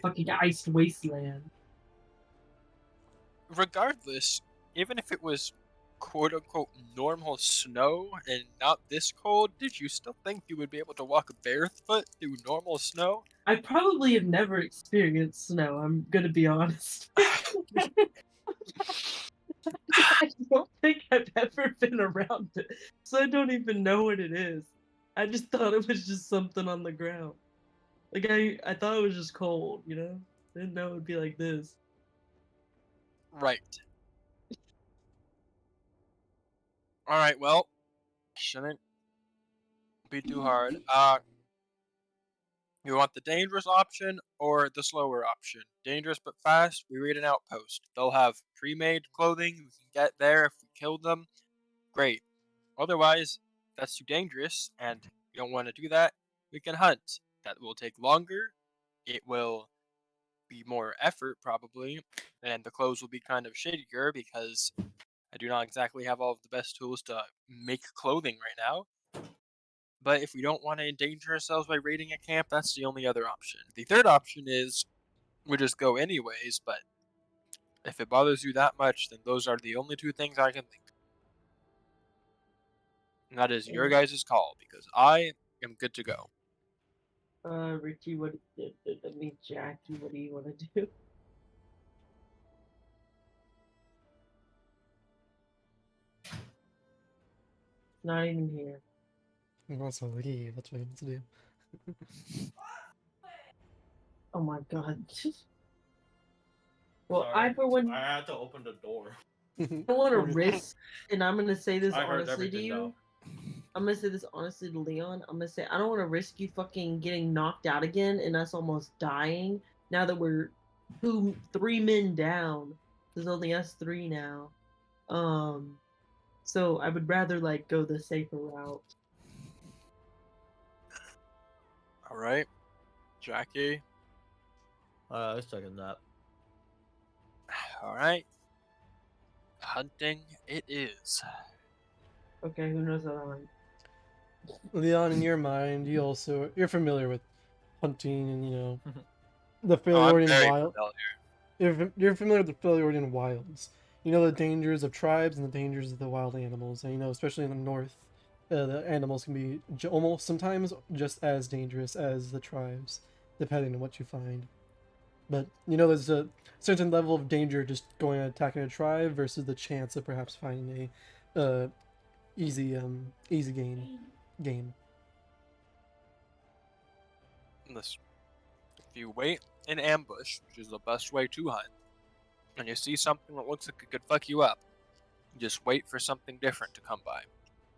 Speaker 4: fucking iced wasteland.
Speaker 5: Regardless, even if it was quote unquote normal snow and not this cold, did you still think you would be able to walk barefoot through normal snow?
Speaker 4: I probably have never experienced snow. I'm gonna be honest. I don't think I've ever been around it, so I don't even know what it is. I just thought it was just something on the ground. Like I thought it was just cold, I didn't know it would be like this.
Speaker 5: Right. Alright, well, shouldn't be too hard. You want the dangerous option or the slower option? Dangerous but fast, we raid an outpost. They'll have pre-made clothing, we can get there if we kill them. Great. Otherwise, that's too dangerous, and we don't want to do that. We can hunt. That will take longer. It will be more effort, probably, and the clothes will be kind of shittier because I do not exactly have all of the best tools to make clothing right now. But if we don't want to endanger ourselves by raiding a camp, that's the only other option. The third option is we just go anyways, but if it bothers you that much, then those are the only two things I can think of. And that is your guys' call, because I am good to go.
Speaker 4: Richie, Jackie, what do you want to do? Not even here.
Speaker 6: He wants to leave. That's what he wants to do.
Speaker 4: Oh my god. Well,
Speaker 3: Sorry,
Speaker 4: I for one
Speaker 3: I had to open the door.
Speaker 4: don't want to risk, and I'm gonna say this
Speaker 3: I heard
Speaker 4: honestly to
Speaker 3: everything
Speaker 4: you.
Speaker 3: though.
Speaker 4: I'm gonna say this honestly to Leon. I'm gonna say I don't want to risk you fucking getting knocked out again and us almost dying. Now that we're 3 men down, there's only us 3 now. So I would rather like go the safer route.
Speaker 5: All right, Jackie.
Speaker 3: I was checking that.
Speaker 5: All right. Hunting it is.
Speaker 4: Okay, who knows how that went?
Speaker 6: Leon, in your mind, you're familiar with hunting and the
Speaker 5: Oh, I'm
Speaker 6: Freljordian
Speaker 5: very
Speaker 6: wild.
Speaker 5: familiar.
Speaker 6: You're familiar with the Freljordian wilds. You know the dangers of tribes and the dangers of the wild animals, and especially in the north, the animals can be almost sometimes just as dangerous as the tribes, depending on what you find. But there's a certain level of danger just going and attacking a tribe versus the chance of perhaps finding a easy game.
Speaker 5: Listen, if you wait in ambush, which is the best way to hunt, and you see something that looks like it could fuck you up, just wait for something different to come by.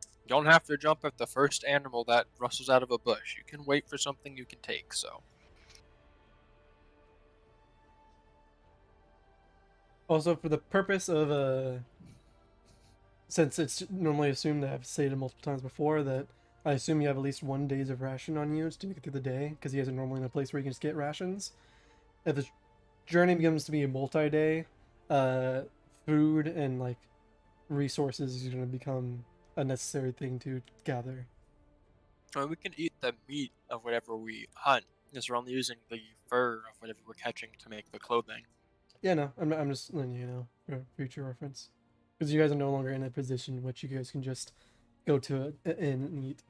Speaker 5: You don't have to jump at the first animal that rustles out of a bush. You can wait for something you can take, so.
Speaker 6: Also, for the purpose of since it's normally assumed that I've stated multiple times before that I assume you have at least 1 day's of ration on you to make it through the day, because you guys are normally in a place where you can just get rations. If the journey becomes to be a multi-day, food and like resources is going to become a necessary thing to gather.
Speaker 5: I mean, we can eat the meat of whatever we hunt, because we're only using the fur of whatever we're catching to make the clothing.
Speaker 6: Yeah, no, I'm just letting you know for future reference, because you guys are no longer in a position in which you guys can just go to an inn and eat.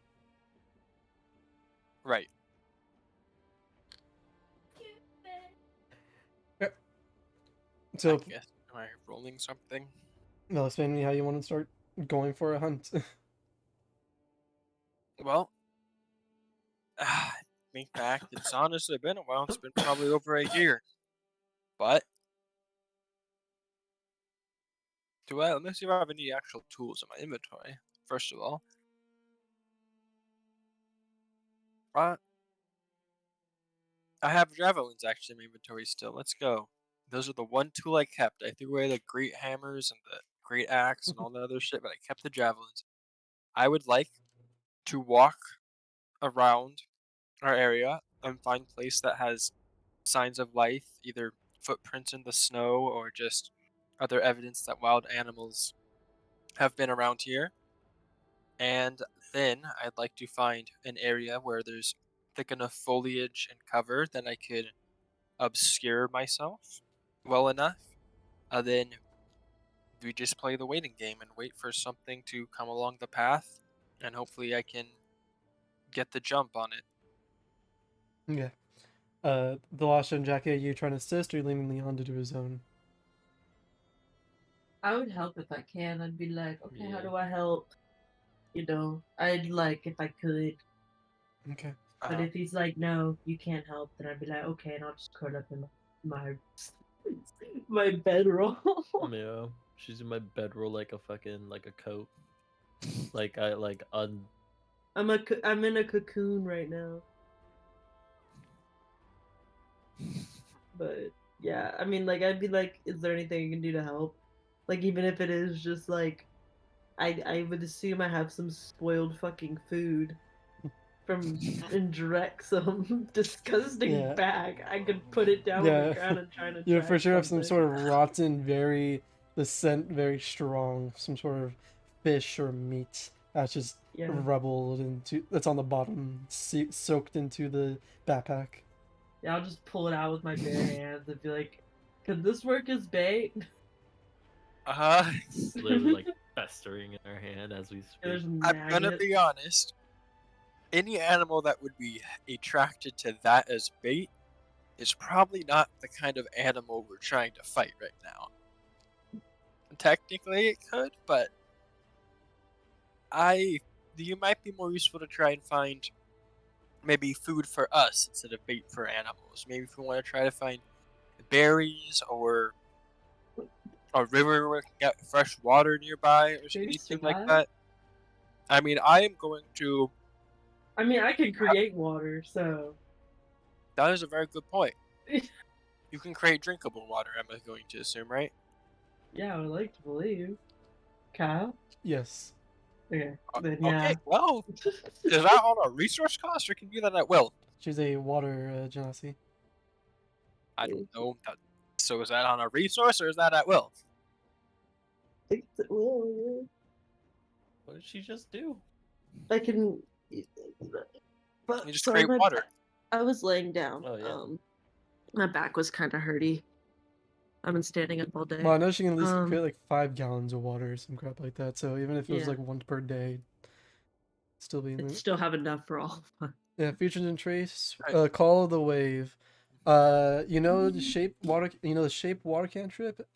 Speaker 5: Right.
Speaker 6: So,
Speaker 5: I guess. Am I rolling something?
Speaker 6: well, explain to me how you want to start going for a hunt.
Speaker 5: Well, think back. It's honestly been a while. It's been probably over a year. But let me see if I have any actual tools in my inventory. First of all, uh, I have javelins actually in my inventory still. Let's go. Those are the one tool I kept. I threw away the great hammers and the great axe and all the other shit, but I kept the javelins. I would like to walk around our area and find a place that has signs of life, either footprints in the snow or just other evidence that wild animals have been around here. And then I'd like to find an area where there's thick enough foliage and cover that I could obscure myself well enough. Then we just play the waiting game and wait for something to come along the path, and hopefully I can get the jump on it.
Speaker 6: Yeah. Delasha and Jackie, are you trying to assist or are you leaving Leon to do his own?
Speaker 4: I would help if I can. I'd be like, okay, how
Speaker 3: Yeah.
Speaker 4: do I help? I'd like if I could.
Speaker 6: Okay.
Speaker 4: But if he's like, no, you can't help, then I'd be like, okay, and I'll just curl up in my my bedroll.
Speaker 3: Yeah, she's in my bedroll like a coat.
Speaker 4: I'm in a cocoon right now. But yeah, I mean, like, I'd be like, is there anything you can do to help? Like, even if it is just like, I would assume I have some spoiled fucking food from indirect some disgusting
Speaker 6: Yeah.
Speaker 4: bag. I could put it down on
Speaker 6: Yeah.
Speaker 4: the ground and try to.
Speaker 6: You for sure have some
Speaker 4: something.
Speaker 6: sort of rotten, the scent very strong, some sort of fish or meat that's just
Speaker 4: Yeah.
Speaker 6: that's on the bottom, soaked into the backpack.
Speaker 4: Yeah, I'll just pull it out with my bare hands and be like, could this work as bait?
Speaker 3: It's literally like festering in her hand as we speak.
Speaker 4: There's
Speaker 5: I'm gonna
Speaker 4: maggots.
Speaker 5: be honest. Any animal that would be attracted to that as bait is probably not the kind of animal we're trying to fight right now. Technically, it could, but you might be more useful to try and find maybe food for us instead of bait for animals. Maybe if we want to try to find berries or a river where we can get fresh water nearby or
Speaker 4: Berries
Speaker 5: anything like
Speaker 4: survive?
Speaker 5: that. I mean, I am going to.
Speaker 4: I mean, I can create water, so.
Speaker 5: That is a very good point. You can create drinkable water, I'm going to assume, right?
Speaker 4: Yeah, I would like to believe. Kyle?
Speaker 6: Yes.
Speaker 4: Okay, then yeah.
Speaker 5: Okay, well, is that on a resource cost or can you do that at will?
Speaker 6: She's a water genasi.
Speaker 5: I don't know. So is that on a resource or is that at will?
Speaker 4: I think it will, yeah.
Speaker 3: What did she just do?
Speaker 4: I can. But
Speaker 5: You just
Speaker 4: sorry,
Speaker 5: create water.
Speaker 4: I was laying down.
Speaker 3: Oh, yeah.
Speaker 4: My back was kind of hurty. I've been standing up all day.
Speaker 6: Well, I know she can at least create like 5 gallons of water or some crap like that. So even if it was
Speaker 4: Yeah.
Speaker 6: like one per day, still be.
Speaker 4: I'd still have enough for all of us.
Speaker 6: Yeah, features and trace.
Speaker 5: Right.
Speaker 6: Call of the wave. You know the shape water cantrip.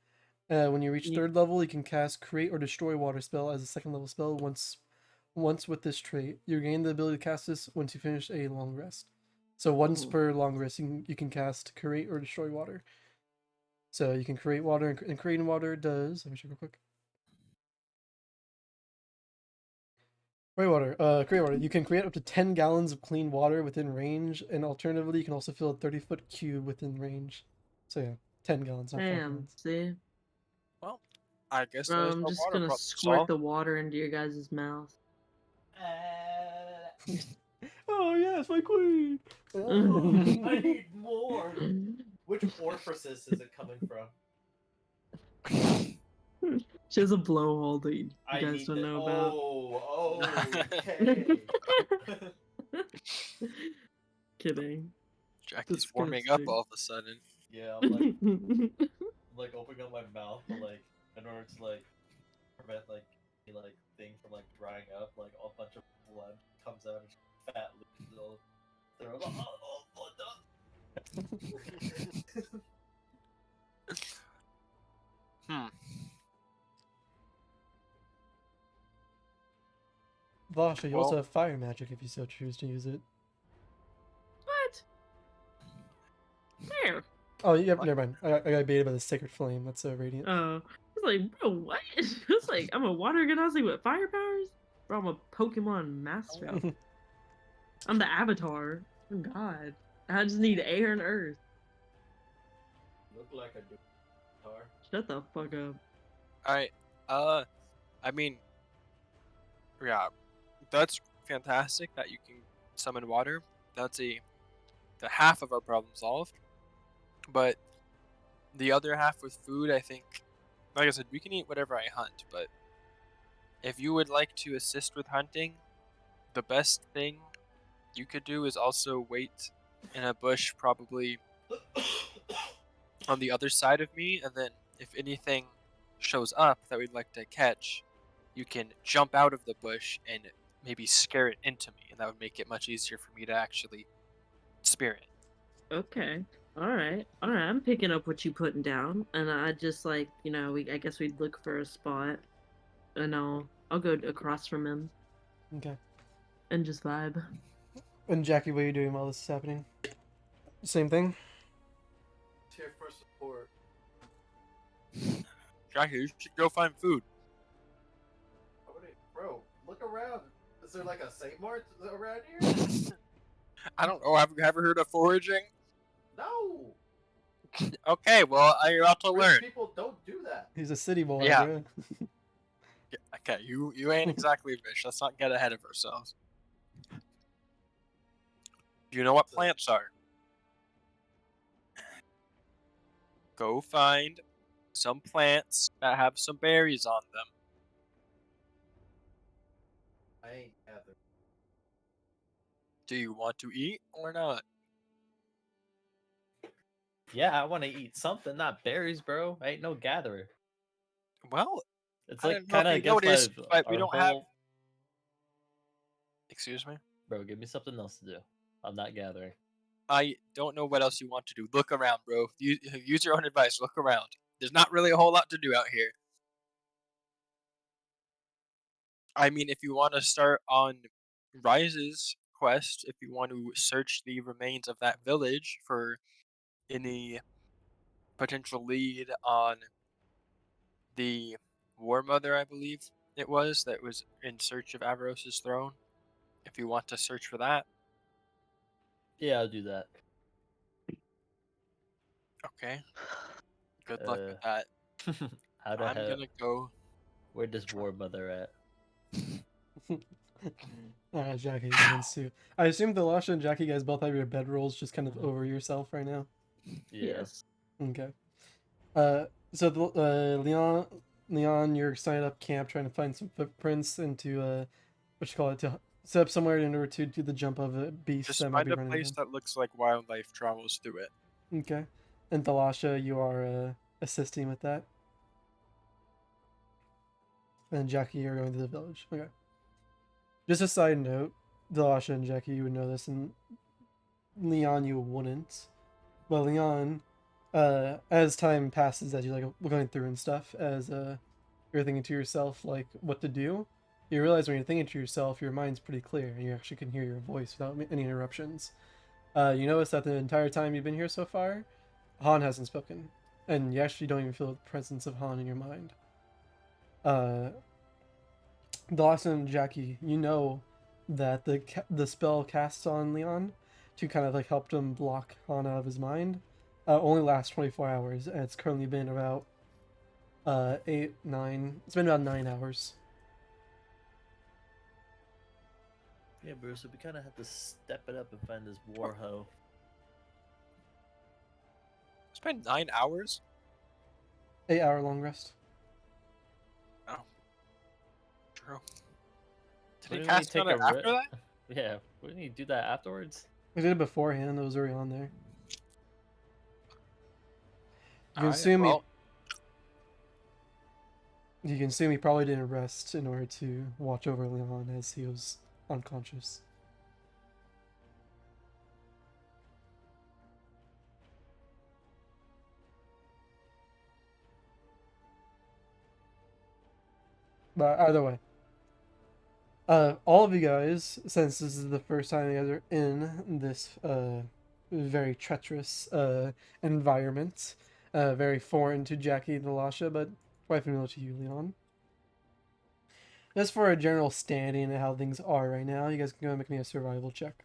Speaker 6: When you reach
Speaker 4: Ye-
Speaker 6: 3rd level, you can cast create or destroy water spell as a 2nd level spell once with this trait. You gain the ability to cast this once you finish a long rest. So once
Speaker 4: Ooh.
Speaker 6: per long rest, you can cast create or destroy water. So you can create water, and creating water does. Let me check real quick. Create water. You can create up to 10 gallons of clean water within range, and alternatively, you can also fill a 30-foot cube within range. So yeah, 10 gallons, not 5
Speaker 4: Damn,
Speaker 6: gallons.
Speaker 4: see?
Speaker 5: Well, I guess
Speaker 4: Bro,
Speaker 5: there's
Speaker 4: I'm
Speaker 5: no
Speaker 4: just
Speaker 5: water
Speaker 4: gonna
Speaker 5: problem
Speaker 4: squirt
Speaker 5: solved.
Speaker 4: the water into your guys' mouth.
Speaker 6: Oh yes, my queen.
Speaker 3: I need more. Which orifices is it coming from?
Speaker 4: She has a blowhole that you
Speaker 3: I
Speaker 4: guys
Speaker 3: need
Speaker 4: don't
Speaker 3: the-
Speaker 4: know about.
Speaker 3: Oh, okay.
Speaker 4: Kidding.
Speaker 5: Jackie's warming up
Speaker 4: Disgusting.
Speaker 5: all of a sudden.
Speaker 3: Yeah, I'm like opening up my mouth, but like in order to like prevent like any like thing from like drying up, like a bunch of blood comes out and fat leaves all through. I'm like,
Speaker 5: Hmm.
Speaker 6: Vasha, you
Speaker 5: Well-
Speaker 6: also have fire magic if you so choose to use it.
Speaker 4: What? Where?
Speaker 6: Oh, yeah, never mind. I got baited by the sacred flame. That's radiant.
Speaker 4: I was like, bro, what? It's like I'm a water genasi with fire powers? Bro, I'm a Pokemon master. I'm the Avatar. Oh God. I just need air and earth.
Speaker 3: look like a guitar.
Speaker 4: Shut the fuck up.
Speaker 5: Alright. I mean, yeah, that's fantastic that you can summon water. That's the half of our problem solved. But the other half with food, I think, like I said, we can eat whatever I hunt. But if you would like to assist with hunting, the best thing you could do is also wait in a bush, probably on the other side of me, and then if anything shows up that we'd like to catch, you can jump out of the bush and maybe scare it into me, and that would make it much easier for me to actually spear it.
Speaker 4: Okay. Alright. Alright, I'm picking up what you putting down. And I just like, I guess we'd look for a spot. And I'll go across from him
Speaker 6: Okay.
Speaker 4: and just vibe.
Speaker 6: And Jackie, what are you doing while this is happening? Same thing?
Speaker 3: Here for support.
Speaker 5: Jackie, you should go find food.
Speaker 3: Bro, look around. Is there like a Saint Mart around here?
Speaker 5: I don't know, have you ever heard of foraging?
Speaker 3: No.
Speaker 5: Okay, well, you're about to
Speaker 3: Rich
Speaker 5: learn.
Speaker 3: people don't do that.
Speaker 6: He's a city boy,
Speaker 5: Yeah.
Speaker 6: bro.
Speaker 5: Yeah, okay, you ain't exactly rich. Let's not get ahead of ourselves. Do you know what plants are? Go find some plants that have some berries on them.
Speaker 3: I ain't gathered.
Speaker 5: Do you want to eat or not?
Speaker 3: Yeah, I want to eat something, not berries, bro. I ain't no gatherer.
Speaker 5: Well,
Speaker 3: It's
Speaker 5: I
Speaker 3: like
Speaker 5: don't know if
Speaker 3: kind of
Speaker 5: you
Speaker 3: against
Speaker 5: noticed, but we
Speaker 3: our
Speaker 5: don't have.
Speaker 3: whole-
Speaker 5: Excuse me?
Speaker 3: Bro, give me something else to do. I'm not gathering.
Speaker 5: I don't know what else you want to do. Look around, bro. Use your own advice. Look around. There's not really a whole lot to do out here. I mean, if you want to start on Rise's quest, if you want to search the remains of that village for any potential lead on the War Mother, I believe it was, that was in search of Averos's throne. If you want to search for that,
Speaker 3: Yeah, I'll do that.
Speaker 5: okay. Good luck with
Speaker 3: Uh,
Speaker 5: that.
Speaker 3: How the
Speaker 5: I'm
Speaker 3: hell?
Speaker 5: gonna go.
Speaker 3: Where does War Mother at?
Speaker 6: Alright, Jackie, you can ensue. I assume Delasha and Jackie, you guys both have your bedrolls just kind of over yourself right now.
Speaker 3: Yeah.
Speaker 4: Yes.
Speaker 6: Okay. Leon, you're signing up camp, trying to find some footprints into what you call it, to set up somewhere in order to do the jump of a beast
Speaker 5: Just
Speaker 6: that might
Speaker 5: find
Speaker 6: be
Speaker 5: a
Speaker 6: running
Speaker 5: place
Speaker 6: in.
Speaker 5: that looks like wildlife travels through it.
Speaker 6: Okay. And Delasha, you are assisting with that. And Jackie, you're going to the village. Okay. Just a side note, Delasha and Jackie, you would know this, and Leon, you wouldn't. But Leon, as time passes, as you're like going through and stuff, as you're thinking to yourself like what to do, you realize when you're thinking to yourself, your mind's pretty clear, and you actually can hear your voice without any interruptions. You notice that the entire time you've been here so far, Han hasn't spoken, and you actually don't even feel the presence of Han in your mind. Dawson and Jackie, you know that the spell cast on Leon to kind of like help him block Han out of his mind only lasts 24 hours, and it's currently been about 8, 9. It's been about 9 hours.
Speaker 3: Yeah, bro. So we kind of have to step it up and find this war hoe.
Speaker 5: It's been 9 hours.
Speaker 6: 8-hour long rest.
Speaker 5: True. Did
Speaker 3: Wouldn't
Speaker 5: he
Speaker 3: we
Speaker 5: cast
Speaker 3: take
Speaker 5: on it
Speaker 3: a
Speaker 5: after
Speaker 3: ri-
Speaker 5: that?
Speaker 3: Yeah. Wouldn't you do that afterwards?
Speaker 2: I did it beforehand. It was already on there. You can
Speaker 5: Alright,
Speaker 2: assume
Speaker 5: well,
Speaker 2: you can assume he probably didn't rest in order to watch over Leon as he was unconscious. But either way, all of you guys, since this is the first time you guys are in this very treacherous environment, very foreign to Jackie and Lasha, but quite familiar to you, Leon. Just for a general standing and how things are right now, you guys can go and make me a survival check.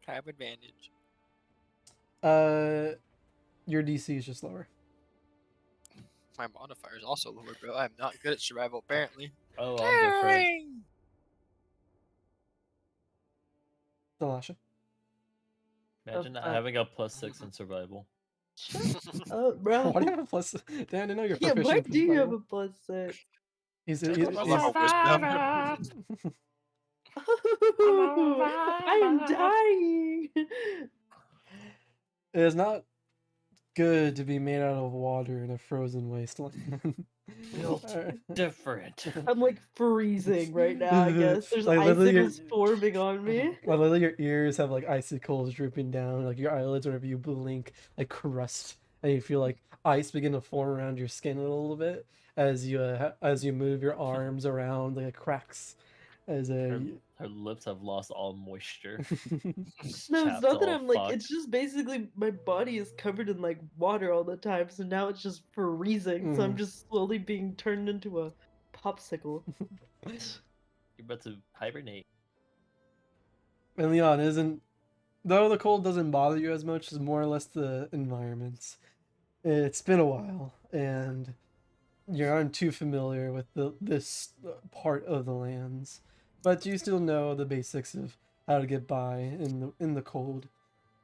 Speaker 5: I have advantage.
Speaker 2: Your DC is just lower.
Speaker 5: My modifier is also lower, bro. I'm not good at survival, apparently.
Speaker 3: Oh, I'm different.
Speaker 2: Lasha.
Speaker 3: Imagine not having a +6 in survival.
Speaker 4: Oh, bro.
Speaker 2: Why do you have a plus? Dan, I didn't know you're
Speaker 4: Yeah,
Speaker 2: proficient.
Speaker 4: why
Speaker 2: in
Speaker 4: do you have
Speaker 2: survival.
Speaker 4: a +6?
Speaker 2: He's
Speaker 5: I
Speaker 2: he's,
Speaker 5: love my wisdom.
Speaker 4: I am dying.
Speaker 2: It is not good to be made out of water in a frozen wasteland.
Speaker 3: Built different.
Speaker 4: I'm like freezing right now, I guess. There's
Speaker 2: Like, literally your-
Speaker 4: icicles forming on me.
Speaker 2: Well, literally your ears have like icicles drooping down, like your eyelids whenever you blink, like crust, and you feel like ice begin to form around your skin a little bit as you move your arms around, like cracks. As
Speaker 3: Her lips have lost all moisture.
Speaker 4: No, it's
Speaker 3: Chaps
Speaker 4: not that
Speaker 3: all
Speaker 4: I'm like,
Speaker 3: fucked.
Speaker 4: it's just basically my body is covered in like water all the time, so now it's just freezing. So I'm just slowly being turned into a popsicle.
Speaker 3: You're about to hibernate.
Speaker 2: And Leon, isn't though the cold doesn't bother you as much as more or less the environments. It's been a while, and you aren't too familiar with this part of the lands, but you still know the basics of how to get by in the cold,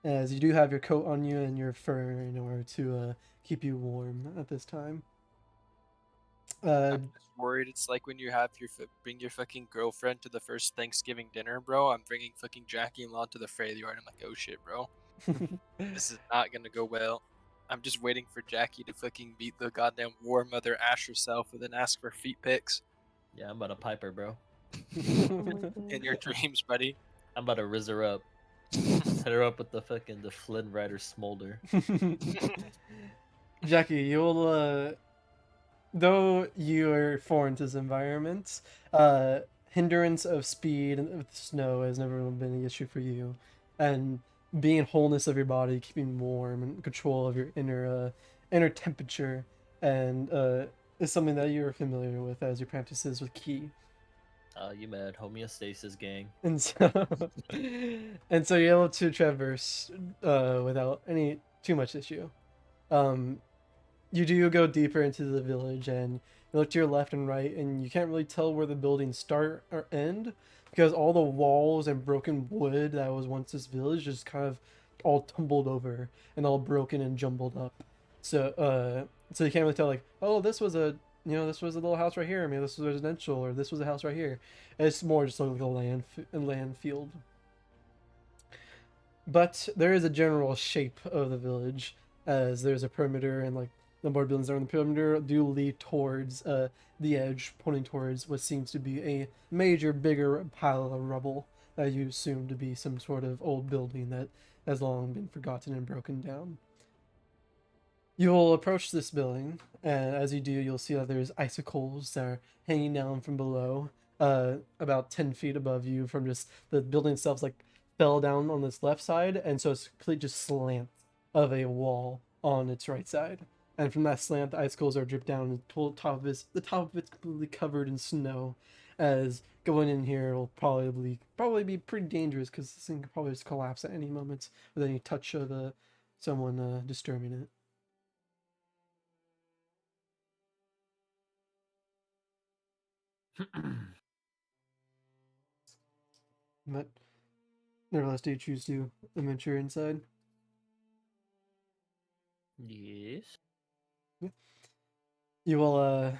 Speaker 2: as you do have your coat on you and your fur in order to keep you warm at this time.
Speaker 5: I'm just worried. It's like when you have bring your fucking girlfriend to the first Thanksgiving dinner, bro. I'm bringing fucking Jackie and Lon to the Frey yard. I'm like, oh shit, bro. This is not gonna go well. I'm just waiting for Jackie to fucking beat the goddamn war mother Ash herself and then ask for feet pics.
Speaker 3: Yeah, I'm about to pipe her, bro.
Speaker 5: In your dreams, buddy.
Speaker 3: I'm about to riz her up. Set her up with the Flynn Rider smolder.
Speaker 2: Jackie, you'll though you're foreign to this environment, hindrance of speed with snow has never been an issue for you, and being wholeness of your body, keeping warm, and control of your inner temperature, and is something that you're familiar with as your practices with Ki.
Speaker 3: You mad homeostasis gang.
Speaker 2: And so, and so you're able to traverse without any too much issue. You do go deeper into the village, and you look to your left and right, and you can't really tell where the buildings start or end because all the walls and broken wood that was once this village just kind of all tumbled over and all broken and jumbled up. So you can't really tell like, oh, this was a little house right here. Maybe this was residential, or this was a house right here. It's more just like a land field. But there is a general shape of the village, as there's a perimeter, and like the more buildings that are on the perimeter do lead towards the edge, pointing towards what seems to be a major, bigger pile of rubble that you assume to be some sort of old building that has long been forgotten and broken down. You will approach this building, and as you do, you'll see that there's icicles that are hanging down from below, about 10 feet above you from just the building itself's like fell down on this left side, and so it's complete just slant of a wall on its right side. And from that slant, the icicles are dripped down, and the top of it's completely covered in snow. As going in here will probably be pretty dangerous because this thing could probably just collapse at any moment with any touch of someone disturbing it. But nevertheless, do you choose to venture inside?
Speaker 3: Yes.
Speaker 2: Yeah. You will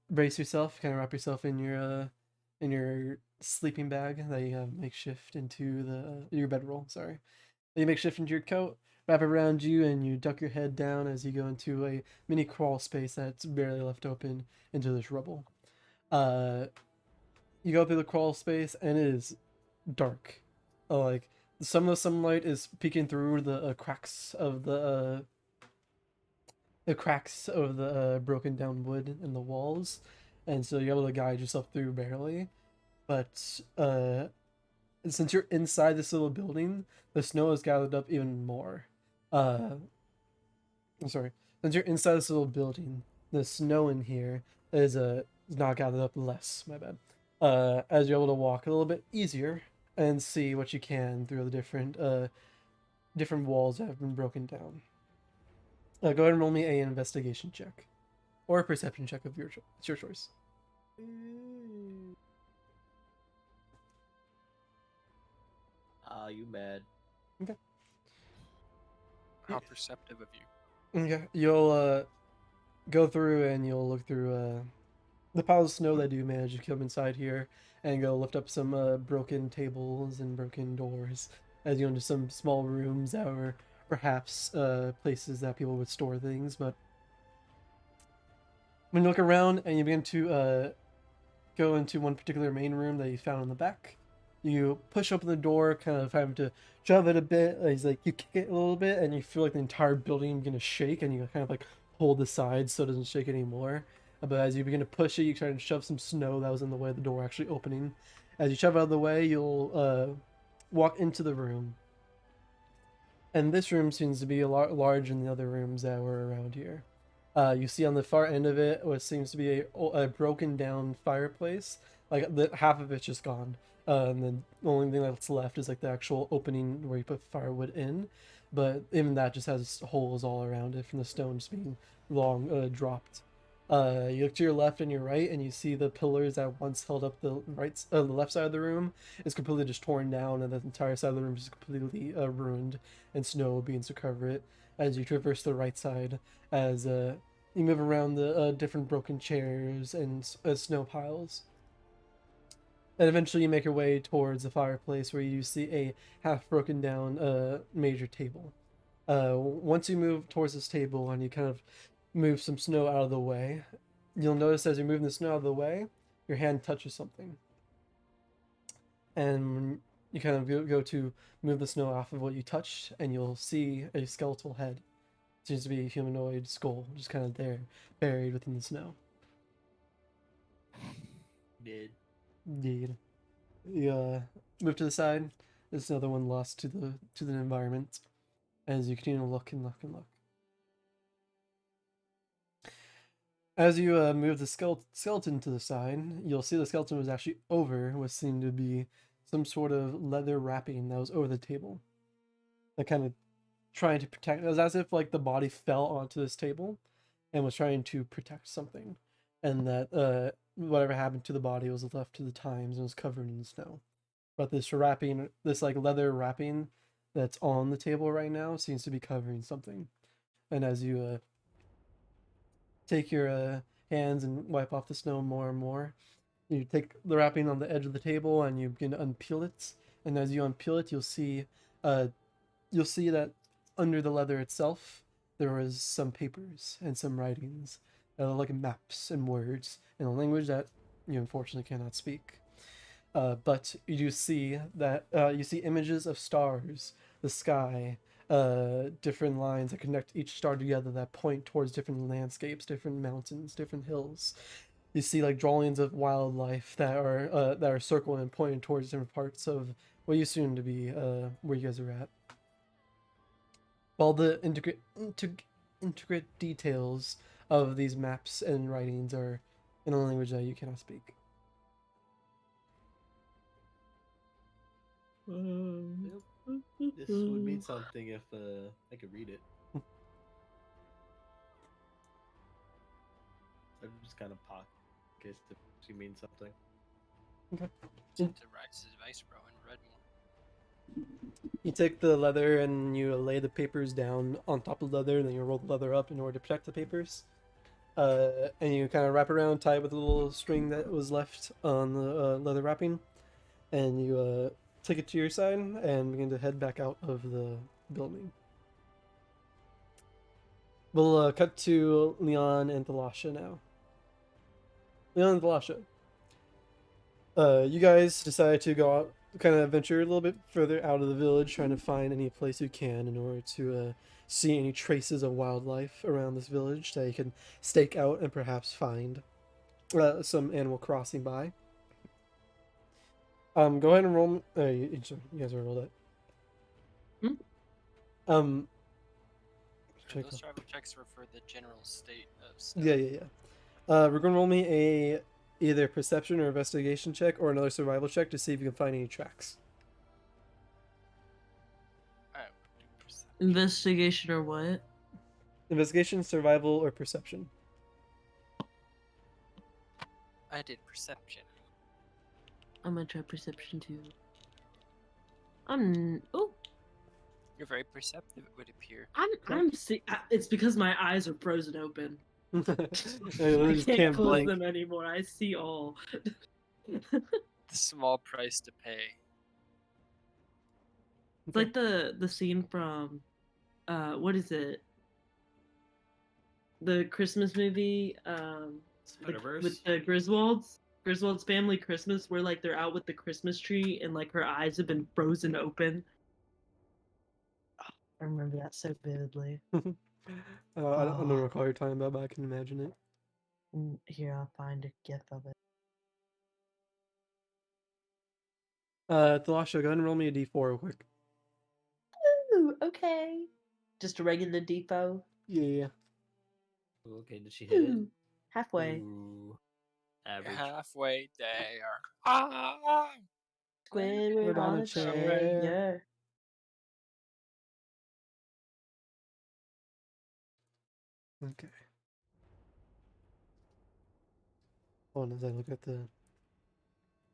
Speaker 2: brace yourself, kind of wrap yourself in your sleeping bag that you have makeshift into the your bedroll. Sorry, that you makeshift into your coat. Wrap it around you, and you duck your head down as you go into a mini crawl space that's barely left open into this rubble. Uh, you go through the crawl space, and it is dark. Like some of the sunlight is peeking through the cracks of the broken down wood in the walls, and so you're able to guide yourself through barely. But since you're inside this little building, the snow has gathered up even more. I'm sorry. Since you're inside this little building, the snow in here is not gathered up less. My bad. As you're able to walk a little bit easier and see what you can through the different walls that have been broken down. Go ahead and roll me a investigation check, or a perception check of it's your choice.
Speaker 3: Ah, you mad?
Speaker 2: Okay.
Speaker 5: How perceptive of you.
Speaker 2: Okay. You'll go through and you'll look through the piles of snow that do manage to come inside here, and go lift up some broken tables and broken doors as you go into some small rooms that were perhaps places that people would store things. But when you look around and you begin to go into one particular main room that you found in the back, you push open the door, kind of having to shove it a bit. It's like you kick it a little bit, and you feel like the entire building is going to shake, and you kind of like hold the sides so it doesn't shake anymore. But as you begin to push it, you try to shove some snow that was in the way of the door actually opening. As you shove it out of the way, you'll walk into the room. And this room seems to be a lot larger than the other rooms that were around here. You see on the far end of it what seems to be a broken down fireplace. Like half of it's just gone. And then the only thing that's left is like the actual opening where you put firewood in. But even that just has holes all around it from the stones being long dropped. You look to your left and your right, and you see the pillars that once held up the the left side of the room is completely just torn down, and the entire side of the room is completely ruined, and snow begins to cover it. As you traverse the right side, as you move around the different broken chairs and snow piles, and eventually you make your way towards the fireplace, where you see a half broken down major table. Once you move towards this table and you kind of move some snow out of the way, you'll notice as you're moving the snow out of the way, your hand touches something. And you kind of go to move the snow off of what you touched, and you'll see a skeletal head. It seems to be a humanoid skull, just kind of there, buried within the snow.
Speaker 3: Mid.
Speaker 2: Indeed. You move to the side. There's another one lost to the environment, as you continue to look and look and look. As you move the skeleton to the side, you'll see the skeleton was actually over what seemed to be some sort of leather wrapping that was over the table. That kind of trying to protect. It was as if like the body fell onto this table and was trying to protect something. And that whatever happened to the body was left to the times and was covered in snow. But this wrapping, this like leather wrapping that's on the table right now seems to be covering something. And as you take your hands and wipe off the snow more and more, you take the wrapping on the edge of the table and you begin to unpeel it. And as you unpeel it, you'll see that under the leather itself there was some papers and some writings, like maps and words in a language that you unfortunately cannot speak. But you do see that you see images of stars, the sky, different lines that connect each star together that point towards different landscapes, different mountains, different hills. You see like drawings of wildlife that are circling and pointing towards different parts of what you assume to be where you guys are at. All the intricate details of these maps and writings are in a language that you cannot speak.
Speaker 3: This would mean something if I could read it. I'm just kind of pocket if she means something.
Speaker 2: Okay.
Speaker 5: To Rice's advice, bro, and read more.
Speaker 2: You take the leather and you lay the papers down on top of the leather, and then you roll the leather up in order to protect the papers. And you kind of wrap around, tie it with a little string that was left on the leather wrapping. and you take it to your side and begin to head back out of the building. We'll cut to Leon and Thalasha now. Leon and Thalasha. You guys decide to go out, kind of venture a little bit further out of the village, trying to find any place you can in order to see any traces of wildlife around this village that you can stake out and perhaps find some Animal Crossing by. Go ahead and roll. Sorry, you guys already rolled it. Um,
Speaker 5: Sure,
Speaker 2: check
Speaker 5: those
Speaker 2: out-
Speaker 5: survival checks were for the general state of stuff.
Speaker 2: yeah. We're gonna roll me a either perception or investigation check or another survival check to see if you can find any tracks.
Speaker 5: Alright, we'll do perception.
Speaker 4: Investigation or what?
Speaker 2: Investigation, survival, or perception.
Speaker 5: I did perception.
Speaker 4: I'm gonna try perception too. Oh,
Speaker 5: You're very perceptive, it would appear.
Speaker 4: It's because my eyes are frozen open.
Speaker 2: I
Speaker 4: I
Speaker 2: just
Speaker 4: can't close
Speaker 2: blink.
Speaker 4: them anymore. I see all.
Speaker 5: The small price to pay.
Speaker 4: It's like the scene from, what is it? The Christmas movie,
Speaker 3: Spider-Verse?
Speaker 4: with the Griswold's family Christmas, where like they're out with the Christmas tree and like her eyes have been frozen open. I remember that so vividly.
Speaker 2: I don't recall you're talking about, but I can imagine it.
Speaker 4: Here, I'll find a gif of it.
Speaker 2: Thalasha, go ahead and roll me a d4 real quick.
Speaker 4: Ooh, okay. Just a regular depot.
Speaker 2: Yeah.
Speaker 3: Ooh, okay, did she hit it?
Speaker 4: Ooh, halfway.
Speaker 3: Ooh, average.
Speaker 5: Halfway there. Ah!
Speaker 4: Squidward on a chair. Yeah.
Speaker 2: Okay. Hold on as I look at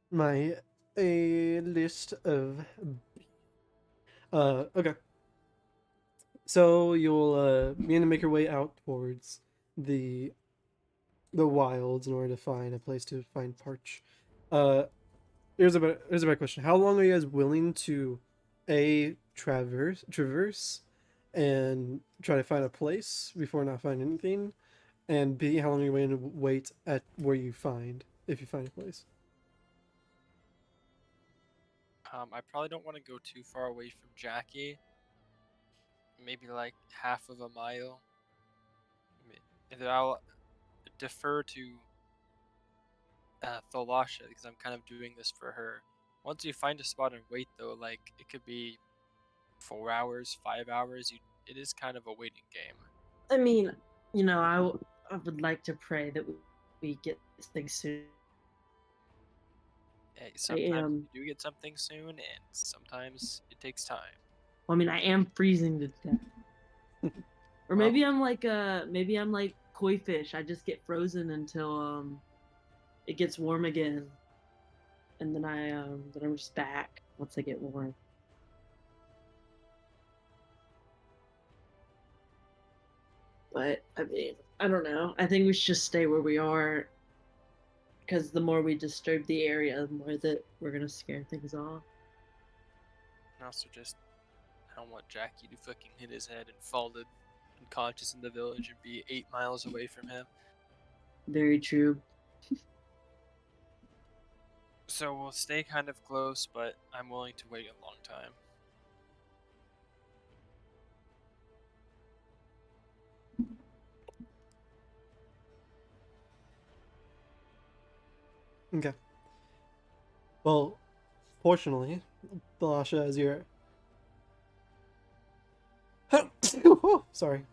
Speaker 2: my a list of. Okay. So you'll begin to make your way out towards the wilds in order to find a place to find Parch. Here's a better question. How long are you guys willing to traverse and try to find a place before not finding anything? And B, how long are you willing to wait at where you find, if you find a place?
Speaker 5: I probably don't want to go too far away from Jackie. Maybe like half of a mile. I'll defer to Thalasha because I'm kind of doing this for her. Once you find a spot and wait, though, like it could be 4 hours, 5 hours. It is kind of a waiting game.
Speaker 4: I mean, I would like to pray that we get things soon.
Speaker 5: Hey, sometimes you do get something soon, and sometimes it takes time.
Speaker 4: Well, I mean, I am freezing to death. Or
Speaker 5: Well-
Speaker 4: maybe I'm like koi fish. I just get frozen until it gets warm again, and then I'm just back once I get warm. But I mean, I don't know. I think we should just stay where we are, because the more we disturb the area, the more that we're gonna scare things off.
Speaker 5: And also just, I don't want Jackie to fucking hit his head and fall unconscious in the village and be 8 miles away from him.
Speaker 4: Very true.
Speaker 5: So we'll stay kind of close, but I'm willing to wait a long time.
Speaker 2: Okay. Well, fortunately, Thalasha, as your sorry,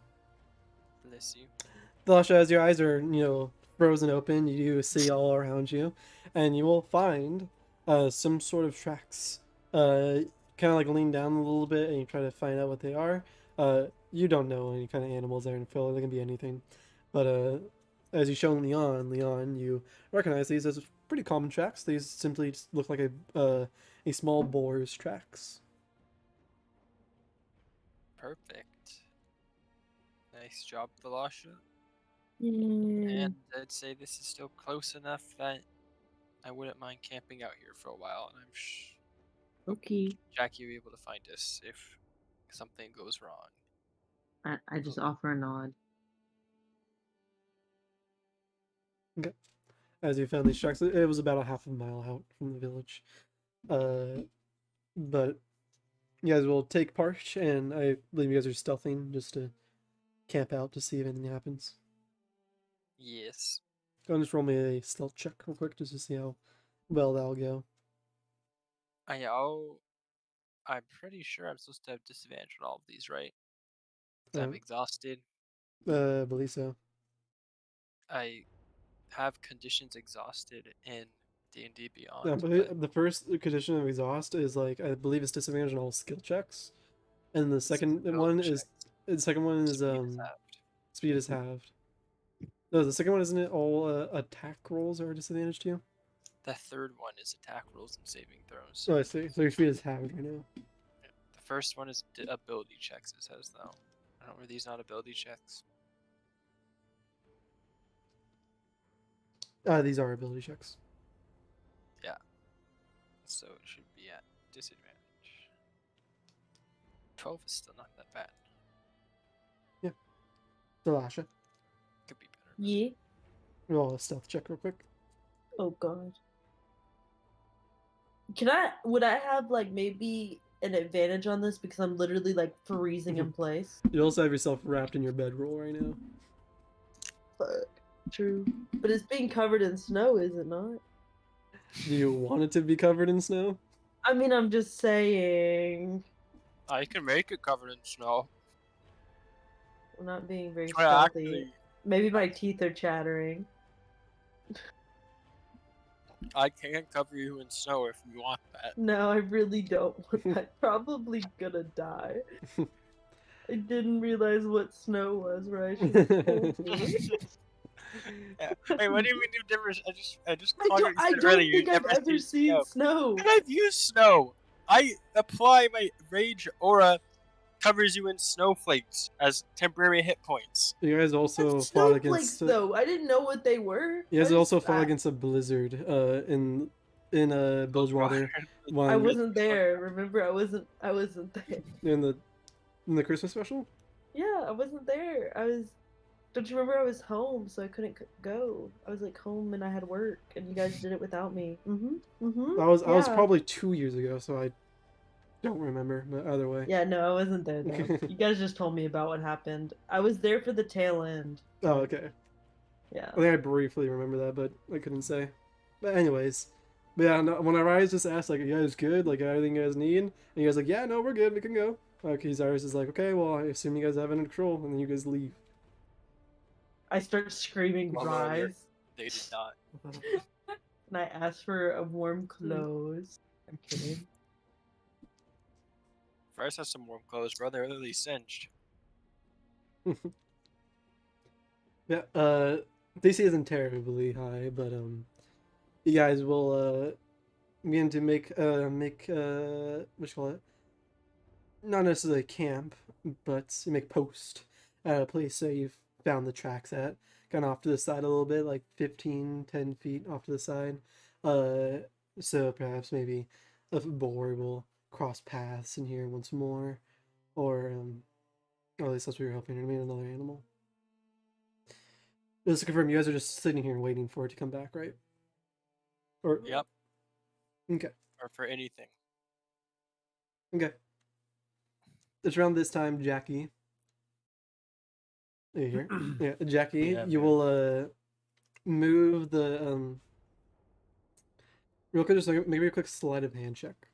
Speaker 5: Bless you.
Speaker 2: Thalasha, as your eyes are frozen open, you do see all around you, and you will find some sort of tracks. Kind of like lean down a little bit, and you try to find out what they are. You don't know any kind of animals there in Phil. They can be anything, but as you show Leon, you recognize these as pretty common tracks. These simply just look like a small boar's tracks.
Speaker 5: Perfect. Nice job, Thalasha.
Speaker 4: Yeah.
Speaker 5: And I'd say this is still close enough that I wouldn't mind camping out here for a while, and
Speaker 4: Okay.
Speaker 5: Jackie will be able to find us if something goes wrong.
Speaker 4: I just offer a nod.
Speaker 2: As you found these tracks, it was about a half a mile out from the village. But you guys will take part, and I believe you guys are stealthing just to camp out to see if anything happens.
Speaker 5: Yes.
Speaker 2: Go and just roll me a stealth check real quick just to see how well that'll go.
Speaker 5: I'm pretty sure I'm supposed to have disadvantage on all of these, right? 'Cause I'm
Speaker 2: Um,
Speaker 5: exhausted.
Speaker 2: I believe so.
Speaker 5: I have conditions exhausted in D&D
Speaker 2: Yeah,
Speaker 5: Beyond.
Speaker 2: but the first condition of exhaust is like I believe it's disadvantage on all skill checks, and the second
Speaker 5: Skill
Speaker 2: one
Speaker 5: checks.
Speaker 2: is speed is halved. No, the second one isn't it all attack rolls are disadvantage to you?
Speaker 5: The third one is attack rolls and saving throws.
Speaker 2: Oh, I see. So your speed is halved right now.
Speaker 5: The first one is ability checks, it says, though. Were these not ability checks?
Speaker 2: These are ability checks.
Speaker 5: So it should be at disadvantage. 12 is still not that bad.
Speaker 2: Delasha.
Speaker 5: Could be better.
Speaker 4: Yeah.
Speaker 2: Roll a stealth check real quick.
Speaker 4: Oh god. Would I have like maybe an advantage on this because I'm literally like freezing in place?
Speaker 2: You also have yourself wrapped in your bedroll right now.
Speaker 4: Fuck. True. But it's being covered in snow, is it not?
Speaker 2: Do you want it to be covered in snow?
Speaker 4: I mean, I'm just saying.
Speaker 5: I can make it covered in snow.
Speaker 4: I'm not being very
Speaker 5: Well,
Speaker 4: stealthy.
Speaker 5: actually,
Speaker 4: Maybe my teeth are chattering.
Speaker 5: I can cover you in snow if you want that.
Speaker 4: No, I really don't want that. Probably gonna die. I didn't realize what snow was, right? I should have told me.
Speaker 5: Yeah. Wait, what do you mean you've never? I just
Speaker 4: I
Speaker 5: called you
Speaker 4: don't,
Speaker 5: and
Speaker 4: I
Speaker 5: said
Speaker 4: don't
Speaker 5: earlier you've
Speaker 4: think I've
Speaker 5: never
Speaker 4: ever seen snow.
Speaker 5: And I've used snow. I apply my rage aura, covers you in snowflakes as temporary hit points.
Speaker 2: You guys also
Speaker 4: That's
Speaker 2: fought
Speaker 4: snowflakes,
Speaker 2: against.
Speaker 4: though. I didn't know what they were.
Speaker 2: You guys
Speaker 4: I
Speaker 2: also
Speaker 4: just-
Speaker 2: fought
Speaker 4: I-
Speaker 2: against a blizzard. In Bilgewater.
Speaker 4: I
Speaker 2: One
Speaker 4: wasn't there. Remember, I wasn't there.
Speaker 2: in the Christmas special.
Speaker 4: Yeah, I wasn't there. Don't you remember I was home, so I couldn't go. I was like home and I had work, and you guys did it without me.
Speaker 2: I was
Speaker 4: Yeah.
Speaker 2: probably 2 years ago, so I don't remember. But either way.
Speaker 4: Yeah, no, I wasn't there though. You guys just told me about what happened. I was there for the tail end.
Speaker 2: Oh, okay.
Speaker 4: Yeah.
Speaker 2: I think I briefly remember that, but I couldn't say. But anyways, but yeah, no, when Arias just asked like, "Are you guys good? Like, everything you guys need?" And you guys like, "Yeah, no, we're good. We can go." Okay, Arias is like, "Okay, well, I assume you guys have it under control," and then you guys leave.
Speaker 4: I start screaming
Speaker 5: Well,
Speaker 4: rise,
Speaker 5: They did not.
Speaker 4: and I ask for warm clothes. I'm kidding.
Speaker 5: First has some warm clothes, bro. They're literally singed.
Speaker 2: Yeah, DC isn't terribly high, but you guys will begin to make what you call it? Not necessarily camp, but you make post at a place that you've found the tracks at, kind of off to the side a little bit, like 10 feet off to the side. So perhaps maybe a boar will cross paths in here once more, or at least that's what you're hoping, or maybe another animal. Just to confirm, you guys are just sitting here waiting for it to come back, right? Or
Speaker 5: Yep.
Speaker 2: Okay.
Speaker 5: Or for anything.
Speaker 2: Okay. It's around this time, Jackie. Are you here? Yeah, Jackie,
Speaker 3: Yeah,
Speaker 2: you
Speaker 3: man.
Speaker 2: will move the real quick, just like maybe a quick sleight of hand check.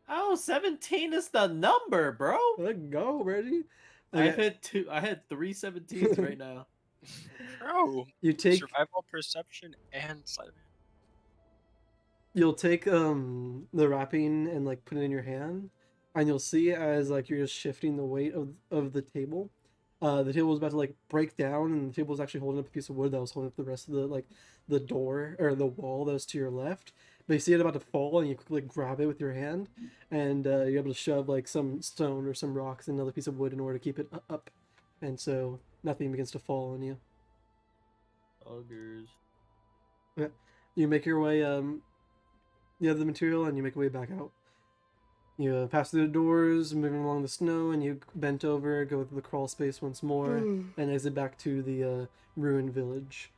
Speaker 3: Oh, 17 is the number, bro.
Speaker 2: Let go, ready?
Speaker 3: I had 3 17s right now.
Speaker 5: Bro,
Speaker 2: You take
Speaker 5: survival, perception, and sleight of hand.
Speaker 2: you'll take the wrapping and like put it in your hand, and you'll see as like you're just shifting the weight of the table. The table is about to like break down, and the table is actually holding up a piece of wood that was holding up the rest of the door or the wall that was to your left. But you see it about to fall, and you quickly grab it with your hand, and you're able to shove like some stone or some rocks and another piece of wood in order to keep it up, and so nothing begins to fall on you.
Speaker 3: Augers.
Speaker 2: You make your way. You have the material, and you make your way back out. You pass through the doors, moving along the snow, and you bent over, go through the crawl space once more, and exit back to the ruined village.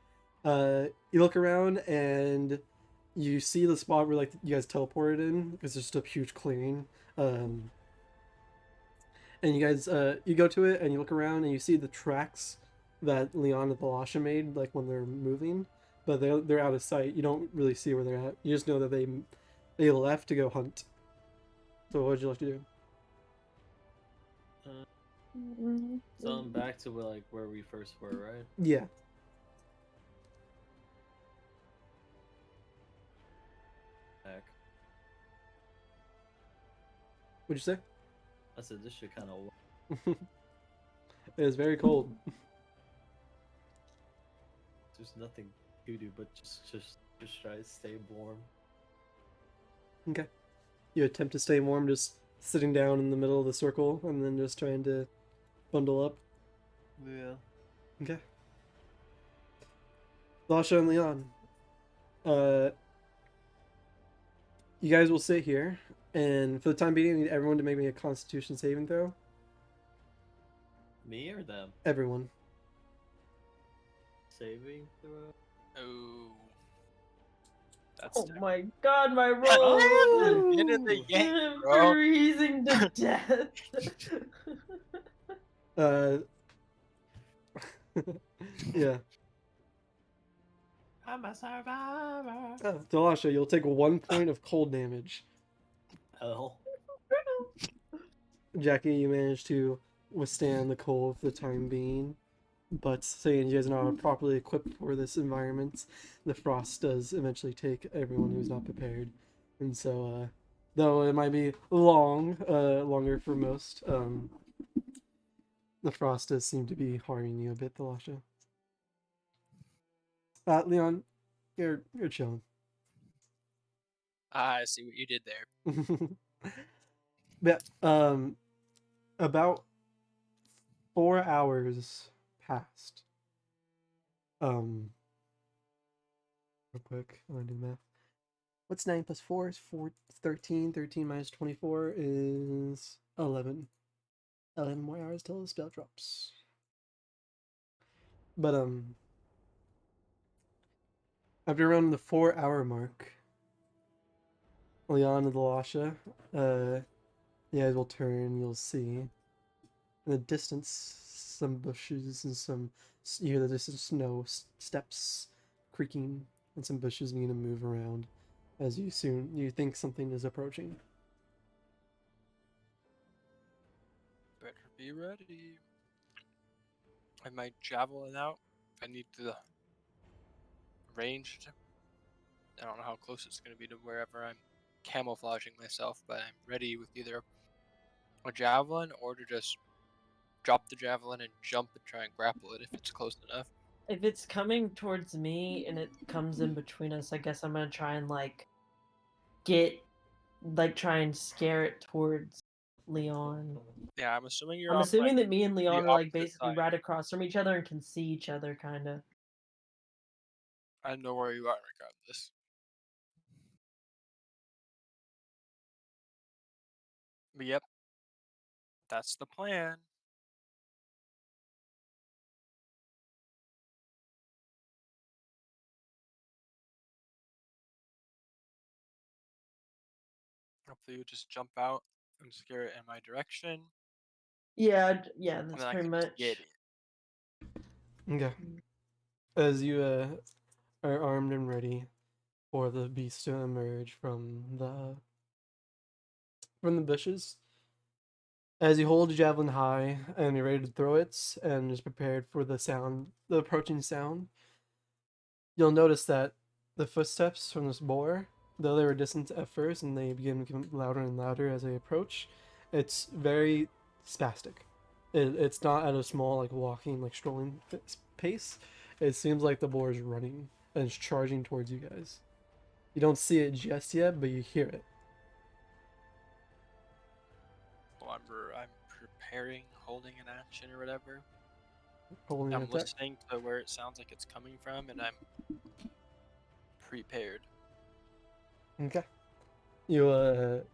Speaker 2: You look around, and you see the spot where like you guys teleported in, because there's just a huge clearing. And you guys, you go to it, and you look around, and you see the tracks that Leon and Thalasha made, like when they're moving, but they're out of sight. You don't really see where they're at. You just know that they left to go hunt. So what would you like to do?
Speaker 3: So I'm back to where we first were, right?
Speaker 2: Yeah.
Speaker 3: Back.
Speaker 2: What'd you say?
Speaker 3: I said this shit kind of.
Speaker 2: It is very cold.
Speaker 3: There's nothing to do but just try to stay warm.
Speaker 2: Okay. You attempt to stay warm, just sitting down in the middle of the circle, and then just trying to bundle up.
Speaker 3: Yeah.
Speaker 2: Okay. Lasha and Leon. You guys will sit here, and for the time being, I need everyone to make me a Constitution saving throw.
Speaker 3: Me or them?
Speaker 2: Everyone.
Speaker 3: Saving throw.
Speaker 5: Oh. That's
Speaker 4: Oh my god, my roll!
Speaker 5: Oh, get in the yank,
Speaker 4: I'm
Speaker 5: bro.
Speaker 4: freezing to death.
Speaker 2: Yeah.
Speaker 3: I'm a survivor.
Speaker 2: Dalasha, you'll take 1 point of cold damage.
Speaker 3: Hell.
Speaker 2: Jackie, you managed to withstand the cold for the time being, but saying you guys are not properly equipped for this environment, the frost does eventually take everyone who's not prepared. And so, though it might be longer for most, the frost does seem to be harming you a bit, Dalasha. Leon, you're chilling.
Speaker 5: I see what you did there.
Speaker 2: But about 4 hours passed. Real quick, I'm gonna do math. What's 9 plus 4 is 13. 13 minus 24 is 11. 11 more hours till the spell drops. But after around the 4-hour mark, Leon and Lasha, you guys will turn. You'll see in the distance some bushes and you hear the distant snow steps creaking, and some bushes begin to move around as you think something is approaching.
Speaker 5: Better be ready. I might javelin out. I need the range. I don't know how close it's going to be to wherever I'm camouflaging myself, but I'm ready with either a javelin or to just drop the javelin and jump and try and grapple it if it's close enough.
Speaker 4: If it's coming towards me and it comes in between us, I guess I'm gonna try and try and scare it towards Leon.
Speaker 5: Yeah, I'm assuming you're
Speaker 4: I'm
Speaker 5: on
Speaker 4: assuming that me and
Speaker 5: the
Speaker 4: Leon are
Speaker 5: opposite
Speaker 4: basically
Speaker 5: side.
Speaker 4: right across from each other and can see each other, kind of.
Speaker 5: I know where you are regardless. But yep, that's the plan. Hopefully you just jump out and scare it in my direction,
Speaker 4: Yeah,
Speaker 5: and
Speaker 4: that's
Speaker 5: then I
Speaker 4: pretty
Speaker 5: can just
Speaker 4: much.
Speaker 5: get it.
Speaker 2: Okay. As you are armed and ready for the beast to emerge from the bushes, as you hold your javelin high and you're ready to throw it and is prepared for the approaching sound, you'll notice that the footsteps from this boar, though they were distant at first and they begin to become louder and louder as they approach, it's very spastic. It's not at a small, walking, strolling pace. It seems like the boar is running and is charging towards you guys. You don't see it just yet, but you hear it.
Speaker 5: So I'm preparing, holding an action or whatever.
Speaker 2: Holding an
Speaker 5: I'm
Speaker 2: attack.
Speaker 5: listening to where it sounds like it's coming from, and I'm prepared.
Speaker 2: Okay. You're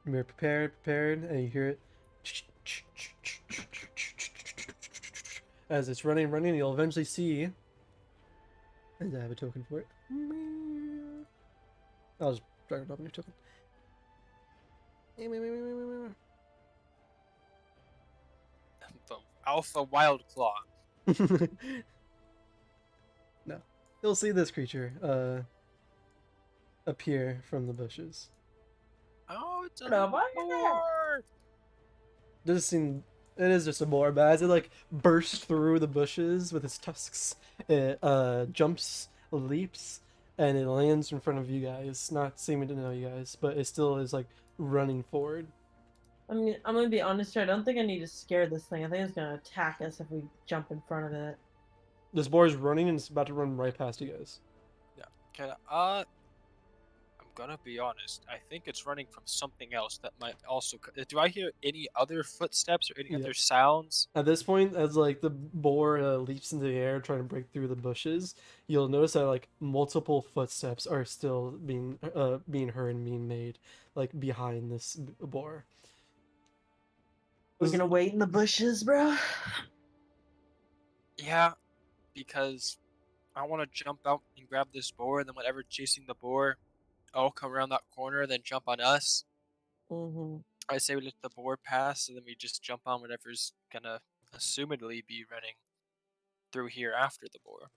Speaker 2: prepared, and you hear it as it's running. You'll eventually see. And I have a token for it. I'll just drag it up in your token.
Speaker 5: The Alpha Wild Claw.
Speaker 2: No, you'll see this creature appear from the bushes.
Speaker 5: Oh, it's a
Speaker 4: No, why
Speaker 5: boar!
Speaker 2: It is just a boar, but as it like bursts through the bushes with its tusks, it jumps, leaps, and it lands in front of you guys, not seeming to know you guys, but it still is like running forward.
Speaker 4: I mean, I'm gonna be honest here. I don't think I need to scare this thing. I think it's gonna attack us if we jump in front of it.
Speaker 2: This boar is running and it's about to run right past you guys.
Speaker 5: I'm gonna be honest. I think it's running from something else that might also. Do I hear any other footsteps or any
Speaker 2: Yeah.
Speaker 5: other sounds?
Speaker 2: At this point, as like the boar leaps into the air trying to break through the bushes, you'll notice that like multiple footsteps are still being heard and being made like behind this boar.
Speaker 4: We're gonna wait in the bushes, bro.
Speaker 5: Yeah, because I want to jump out and grab this boar, and then whatever chasing the boar, I'll come around that corner, then jump on us.
Speaker 4: Mm-hmm.
Speaker 5: I say we let the boar pass, and then we just jump on whatever's gonna assumedly be running through here after the boar.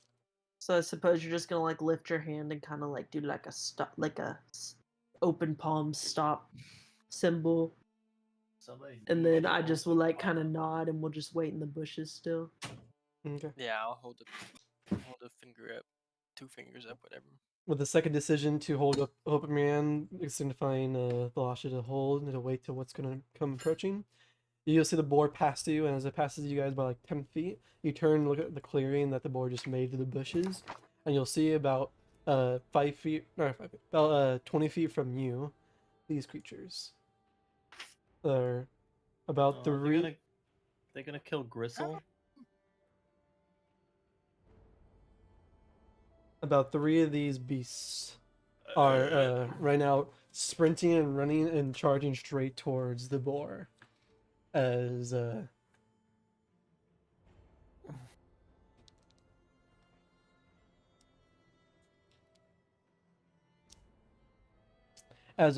Speaker 4: So I suppose you're just gonna like lift your hand and kind of like do like a stop, like open palm stop symbol, and then I just will like kind of nod, and we'll just wait in the bushes still.
Speaker 2: Okay.
Speaker 5: Yeah, I'll hold a finger up, 2 fingers up, whatever.
Speaker 2: With the second decision to hold up open your hand, signifying velocity to hold and to wait till what's gonna come approaching. You'll see the boar pass you, and as it passes you guys by like 10 feet, you turn and look at the clearing that the boar just made to the bushes, and you'll see about 5 feet, no, 5 feet, about 20 feet from you, these creatures. They're about three.
Speaker 3: They're gonna kill Gristle.
Speaker 2: About 3 of these beasts are right now sprinting and running and charging straight towards the boar. As the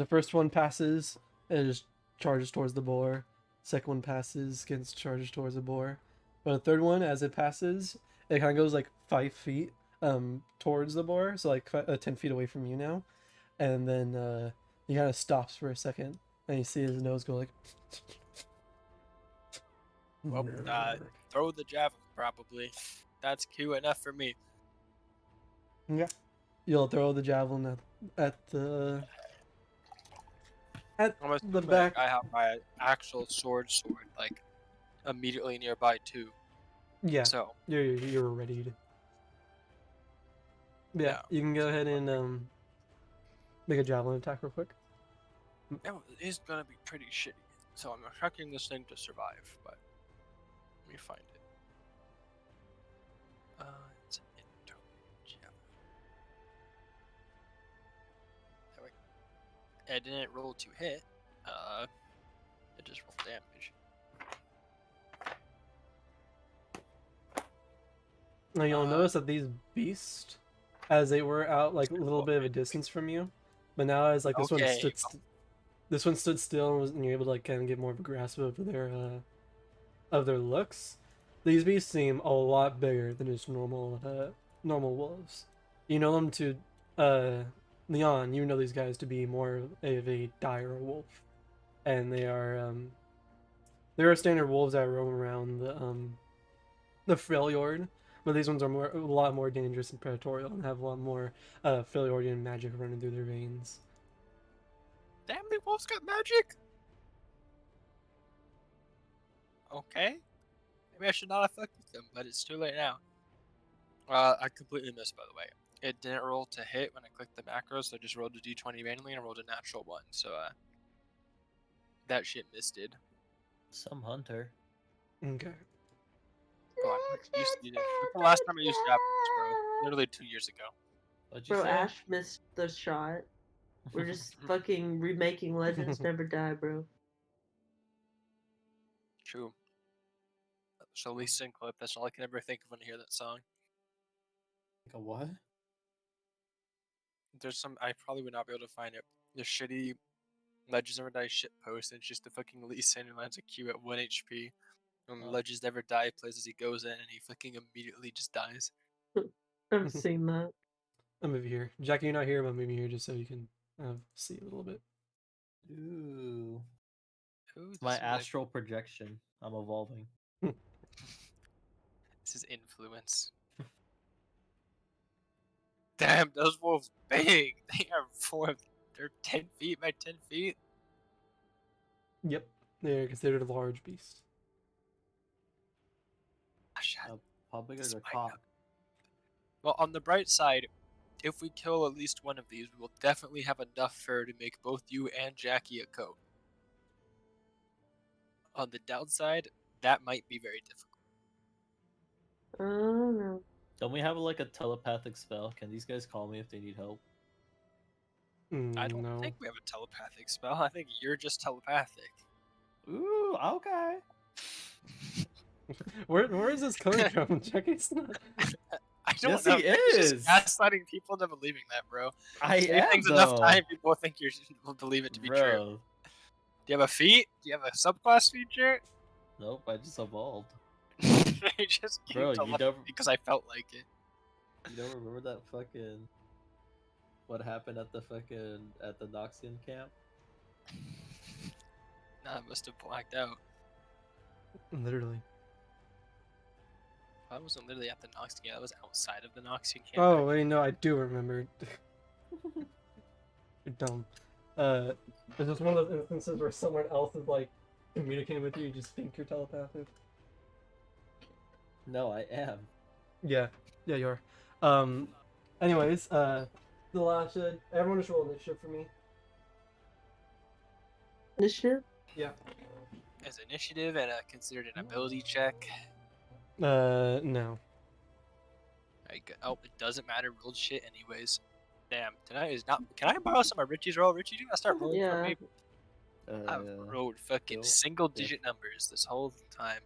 Speaker 2: first one passes, it just charges towards the boar. Second one passes, against charges towards the boar. But the third one, as it passes, it kind of goes like 5 feet towards the boar, so like 10 feet away from you now. And then he kind of stops for a second, and you see his nose go like.
Speaker 5: Well, throw the javelin, probably. That's cute enough for me.
Speaker 2: Yeah. You'll throw the javelin at the
Speaker 5: I'm
Speaker 2: the
Speaker 5: assuming
Speaker 2: back.
Speaker 5: I have my actual sword, like, immediately nearby, too.
Speaker 2: Yeah.
Speaker 5: So,
Speaker 2: You're ready to. Yeah. You can go ahead and make a javelin attack real quick.
Speaker 5: it is gonna be pretty shitty. So I'm expecting this thing to survive, but let me find it. It's an internal javelin. There we go. It didn't roll to hit. It just rolled damage.
Speaker 2: Now you'll notice that these beasts, as they were out like a little bit of a distance from you, but now as like this one stood still and you're able to like kind of get more of a grasp of their looks. These beasts seem a lot bigger than just normal wolves. You know them to Leon. You know these guys to be more of a dire wolf, and there are standard wolves that roam around the Freljord. But these ones are a lot more dangerous and predatory and have a lot more Freljordian magic running through their veins.
Speaker 5: Damn, the wolves got magic! Okay. Maybe I should not have fucked with them, but it's too late now. I completely missed, by the way. It didn't roll to hit when I clicked the macros, so I just rolled a d20 manually and rolled a natural 1. So, that shit missed it.
Speaker 3: Some hunter.
Speaker 2: Okay.
Speaker 5: Come on, what's the last time I used Japanese, bro? Literally 2 years ago.
Speaker 3: What'd you
Speaker 4: Bro,
Speaker 3: say?
Speaker 4: Ash missed the shot. We're just fucking remaking Legends Never Die, bro.
Speaker 5: True. So Lee Sin clip. That's all I can ever think of when I hear that song.
Speaker 3: Like a what?
Speaker 5: There's some I probably would not be able to find it. The shitty Legends Never Die shit post, and it's just the fucking Lee Sin who lands a Q at 1 HP. When
Speaker 3: Oh.
Speaker 5: Legends Never Die plays as he goes in, and he fucking immediately just dies.
Speaker 4: I've seen that.
Speaker 6: I'm over here. Jackie, you're not here, but I'm moving here just so you can see a little bit.
Speaker 3: Ooh.
Speaker 5: Ooh,
Speaker 3: It's my
Speaker 5: this is like-
Speaker 3: astral projection. I'm evolving.
Speaker 5: This is influence. Damn, those wolves big. They are they're 10 feet by 10 feet.
Speaker 6: Yep, they're considered a large beast.
Speaker 5: Ah, shit.
Speaker 3: How big is
Speaker 5: This
Speaker 3: a
Speaker 5: might
Speaker 3: cock?
Speaker 5: not- Well, on the bright side, if we kill at least one of these, we will definitely have enough fur to make both you and Jackie a coat. On the downside, that might be very difficult.
Speaker 4: I don't know.
Speaker 3: Don't we have like a telepathic spell? Can these guys call me if they need help?
Speaker 5: I don't
Speaker 6: No.
Speaker 5: think we have a telepathic spell. I think you're just telepathic.
Speaker 3: Ooh, okay.
Speaker 6: Where is this coming from? Jackie's not.
Speaker 5: I don't
Speaker 3: Yes,
Speaker 5: know.
Speaker 3: he
Speaker 5: You're just
Speaker 3: is.
Speaker 5: gaslighting people into believing that, bro.
Speaker 3: I
Speaker 5: Say
Speaker 3: am
Speaker 5: things
Speaker 3: though.
Speaker 5: enough time, people think will believe it to be true.
Speaker 3: Bro.
Speaker 5: Do you have a feat? Do you have a subclass feature?
Speaker 3: Nope, I just evolved.
Speaker 5: You just gave
Speaker 3: Bro, you
Speaker 5: telepathy
Speaker 3: don't-
Speaker 5: because I felt like it.
Speaker 3: You don't remember that fucking what happened at the Noxian camp?
Speaker 5: Nah, I must have blacked out.
Speaker 6: Literally.
Speaker 5: I wasn't literally at the Noxian camp. I was outside of the Noxian camp.
Speaker 6: Oh wait, no, I do remember. You're dumb. It's just one of those instances where someone else is like communicating with you. You just think you're telepathic.
Speaker 3: No, I am.
Speaker 6: Yeah, you are. Anyways, the last everyone just roll initiative for me.
Speaker 4: Initiative?
Speaker 6: Yeah.
Speaker 5: As initiative and considered an ability check.
Speaker 6: No.
Speaker 5: Oh, it doesn't matter. Rolled shit anyways. Damn, tonight is not. Can I borrow some of Richie's roll? Richie, do you want to start rolling for
Speaker 4: Yeah.
Speaker 5: me? I've rolled fucking
Speaker 3: Bill?
Speaker 5: single-digit numbers this whole time.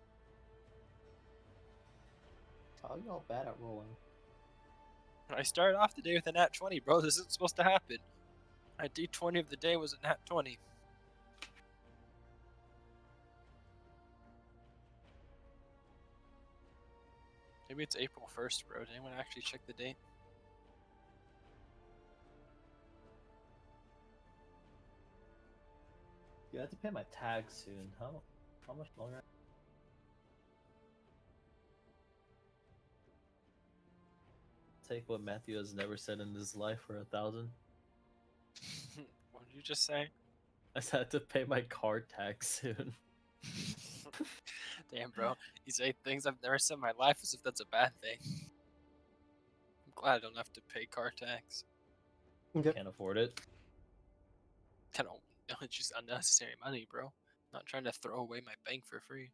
Speaker 3: How y'all bad at rolling?
Speaker 5: I started off the day with a nat 20, bro. This isn't supposed to happen. My D20 of the day was a nat 20. Maybe it's April 1st, bro. Did anyone actually check the date?
Speaker 3: You have to pay my tag soon. How much longer? Take what Matthew has never said in his life for 1,000.
Speaker 5: What did you just say?
Speaker 3: I just had to pay my car tax soon.
Speaker 5: Damn, bro. You say things I've never said in my life as if that's a bad thing. I'm glad I don't have to pay car tax.
Speaker 6: Okay.
Speaker 3: Can't afford it.
Speaker 5: I don't. It's just unnecessary money, bro. Not trying to throw away my bank for free.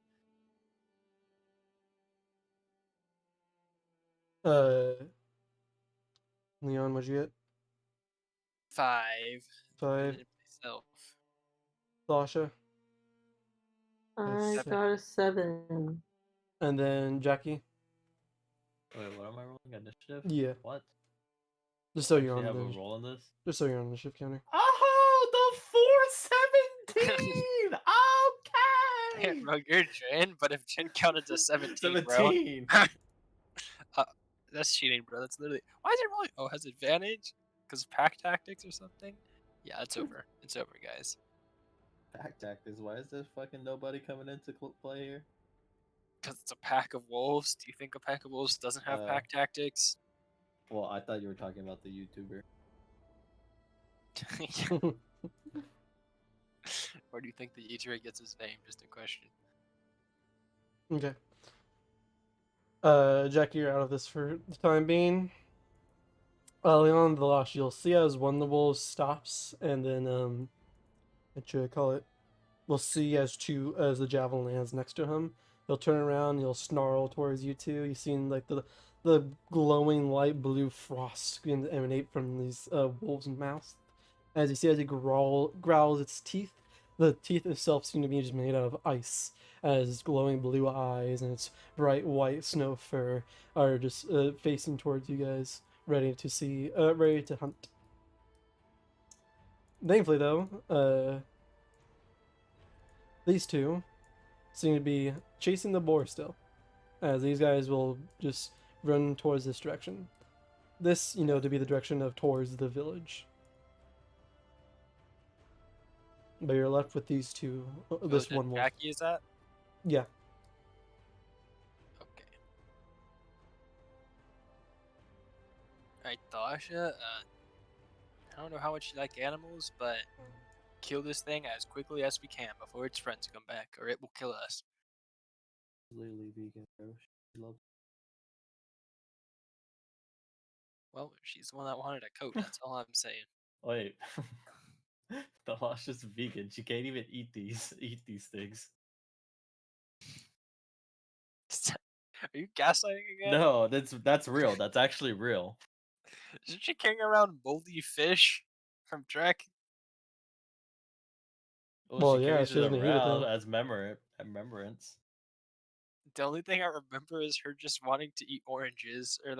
Speaker 6: Leon, what'd you get?
Speaker 5: 5.
Speaker 6: 5.
Speaker 5: Did it myself.
Speaker 6: Sasha,
Speaker 4: I
Speaker 6: That's
Speaker 4: got a 7.
Speaker 6: and then Jackie.
Speaker 3: Wait, what am I rolling? Initiative?
Speaker 6: Yeah,
Speaker 3: What?
Speaker 6: just so
Speaker 3: Actually
Speaker 6: you're on
Speaker 3: have a
Speaker 6: the
Speaker 3: roll on this?
Speaker 6: just so you're on the shift counter.
Speaker 3: Oh, the 417!
Speaker 5: Yeah,
Speaker 3: Okay!
Speaker 5: bro, you're Jin, but if Jin counted to 17, bro,
Speaker 3: 17!
Speaker 5: that's cheating, bro. That's literally. Why is it rolling? Oh, it has advantage? Because pack tactics or something? Yeah, it's over. It's over, guys.
Speaker 3: Pack tactics. Why is there fucking nobody coming into play here?
Speaker 5: Because it's a pack of wolves. Do you think a pack of wolves doesn't have pack tactics?
Speaker 3: Well, I thought you were talking about the YouTuber.
Speaker 5: Where do you think the YouTuber gets his name? Just a question.
Speaker 6: Okay. Jackie, you're out of this for the time being. Leon, the last you'll see as one of the wolves stops, and then what should I call it? will see as the javelin lands next to him. He'll turn around, he'll snarl towards you two. You've seen like the glowing light blue frost begin to emanate from these wolves' mouths. As you see, as he growls its teeth, the teeth itself seem to be just made out of ice. As its glowing blue eyes and its bright white snow fur are just facing towards you guys, ready to hunt. Thankfully, though, these two seem to be chasing the boar still, as these guys will just run towards this direction. This, to be the direction of towards the village. But you're left with these two, this one wolf.
Speaker 5: Jackie is that?
Speaker 6: Yeah.
Speaker 5: Okay. Alright, Thalasha, I don't know how much you like animals, but kill this thing as quickly as we can before its friends come back, or it will kill us.
Speaker 3: Lily vegan, bro. She loves.
Speaker 5: Well, she's the one that wanted a coat, that's all I'm saying.
Speaker 3: Wait. The Lasha's vegan. She can't even eat these things.
Speaker 5: Are you gaslighting again?
Speaker 3: No, that's real. That's actually real.
Speaker 5: Isn't she carrying around moldy fish from Trek?
Speaker 6: Well,
Speaker 3: She
Speaker 6: yeah,
Speaker 3: carries
Speaker 6: she
Speaker 3: it
Speaker 6: doesn't eat it,
Speaker 3: around
Speaker 6: though.
Speaker 3: as remembrance.
Speaker 5: The only thing I remember is her just wanting to eat oranges, or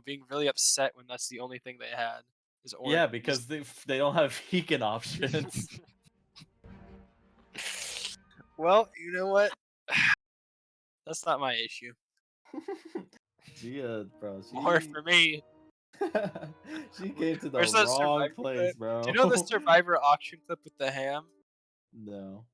Speaker 5: being really upset when that's the only thing they had is oranges.
Speaker 3: Yeah, because they don't have vegan options.
Speaker 5: Well, you know what? That's not my issue.
Speaker 3: Bro,
Speaker 5: More for me.
Speaker 3: she came to the
Speaker 5: Where's that
Speaker 3: wrong
Speaker 5: Survivor
Speaker 3: place,
Speaker 5: clip?
Speaker 3: bro.
Speaker 5: Do you know the Survivor auction clip with the ham?
Speaker 3: No.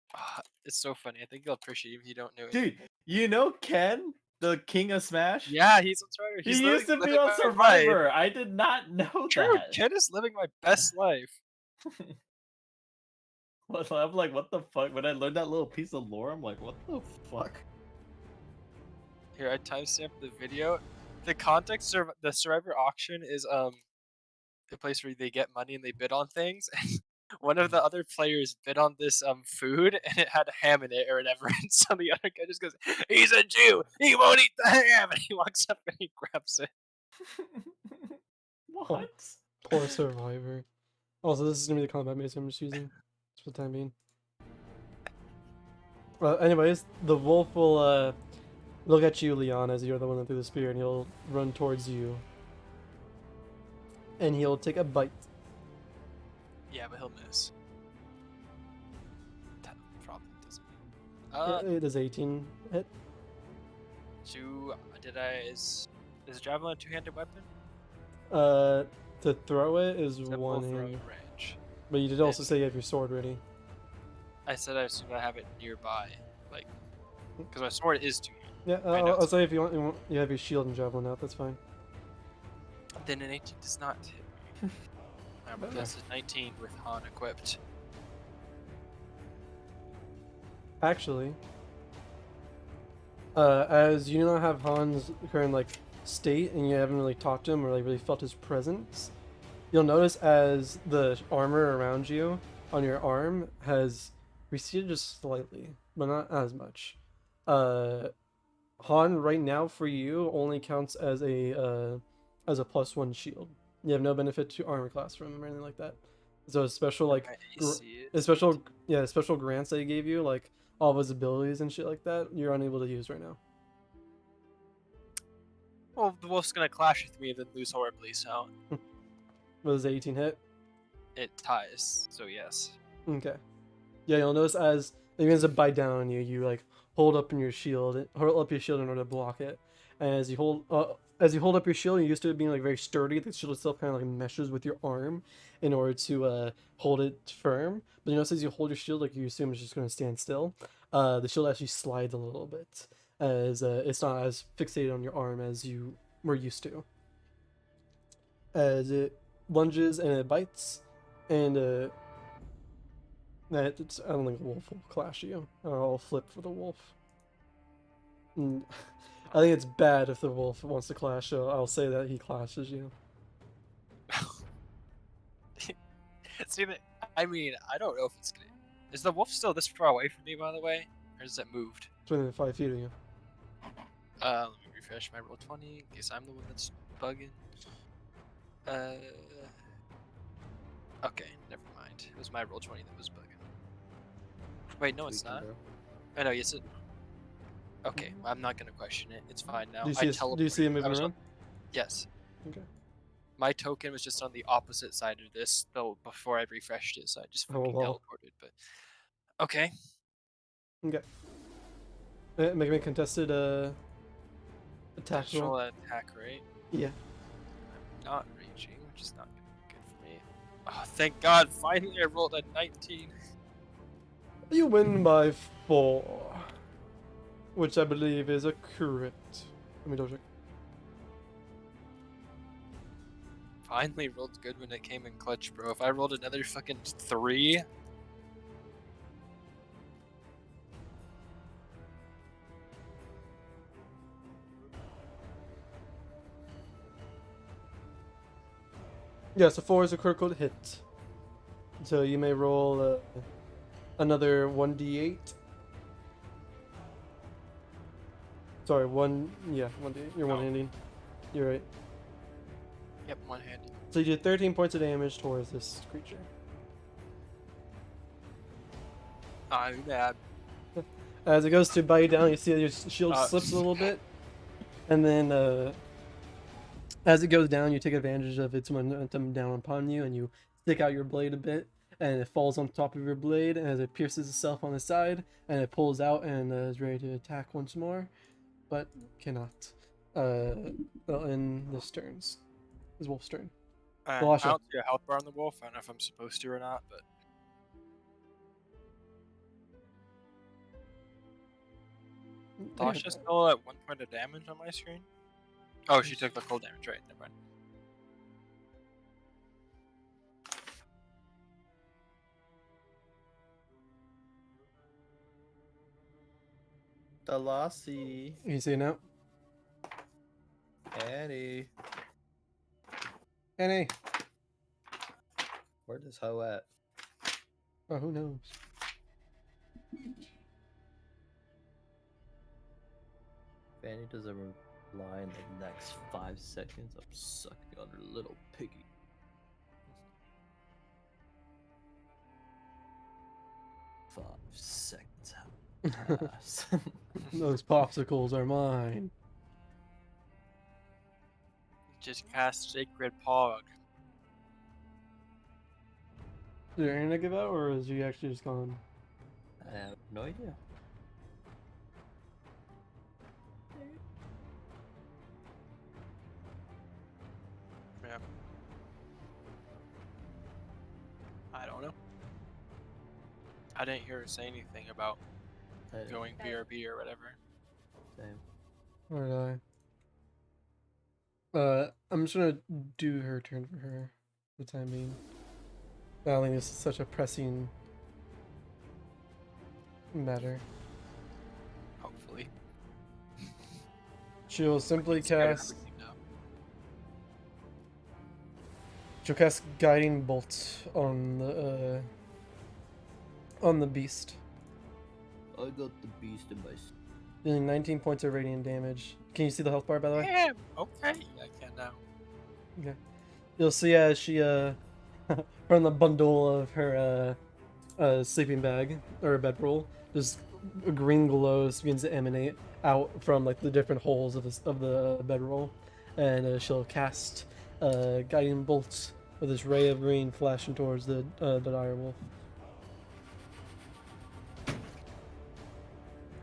Speaker 5: It's so funny. I think you'll appreciate it if you don't know it.
Speaker 3: Dude, you know Ken, the king of Smash?
Speaker 5: Yeah, he's on Survivor. He's
Speaker 3: He used to be
Speaker 5: living
Speaker 3: on
Speaker 5: my
Speaker 3: Survivor.
Speaker 5: life.
Speaker 3: I did not know
Speaker 5: True,
Speaker 3: that.
Speaker 5: Ken is living my best life.
Speaker 3: I'm like, what the fuck? When I learned that little piece of lore, I'm like, what the fuck?
Speaker 5: Here, I timestamped the video. The context of the Survivor auction is a place where they get money and they bid on things. One of the other players bid on this food and it had ham in it or whatever, and so the other guy just goes, "He's a Jew. He won't eat the ham," and he walks up and he grabs it.
Speaker 3: What?
Speaker 6: Poor Survivor. Also, this is gonna be the combat mace I'm just using for the time being. Anyways, the wolf will look at you, Leon, as you're the one that threw the spear, and he'll run towards you. And he'll take a bite.
Speaker 5: Yeah, but he'll miss. That probably doesn't.
Speaker 6: It is 18 hit.
Speaker 5: Is javelin a two-handed weapon?
Speaker 6: To throw it is
Speaker 5: Is that
Speaker 6: one
Speaker 5: both throw
Speaker 6: hand.
Speaker 5: range?
Speaker 6: But you did also say you have your sword ready.
Speaker 5: I said I assume I have it nearby, because my sword is two-handed.
Speaker 6: Yeah,
Speaker 5: I know.
Speaker 6: I'll say if you want, you have your shield and javelin out. That's fine.
Speaker 5: Then an 18 does not hit me. But this is 19 with Han equipped.
Speaker 6: Actually, as you do not have Han's current state, and you haven't really talked to him or really felt his presence, you'll notice as the armor around you on your arm has receded just slightly, but not as much. Han right now for you only counts as a +1 shield. You have no benefit to armor class from him or anything like that. So special special grants that he gave you, like all of his abilities and shit like that, you're unable to use right now.
Speaker 5: Well, the wolf's gonna clash with me and then lose horribly, so
Speaker 6: Was 18 hit?
Speaker 5: it ties. So yes.
Speaker 6: Okay. Yeah, you'll notice as it begins to bite down on you, you hold up your shield in order to block it. And as you hold up your shield, you're used to it being very sturdy. The shield itself kind of meshes with your arm in order to hold it firm. But you notice as you hold your shield, you assume it's just going to stand still. The shield actually slides a little bit as it's not as fixated on your arm as you were used to. As it lunges and it bites, and I don't think a wolf will clash you. I'll flip for the wolf. I think it's bad if the wolf wants to clash, so I'll say that he clashes you.
Speaker 5: See, I don't know if it's gonna. Is the wolf still this far away from me, by the way? Or has it moved?
Speaker 6: It's within 5 feet of you.
Speaker 5: Let me refresh my roll 20 in case I'm the one that's bugging. Okay, never mind. It was my roll 20 that was bugging. Wait, no, it's
Speaker 3: Tweaking,
Speaker 5: not.
Speaker 3: bro.
Speaker 5: Oh no, yes it. Okay, well, I'm not gonna question it. It's fine now.
Speaker 6: Do you
Speaker 5: I
Speaker 6: see? Do you see him
Speaker 5: teleported. I
Speaker 6: moving
Speaker 5: was
Speaker 6: around?
Speaker 5: Yes.
Speaker 6: Okay.
Speaker 5: My token was just on the opposite side of this, though. Before I refreshed it, so I just
Speaker 6: Oh,
Speaker 5: fucking
Speaker 6: well.
Speaker 5: teleported. But okay.
Speaker 6: Okay. Make me a contested attack roll.
Speaker 5: Natural attack, right?
Speaker 6: Yeah.
Speaker 5: I'm not raging, which is not gonna be good for me. Oh, thank God! Finally, I rolled a 19.
Speaker 6: You win by 4, which I believe is a crit. Let me double check.
Speaker 5: Finally rolled good when it came in clutch, bro. If I rolled another fucking 3,
Speaker 6: Yeah, so 4 is a critical hit. So you may roll another 1d8. Sorry, 1d8. You're
Speaker 5: Oh.
Speaker 6: one-handing. You're right.
Speaker 5: yep, one-handed.
Speaker 6: So you did 13 points of damage towards this creature.
Speaker 5: I'm bad.
Speaker 6: As it goes to bite down, you see your shield
Speaker 5: Uh,
Speaker 6: slips a little bit. And then as it goes down, you take advantage of its momentum down upon you, and you stick out your blade a bit, and it falls on top of your blade as it pierces itself on the side, and it pulls out and is ready to attack once more, but cannot. In this Wolf's turn.
Speaker 5: I
Speaker 6: Velasha.
Speaker 5: don't see a health bar on the wolf. I don't know if I'm supposed to or not, but Tasha's still at 1 point of damage on my screen. Oh, she took the cold damage, right? Never mind.
Speaker 3: The Lassie.
Speaker 6: You see it now?
Speaker 3: Annie.
Speaker 6: NA.
Speaker 3: Where this hoe at?
Speaker 6: Oh, who knows?
Speaker 3: If Annie doesn't reply in the next 5 seconds, I'm sucking on her little piggy. Five seconds have passed.
Speaker 6: Those popsicles are mine.
Speaker 5: Just cast Sacred Pog.
Speaker 6: Did your internet give out, or is he actually just gone?
Speaker 3: I have no idea.
Speaker 5: Yeah. I don't know. I didn't hear her say anything about
Speaker 3: I didn't-
Speaker 5: going BRB or whatever.
Speaker 3: Same.
Speaker 6: Or did I? I'm just gonna do her turn for her for the time being. I don't think this is such a pressing matter.
Speaker 5: Hopefully.
Speaker 6: She'll simply
Speaker 5: Scared of
Speaker 6: cast.
Speaker 5: everything now.
Speaker 6: She'll cast Guiding Bolt on the beast,
Speaker 3: I got the beast in my.
Speaker 6: dealing 19 points of radiant damage. Can you see the health bar, by the way?
Speaker 5: Damn. Okay. I can now.
Speaker 6: Okay. You'll see as she from the bundle of her sleeping bag or bedroll, just a green glow begins to emanate out from like the different holes of the bedroll, and she'll cast guiding bolts with this ray of green flashing towards the dire wolf.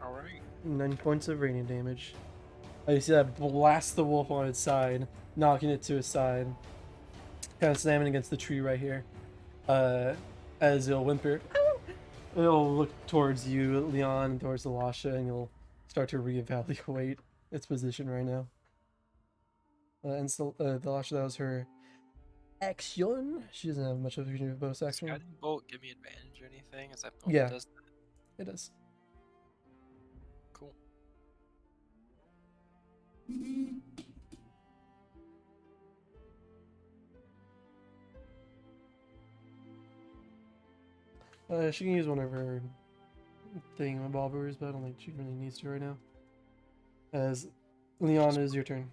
Speaker 5: All right.
Speaker 6: 9 points of radiant damage. You see that blast the wolf on its side, knocking it to its side, kind of slamming against the tree right here. As it'll whimper, it'll look towards you, Leon, and towards Lasha, and you'll start to reevaluate its position right now. And so, the Lasha, that was her action. She doesn't have much of a bonus
Speaker 5: Does
Speaker 6: action.
Speaker 5: Guiding Bolt give me advantage or anything? Is that the one
Speaker 6: Yeah.
Speaker 5: that does that?
Speaker 6: It does.
Speaker 5: Cool.
Speaker 6: She can use one of her thingamabobbers, but I don't think she really needs to right now. As Leon, is your turn.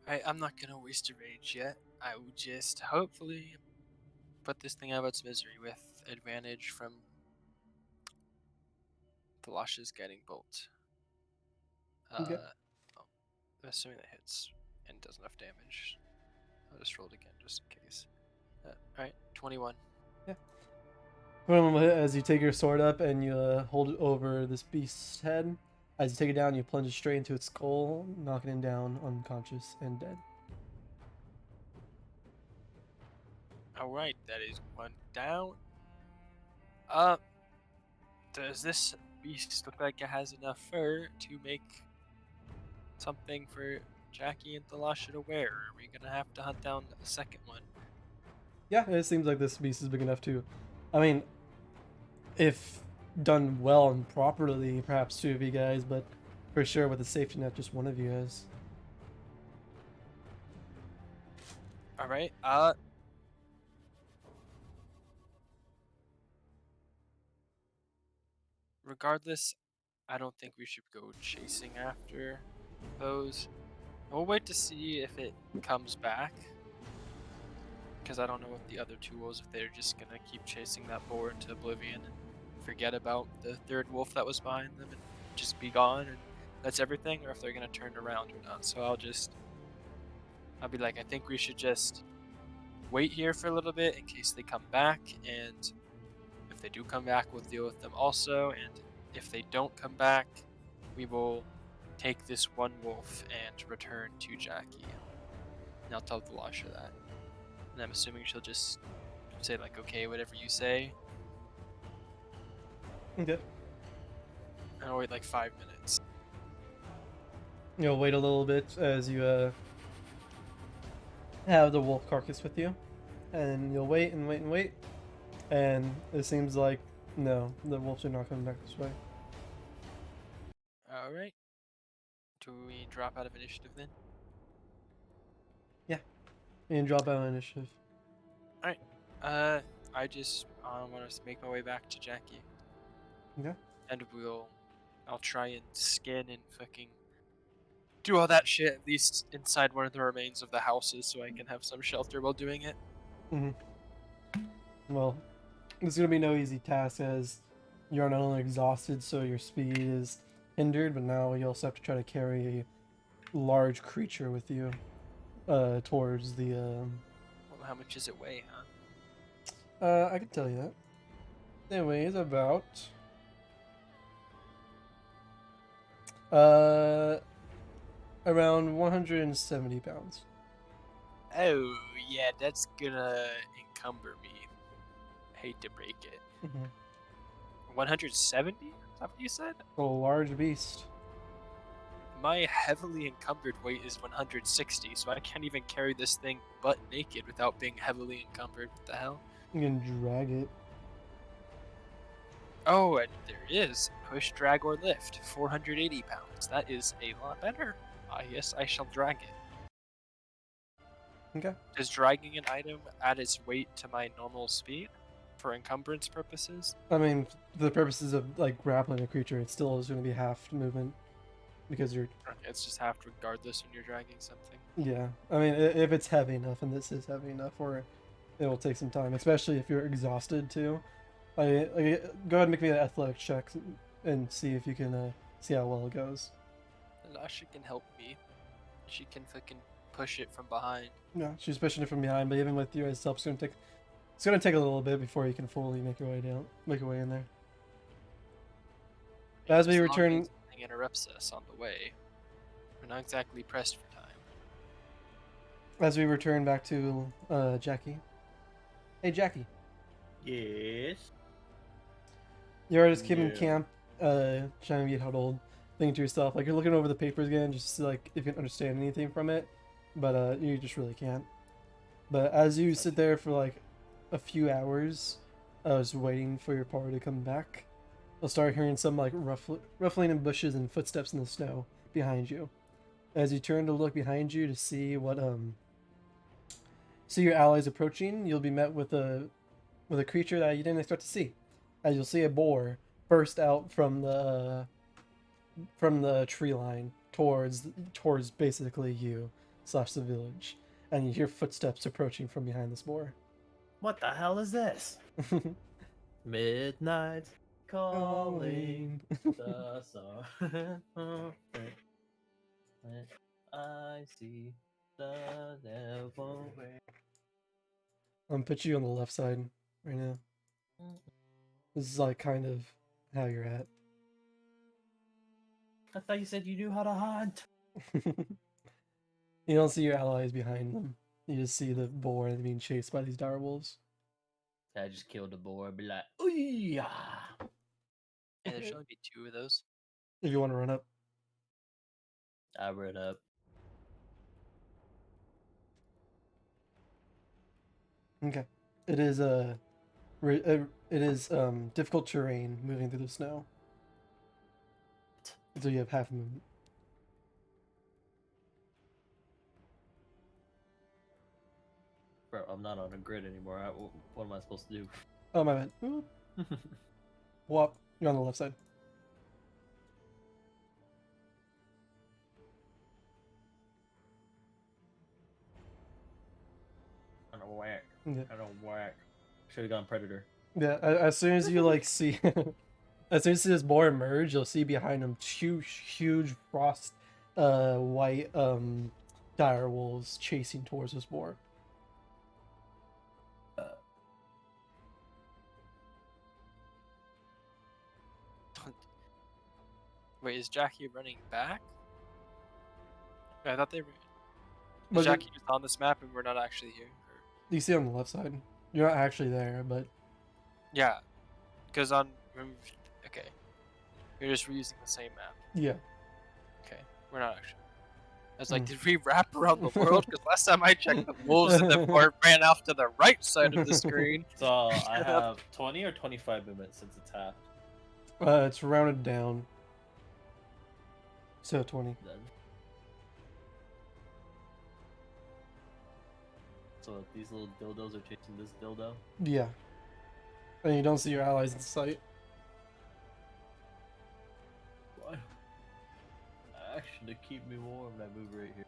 Speaker 5: I'm not gonna waste a rage yet. I will just hopefully put this thing out of its misery with advantage from the Lashes guiding bolt.
Speaker 6: Okay.
Speaker 5: Oh, I'm assuming that hits and does enough damage. I'll just roll it again just in case. Alright, 21.
Speaker 6: Well, as you take your sword up and you hold it over this beast's head, as you take it down, you plunge it straight into its skull, knocking it down unconscious and dead.
Speaker 5: Alright, that is one down. Does this beast look like it has enough fur to make something for Jackie and Thalasha to wear? Are we gonna have to hunt down a second one?
Speaker 6: Yeah, it seems like this beast is big enough too. I mean, if done well and properly, perhaps two of you guys, but for sure with a safety net, just one of you guys.
Speaker 5: Alright, regardless, I don't think we should go chasing after those. We'll wait to see if it comes back. Because I don't know what the other two wolves, if they're just gonna keep chasing that boar into oblivion and forget about the third wolf that was behind them and just be gone and that's everything, or if they're gonna turn around or not. So I'll be like, I think we should just wait here for a little bit in case they come back, and if they do come back, we'll deal with them also, and if they don't come back, we will take this one wolf and return to Jackie. And I'll tell Thalasha that. And I'm assuming she'll just say like, okay, whatever you say.
Speaker 6: Okay.
Speaker 5: And I'll wait like 5 minutes.
Speaker 6: You'll wait a little bit as you have the wolf carcass with you, and you'll wait and wait and wait, and it seems like no, the wolves are not coming back this way.
Speaker 5: Alright. Do we drop out of initiative then?
Speaker 6: And drop out initiative.
Speaker 5: I want to make my way back to Jackie.
Speaker 6: Okay.
Speaker 5: And I'll try and skin and fucking do all that shit at least inside one of the remains of the houses so I can have some shelter while doing it.
Speaker 6: Well, it's gonna be no easy task as you're not only exhausted, so your speed is hindered, but now you also have to try to carry a large creature with you towards the.
Speaker 5: Well, how much does it weigh, huh?
Speaker 6: I can tell you that. It weighs about. Around 170 pounds.
Speaker 5: Oh, yeah, that's gonna encumber me. Hate to break it. 170? Is that what you said?
Speaker 6: A large beast.
Speaker 5: My heavily encumbered weight is 160, so I can't even carry this thing butt naked without being heavily encumbered. What the hell?
Speaker 6: You can drag it.
Speaker 5: Oh, and there is push, drag, or lift. 480 pounds. That is a lot better. Yes, I shall drag it.
Speaker 6: Okay.
Speaker 5: Does dragging an item add its weight to my normal speed for encumbrance purposes?
Speaker 6: I mean, for the purposes of like grappling a creature, it still is going to be half movement because you're.
Speaker 5: Okay, it's just half regardless when you're dragging something.
Speaker 6: Yeah, I mean, if it's heavy enough, and this is heavy enough, or it will take some time, especially if you're exhausted too. Go ahead and make me an athletics check and see if you can see how well it goes.
Speaker 5: Lasha can help me. She can fucking push it from behind.
Speaker 6: No, she's pushing it from behind, but even with your help, it's gonna take a little bit before you can fully make your way in there. As we return,
Speaker 5: nothing interrupts us on the way. We're not exactly pressed for time.
Speaker 6: as we return back to Jackie. Hey, Jackie.
Speaker 3: Yes.
Speaker 6: You're just keeping
Speaker 3: Yeah.
Speaker 6: camp, trying to get huddled, thinking to yourself, like you're looking over the papers again, just to see, like if you can understand anything from it, but you just really can't. But as you sit there for like a few hours, just waiting for your party to come back, you'll start hearing some like ruffling in bushes and footsteps in the snow behind you. As you turn to look behind you to see what see your allies approaching, you'll be met with a
Speaker 2: with a creature that you didn't expect to see. As you'll see a boar burst out from the tree line towards basically you / the village, and you hear footsteps approaching from behind this boar.
Speaker 3: What the hell is this? Midnight calling the sun. I see the devil.
Speaker 2: I'm put you on the left side right now. This is like kind of how you're at.
Speaker 3: I thought you said you knew how to hunt.
Speaker 2: You don't see your allies behind them. You just see the boar being chased by these dire wolves.
Speaker 3: I just killed a boar. Be like, ooh yeah.
Speaker 5: And there should only be 2 of those.
Speaker 2: If you want to run up.
Speaker 3: I read up.
Speaker 2: Okay. It is difficult terrain moving through the snow. So you have half a movement.
Speaker 3: Bro, I'm not on a grid anymore. What am I supposed to do?
Speaker 2: Oh my bad. Oop. Whop. You're on the left side.
Speaker 3: I don't whack.
Speaker 2: Yeah.
Speaker 3: I don't whack. Should have gone predator.
Speaker 2: Yeah. As soon as you like see, as soon as you see this boar emerge, you'll see behind him huge frost, white dire wolves chasing towards this boar.
Speaker 5: Wait, is Jackie running back? I thought they were.
Speaker 2: But
Speaker 5: Is Jackie just on this map and we're not actually here? Or...
Speaker 2: you see on the left side. You're not actually there, but
Speaker 5: Yeah, because on. Okay. You're just reusing the same map.
Speaker 2: yeah.
Speaker 5: Okay, we're not actually. I was like,
Speaker 2: Mm.
Speaker 5: did we wrap around the world? Because last time I checked, the wolves and the boar ran off to the right side of the screen.
Speaker 3: So I have 20 or 25 movements since it's half.
Speaker 2: It's rounded down. So 20.
Speaker 3: Then. So these little dildos are chasing this dildo.
Speaker 2: Yeah. And you don't see your allies in sight.
Speaker 3: What? Action to keep me warm. I move right here.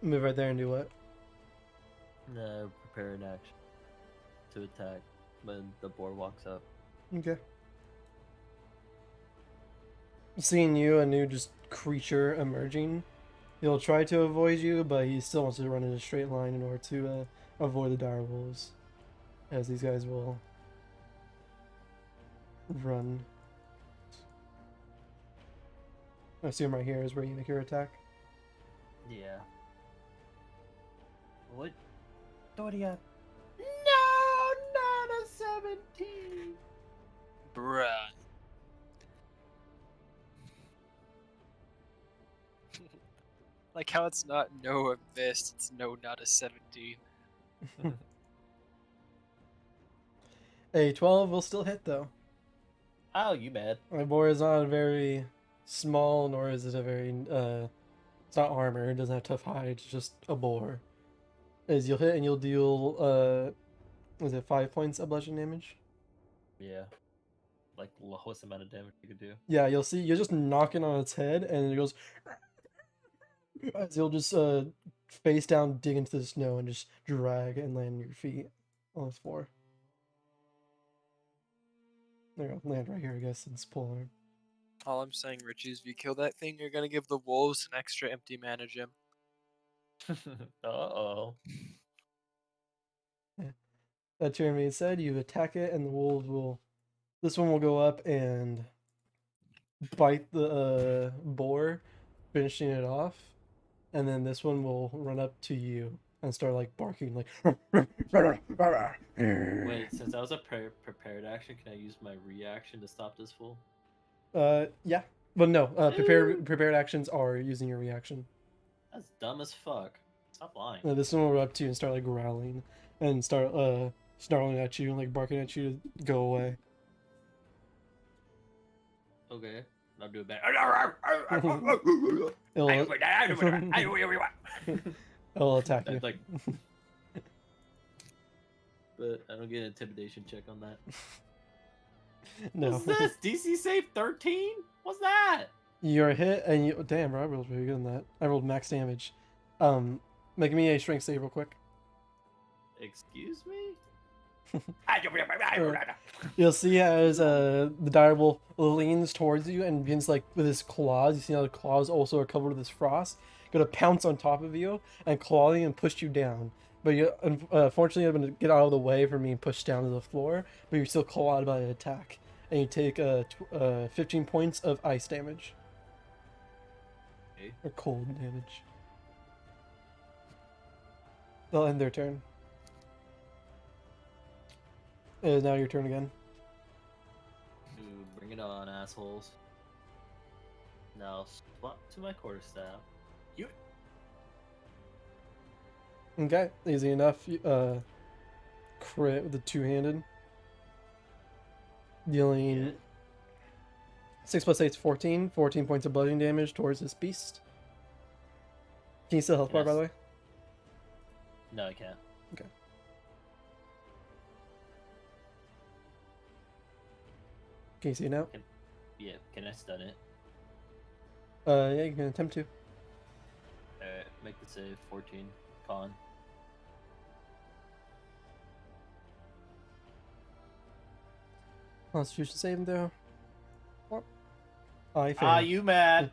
Speaker 2: Move right there and do what?
Speaker 3: No, prepare an action to attack when the boar walks up.
Speaker 2: Okay. Seeing you, a new just creature emerging, he'll try to avoid you, but he still wants to run in a straight line in order to avoid the dire wolves, as these guys will run. I assume right here is where you make your attack.
Speaker 3: Yeah. What? Doria. No, not a 17.
Speaker 5: Bruh. Like how it's not no abyss, it's no, not a 17.
Speaker 2: A 12 will still hit though.
Speaker 3: Oh, you mad?
Speaker 2: My boar is not very small, nor is it a very it's not armor. It doesn't have tough hide. It's just a boar. As you'll hit and you'll deal was it 5 points of bludgeoning damage?
Speaker 3: Yeah. Like the lowest amount of damage you could do.
Speaker 2: Yeah, you'll see. You're just knocking on its head, and it goes. As you'll just face down, dig into the snow, and just drag and land your feet on the floor. There you go. Land right here, I guess. It's pulling.
Speaker 5: All I'm saying, Richie, is if you kill that thing, you're gonna give the wolves an extra empty mana gem.
Speaker 3: Uh-oh.
Speaker 2: That turn being said, you attack it, and the wolves will. This one will go up and bite the boar, finishing it off, and then this one will run up to you and start like barking like.
Speaker 3: Wait, since that was a prepared action, can I use my reaction to stop this fool?
Speaker 2: Yeah. Well, no. Prepared actions are using your reaction.
Speaker 3: That's dumb as fuck. Stop lying.
Speaker 2: This one will run up to you and start like growling and start snarling at you and like barking at you to go away.
Speaker 3: Okay, I'll do it back.
Speaker 2: It'll attack you.
Speaker 3: Like, but I don't get an intimidation check on that.
Speaker 2: No.
Speaker 3: What's this? DC save 13? What's that?
Speaker 2: You're hit, and you. Damn, bro, I rolled really good on that. I rolled max damage. Make me a strength save real quick.
Speaker 3: Excuse me?
Speaker 2: You'll see as the direwolf leans towards you and begins like with his claws. You see how the claws also are covered with this frost. Gonna pounce on top of you and claw you and push you down. But you, unfortunately, I'm gonna get out of the way from being pushed down to the floor. But you're still clawed by an attack, and you take 15 points of ice damage
Speaker 3: Okay.
Speaker 2: or cold damage. They'll end their turn. It is now your turn again.
Speaker 3: Ooh, bring it on, assholes. Now swap to my quarterstaff. You.
Speaker 2: Okay, easy enough. Crit with the two-handed. Dealing
Speaker 3: Yeah.
Speaker 2: 6 plus 8 is 14. 14 points of bludgeoning damage towards this beast. Can you still health bar, by the way?
Speaker 3: No, I can't.
Speaker 2: Okay. Can you see it now?
Speaker 3: Yeah, can I stun it?
Speaker 2: Yeah, you can attempt to.
Speaker 3: Alright, make the save. 14. Con.
Speaker 2: Constitution saving throw. I fail.
Speaker 3: Ah, you mad?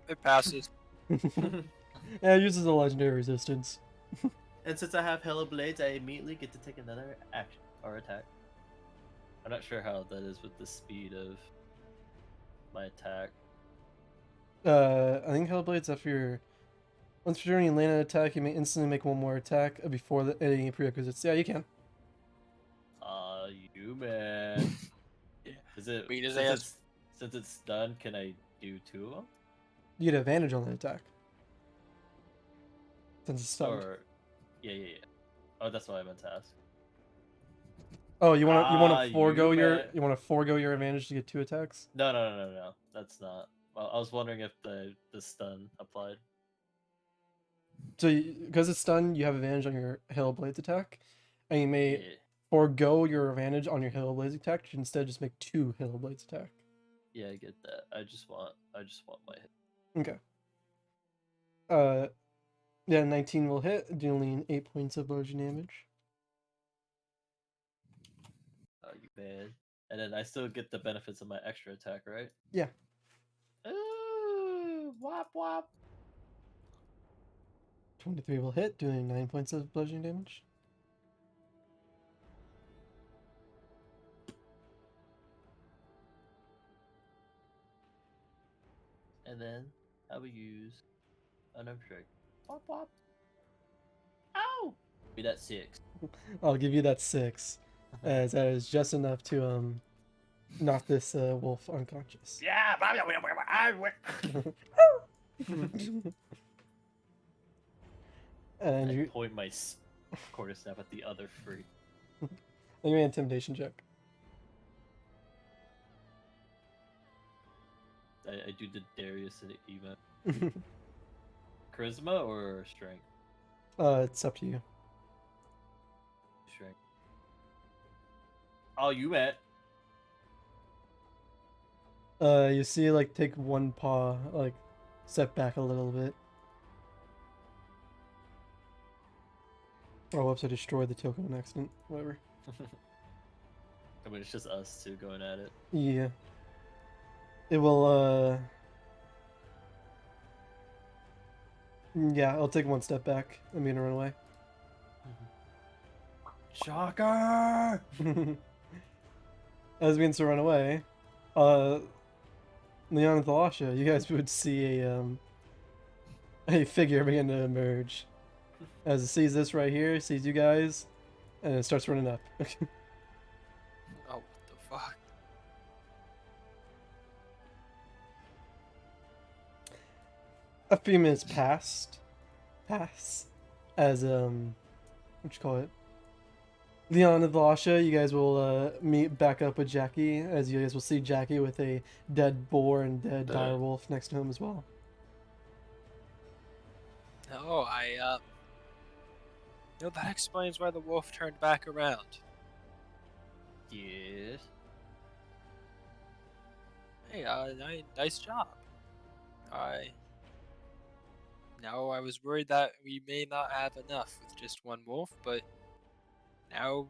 Speaker 5: It passes.
Speaker 2: Yeah, it uses a legendary resistance.
Speaker 3: And since I have Hella Blades, I immediately get to take another action or attack. I'm not sure how that is with the speed of my attack.
Speaker 2: I think Hellblade's after your. Once you're during land an attack, you may instantly make one more attack before any prerequisites. Yeah, you can.
Speaker 3: Ah, you man.
Speaker 5: Yeah.
Speaker 3: Is it
Speaker 5: Beat his
Speaker 3: since
Speaker 5: ass.
Speaker 3: since it's done? Can I do 2 of them?
Speaker 2: You get advantage on that attack. Since it's stunned.
Speaker 3: Or yeah. Oh, that's what I meant to ask.
Speaker 2: Oh, you want
Speaker 3: Ah,
Speaker 2: to forego
Speaker 3: you
Speaker 2: your
Speaker 3: man.
Speaker 2: forego your advantage to get 2 attacks?
Speaker 3: No. That's not. Well, I was wondering if the stun applied.
Speaker 2: So because it's stunned, you have advantage on your Hellblade's attack, and you may
Speaker 3: Yeah.
Speaker 2: forego your advantage on your Hellblade's attack to instead just make 2 Hellblade's attack.
Speaker 3: Yeah, I get that. I just want my hit.
Speaker 2: Okay. Yeah, 19 will hit, dealing 8 points of bludgeoning damage.
Speaker 3: Oh, you bad. And then I still get the benefits of my extra attack, right?
Speaker 2: Yeah.
Speaker 3: Ooh, wop wop.
Speaker 2: 23 will hit, doing 9 points of bludgeoning damage.
Speaker 3: And then I will use another trick. Wop wop. Ow! Be that 6.
Speaker 2: I'll give you that 6, as that is just enough to knock this wolf unconscious.
Speaker 3: Yeah.
Speaker 2: And
Speaker 3: I
Speaker 2: you
Speaker 3: point my quarterstaff at the other 3.
Speaker 2: give me an intimidation check.
Speaker 3: I do the Darius and Eva. Charisma or strength?
Speaker 2: It's up to you.
Speaker 3: Strength. Oh, you bet.
Speaker 2: You see, like, take one paw, like, step back a little bit. Oh, whoops, I destroyed the token on accident. Whatever.
Speaker 3: I mean, it's just us two going at it.
Speaker 2: Yeah. It will, yeah, I'll take one step back. I'm gonna run away.
Speaker 3: Shocker!
Speaker 2: As it begins to run away, Leon and Thalasha, you guys would see a figure begin to emerge. As it sees this right here, sees you guys, and it starts running up.
Speaker 5: Oh, what the fuck?
Speaker 2: A few minutes pass, as what you call it? Leon and Thalasha, you guys will meet back up with Jackie, as you guys will see Jackie with a dead boar and dead direwolf next to him as well.
Speaker 5: No, that explains why the wolf turned back around.
Speaker 3: Yes.
Speaker 5: Hey, nice job. I Now I was worried that we may not have enough with just one wolf, but now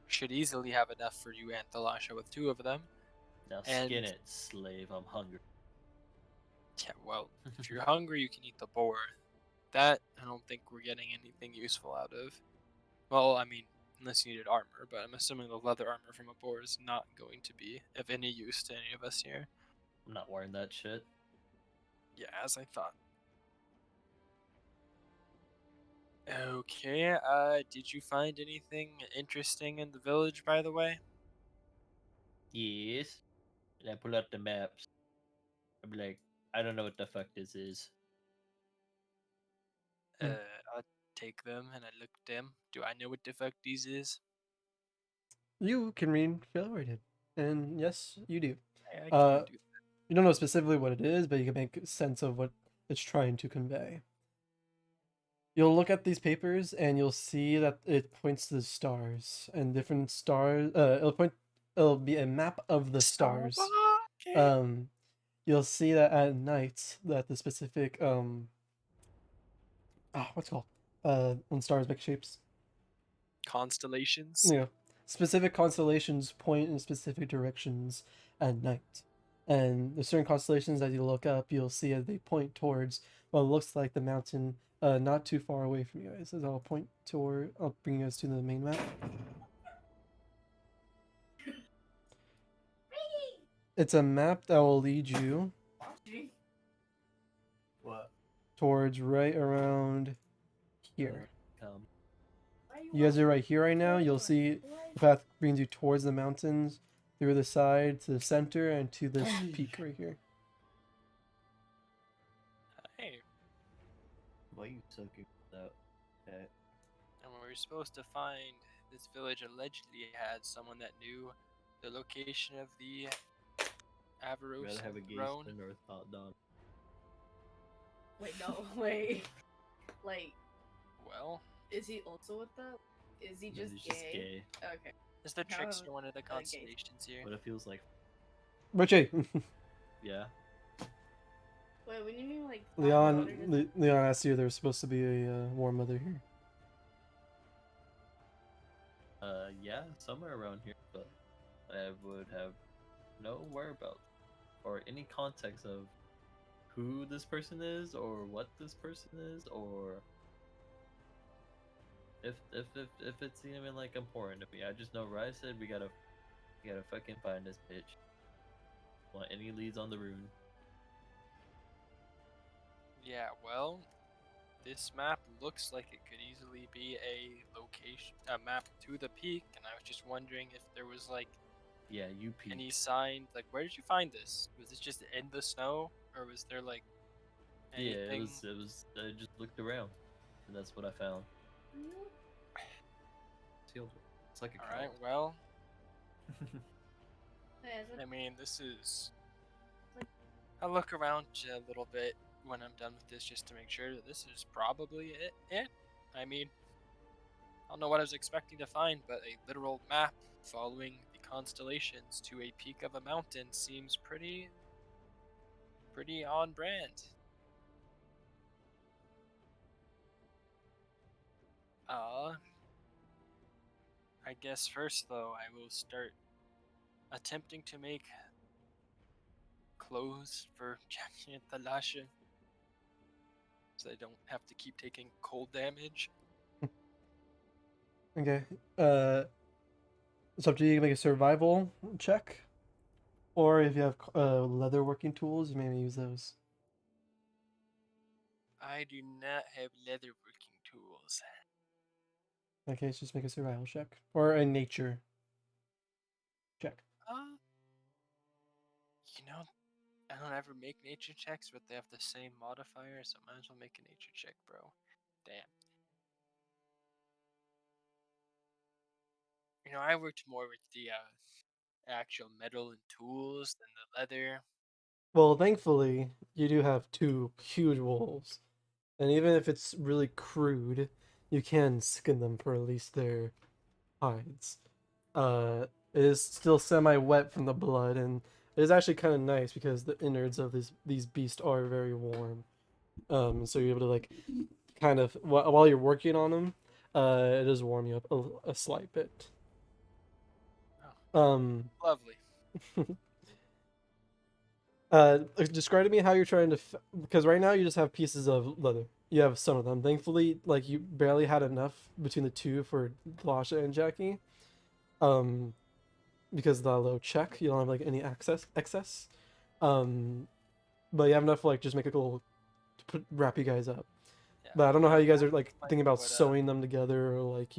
Speaker 5: should easily have enough for you and Thalasha with 2 of them.
Speaker 3: Now
Speaker 5: And
Speaker 3: skin it, slave. I'm hungry.
Speaker 5: yeah, well, if you're hungry, you can eat the boar. That I don't think we're getting anything useful out of. Well, I mean, unless you needed armor, but I'm assuming the leather armor from a boar is not going to be of any use to any of us here.
Speaker 3: I'm not wearing that shit.
Speaker 5: Yeah, as I thought. Okay, did you find anything interesting in the village, by the way?
Speaker 3: Yes. And I pull out the maps. I'm like, I don't know what the fuck this is.
Speaker 2: Hmm.
Speaker 5: I take them and I look at them. Do I know what the fuck these is?
Speaker 2: You can read fairly rated, and yes, you do.
Speaker 5: I
Speaker 2: Uh,
Speaker 5: can do
Speaker 2: you don't know specifically what it is, but you can make sense of what it's trying to convey. You'll look at these papers and you'll see that it points to the stars and different stars. It'll be a map of the stars. You'll see that at night that the specific what's it called? When stars make shapes.
Speaker 5: Constellations.
Speaker 2: Yeah. Specific constellations point in specific directions at night. And there's certain constellations as you look up, you'll see as they point towards what looks like the mountain not too far away from you guys. As I'll point toward, I'll bring you guys to the main map. It's a map that will lead you
Speaker 3: What?
Speaker 2: towards right around here.
Speaker 3: Come.
Speaker 2: You guys are right here right now. You'll see the path brings you towards the mountains, through the side, to the center, and to this peak right here.
Speaker 5: Hey,
Speaker 3: Why are you sucking that? Okay.
Speaker 5: and we were supposed to find this village allegedly had someone that knew the location of the Avaros
Speaker 3: Rather have a
Speaker 5: throne.
Speaker 3: Gaysman or a Thought Don.
Speaker 1: Wait, no, wait. Like,
Speaker 5: Well,
Speaker 1: is he also with that? Is he just
Speaker 3: He's
Speaker 1: gay?
Speaker 3: just gay.
Speaker 1: Okay.
Speaker 5: is the
Speaker 1: How-
Speaker 5: trickster one of the
Speaker 1: gay.
Speaker 5: constellations here?
Speaker 3: But it feels like,
Speaker 2: Richie,
Speaker 3: yeah.
Speaker 1: Wait, when you mean like flat water, does
Speaker 2: Leon asked you there's supposed to be a warm mother here.
Speaker 3: Yeah, somewhere around here, but I would have no whereabouts or any context of who this person is or what this person is or if it's even like important to me. I just know Rai said we gotta fucking find this bitch. Want any leads on the rune?
Speaker 5: Yeah, well, this map looks like it could easily be a map to the peak, and I was just wondering if there was like
Speaker 3: Yeah, you peep.
Speaker 5: any sign. Like, where did you find this? Was this just in the snow, or was there like
Speaker 3: Yeah,
Speaker 5: anything?
Speaker 3: it was. I just looked around, and that's what I found. Sealed. It's like a
Speaker 5: All right,
Speaker 3: cult.
Speaker 5: well,
Speaker 1: Hey, is
Speaker 5: I
Speaker 1: it-
Speaker 5: mean, this is. I'll look around a little bit when I'm done with this just to make sure that this is probably it. I mean, I don't know what I was expecting to find, but a literal map following the constellations to a peak of a mountain seems pretty on brand. I guess first though, I will start attempting to make clothes for Jackie and Thalasha, so they don't have to keep taking cold damage.
Speaker 2: Okay. It's up to you. You can make a survival check, or if you have leather working tools, you may use those.
Speaker 5: I do not have leather working tools.
Speaker 2: In that case, just make a survival check or a nature check.
Speaker 5: You know, I don't ever make nature checks, but they have the same modifier, so might as well make a nature check, bro. Damn. You know, I worked more with the actual metal and tools than the leather.
Speaker 2: Well, thankfully, you do have two huge wolves, and even if it's really crude, you can skin them for at least their hides. It is still semi-wet from the blood, and it is actually kind of nice because the innards of these beasts are very warm. So you're able to like kind of while you're working on them, it does warm you up a slight bit.
Speaker 5: Lovely.
Speaker 2: Describe to me how you're trying to because right now you just have pieces of leather. You have some of them. Thankfully, like you barely had enough between the two for Lasha and Jackie. Because of the low check, you don't have like any excess. But you have enough to like just make a little wrap you guys up.
Speaker 5: Yeah.
Speaker 2: But I don't know how you guys are like
Speaker 5: Like
Speaker 2: thinking about
Speaker 5: what,
Speaker 2: sewing them together or like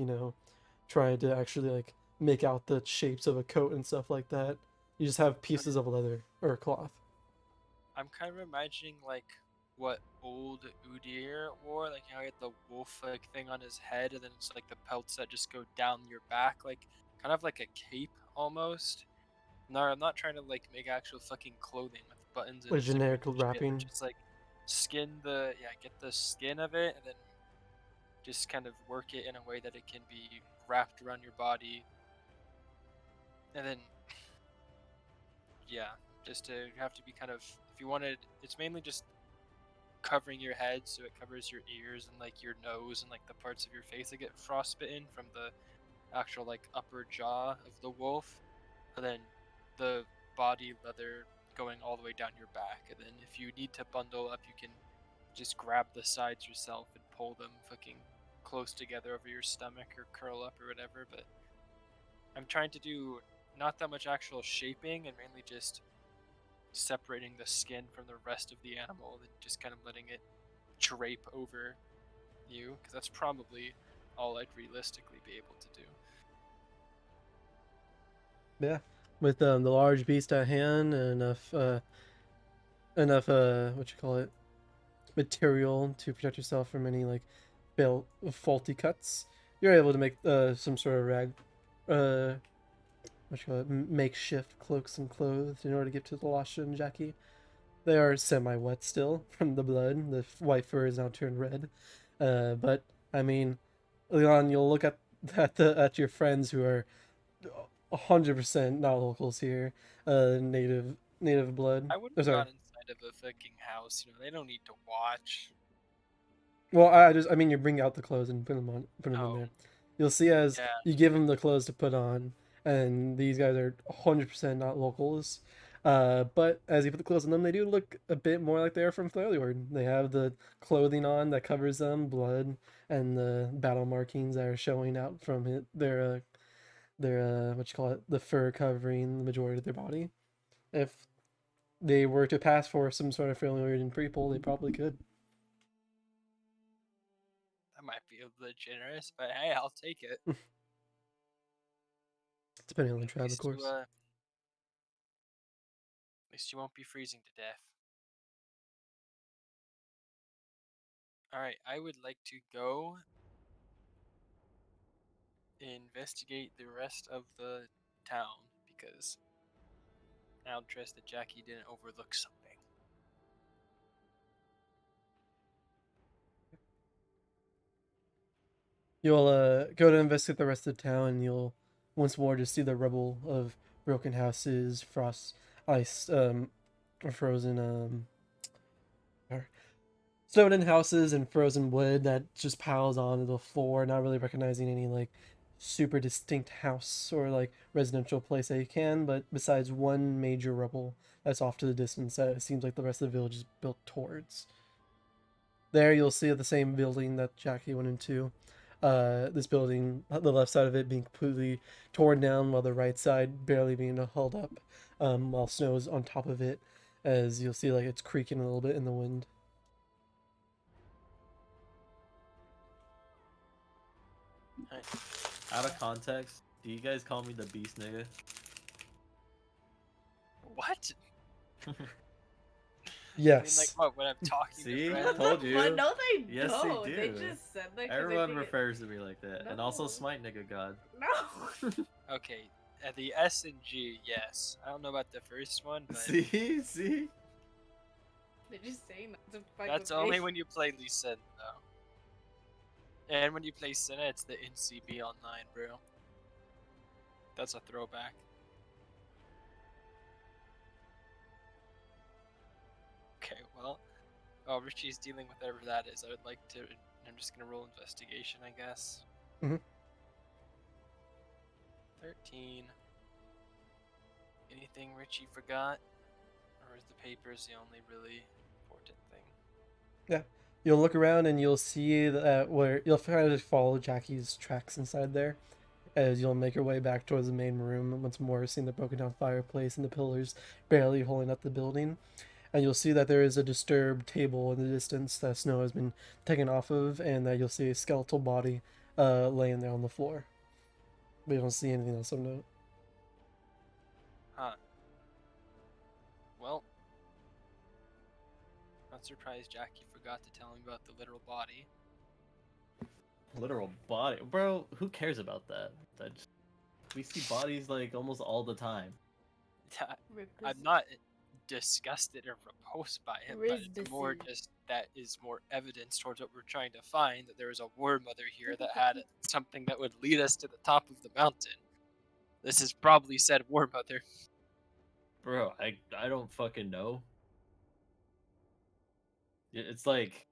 Speaker 2: trying to actually like make out the shapes of a coat and stuff like that. You just have pieces of leather or cloth.
Speaker 5: I'm kind of imagining like what old Udir wore, like how he had the wolf like thing on his head, and then it's like the pelts that just go down your back, like kind of like a cape almost. No, I'm not trying to like make actual fucking clothing with buttons and
Speaker 2: Like generic
Speaker 5: zippers and shit, but
Speaker 2: wrapping.
Speaker 5: just like get the skin of it, and then just kind of work it in a way that it can be wrapped around your body, and then yeah, just to have to be kind of, if you wanted, it's mainly just covering your head so it covers your ears and like your nose and like the parts of your face that get frostbitten from the actual like upper jaw of the wolf, and then the body leather going all the way down your back, and then if you need to bundle up you can just grab the sides yourself and pull them fucking close together over your stomach or curl up or whatever. But I'm trying to do not that much actual shaping and mainly just separating the skin from the rest of the animal and just kind of letting it drape over you, because that's probably all I'd realistically be able to do.
Speaker 2: Yeah, with the large beast at hand and enough what you call it material to protect yourself from any like faulty cuts, you're able to make some sort of what you call it makeshift cloaks and clothes in order to get to the Lasha and Jackie. They are semi-wet still from the blood. The white fur is now turned red, but I mean, Leon, you'll look at your friends who are 100% not locals here, native blood.
Speaker 5: I wouldn't
Speaker 2: Oh,
Speaker 5: have
Speaker 2: sorry.
Speaker 5: gone inside of a fucking house, you know, they don't need to watch.
Speaker 2: Well, I mean, you bring out the clothes and put them in
Speaker 5: Oh,
Speaker 2: there. You'll see as
Speaker 5: yeah.
Speaker 2: you give them the clothes to put on, and these guys are 100% not locals. But as you put the clothes on them, they do look a bit more like they are from Fairlord. They have the clothing on that covers them, blood, and the battle markings that are showing out from it. Their what you call it, the fur covering the majority of their body. If they were to pass for some sort of Fairlord people, they probably could.
Speaker 5: That might be a bit generous, but hey, I'll take it.
Speaker 2: Depending on the
Speaker 5: At
Speaker 2: tribe, of
Speaker 5: least you,
Speaker 2: course.
Speaker 5: at least you won't be freezing to death. Alright, I would like to go investigate the rest of the town, because I don't trust that Jackie didn't overlook something.
Speaker 2: You'll go to investigate the rest of the town, and you'll once more just see the rubble of broken houses, frost, ice, or frozen, or snowed-in houses and frozen wood that just piles onto the floor, not really recognizing any like super distinct house or like residential place that you can, but besides one major rubble that's off to the distance that it seems like the rest of the village is built towards. There you'll see the same building that Jackie went into. This building, the left side of it being completely torn down, while the right side barely being held up, while snow is on top of it, as you'll see like it's creaking a little bit in the wind.
Speaker 3: Out of context, do you guys call me the beast nigga?
Speaker 5: What?
Speaker 2: Yes.
Speaker 5: I mean, like, what, when I'm talking
Speaker 3: See?
Speaker 5: to
Speaker 3: I
Speaker 5: friends?
Speaker 3: told you.
Speaker 1: But no, they
Speaker 3: Yes, they
Speaker 1: don't. They
Speaker 3: do.
Speaker 1: just said that. 'cause they
Speaker 3: Everyone
Speaker 1: think
Speaker 3: refers to me like that. And also
Speaker 1: No.
Speaker 3: Smite nigga god.
Speaker 1: No.
Speaker 5: Okay, at the S and G, yes. I don't know about the first one, but
Speaker 3: See? See?
Speaker 1: They're just saying that to fuck
Speaker 5: that's
Speaker 1: with
Speaker 5: only
Speaker 1: me.
Speaker 5: when you play Lee Sin, though. And when you play Senna, it's the NCB online, bro. That's a throwback. Okay, well, Richie's dealing with whatever that is. I would like to. I'm just gonna roll investigation, I guess.
Speaker 2: Mhm.
Speaker 5: 13. Anything Richie forgot? Or is the papers the only really important thing?
Speaker 2: Yeah. You'll look around and you'll see that where you'll try to follow Jackie's tracks inside there as you'll make your way back towards the main room, once more seeing the broken down fireplace and the pillars barely holding up the building. And you'll see that there is a disturbed table in the distance that snow has been taken off of, and that you'll see a skeletal body laying there on the floor. But you don't see anything else of note.
Speaker 5: Huh. Well, not surprised Jackie forgot to tell him about the literal body.
Speaker 3: Literal body, bro. Who cares about that? We see bodies like almost all the time.
Speaker 5: I'm not disgusted or repulsed by it, but it's more
Speaker 1: Risbisi.
Speaker 5: just that is more evidence towards what we're trying to find, that there was a war mother here that had something that would lead us to the top of the mountain. This is probably said war mother.
Speaker 3: Bro, I don't fucking know. It's like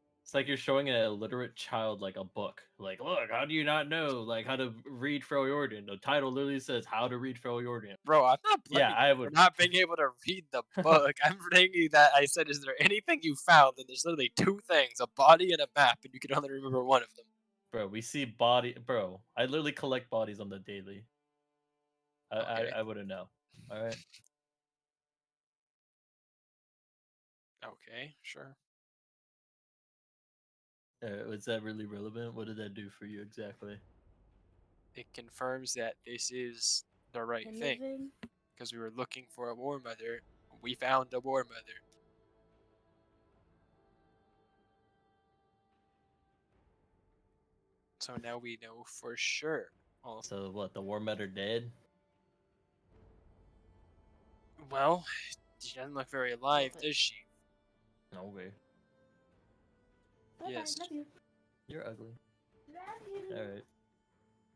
Speaker 3: you're showing an illiterate child like a book. Like, look, how do you not know like how to read Freljordan? The title literally says how to read Freljordan.
Speaker 5: Bro, I'm not
Speaker 3: Yeah,
Speaker 5: blaming
Speaker 3: I
Speaker 5: you for
Speaker 3: would.
Speaker 5: not being able to read the book. I'm saying you that I said, is there anything you found? And there's literally two things, a body and a map, and you can only remember one of them.
Speaker 3: Bro, we see body. Bro, I literally collect bodies on the daily.
Speaker 5: Okay.
Speaker 3: I wouldn't know. All right.
Speaker 5: Okay, sure.
Speaker 3: Was that really relevant? What did that do for you exactly?
Speaker 5: It confirms that this is the right thing.
Speaker 1: Anything?
Speaker 5: Because we were looking for a war mother. We found a war mother. So now we know for sure.
Speaker 3: So what? The war mother dead?
Speaker 5: Well, she doesn't look very alive,
Speaker 1: Love it.
Speaker 5: does she?
Speaker 3: Okay.
Speaker 1: Bye-bye,
Speaker 5: Yes.
Speaker 1: love you.
Speaker 3: You're ugly.
Speaker 1: Love you.
Speaker 3: All right.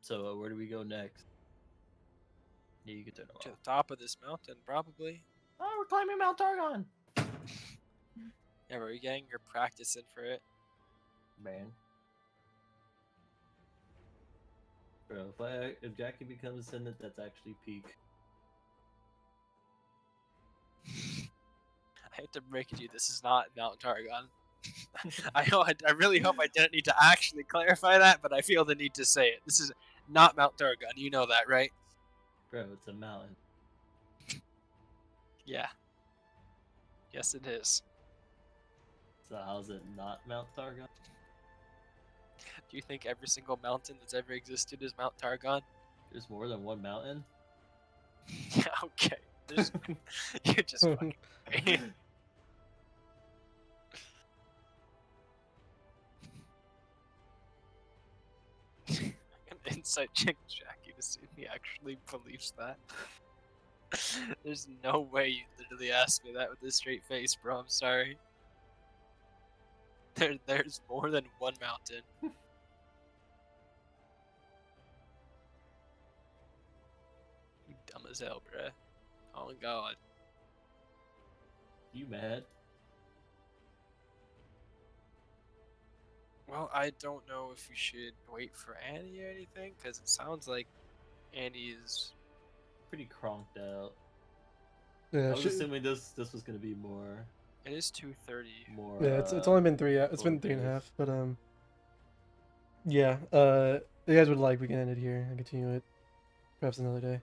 Speaker 3: So where do we go next? Yeah, you can turn them
Speaker 5: To
Speaker 3: off.
Speaker 5: the top of this mountain, probably.
Speaker 3: Oh, we're climbing Mount Targon.
Speaker 5: Yeah, were you getting your practice in for it?
Speaker 3: Man. Bro, if Jackie becomes Ascendant, that's actually peak.
Speaker 5: I hate to break it to you, this is not Mount Targon. I really hope I didn't need to actually clarify that, but I feel the need to say it. This is not Mount Targon. You know that, right?
Speaker 3: Bro, it's a mountain.
Speaker 5: Yeah. Yes, it is.
Speaker 3: So how's it not Mount Targon?
Speaker 5: Do you think every single mountain that's ever existed is Mount Targon?
Speaker 3: There's more than one mountain?
Speaker 5: Yeah, okay. You're just fucking. An insight check Jackie to see if he actually believes that. There's no way you literally asked me that with a straight face, bro. I'm sorry. There's more than one mountain. You dumb as hell, bruh. Oh god.
Speaker 3: You mad?
Speaker 5: Well, I don't know if we should wait for Annie or anything, because it sounds like Annie is.
Speaker 3: Pretty cronked out.
Speaker 2: Yeah,
Speaker 3: I was assuming this was gonna be more
Speaker 5: It is 2:30.
Speaker 3: more.
Speaker 2: yeah. It's only been three. It's been 3.5. But yeah. If you guys would like, we can end it here and continue it perhaps another day.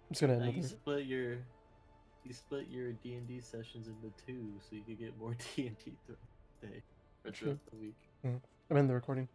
Speaker 2: I'm just gonna end
Speaker 3: Now
Speaker 2: it.
Speaker 3: you split your D&D sessions into two, so you could get more D&D day for the
Speaker 2: Sure.
Speaker 3: rest of the week.
Speaker 2: I'm in the recording.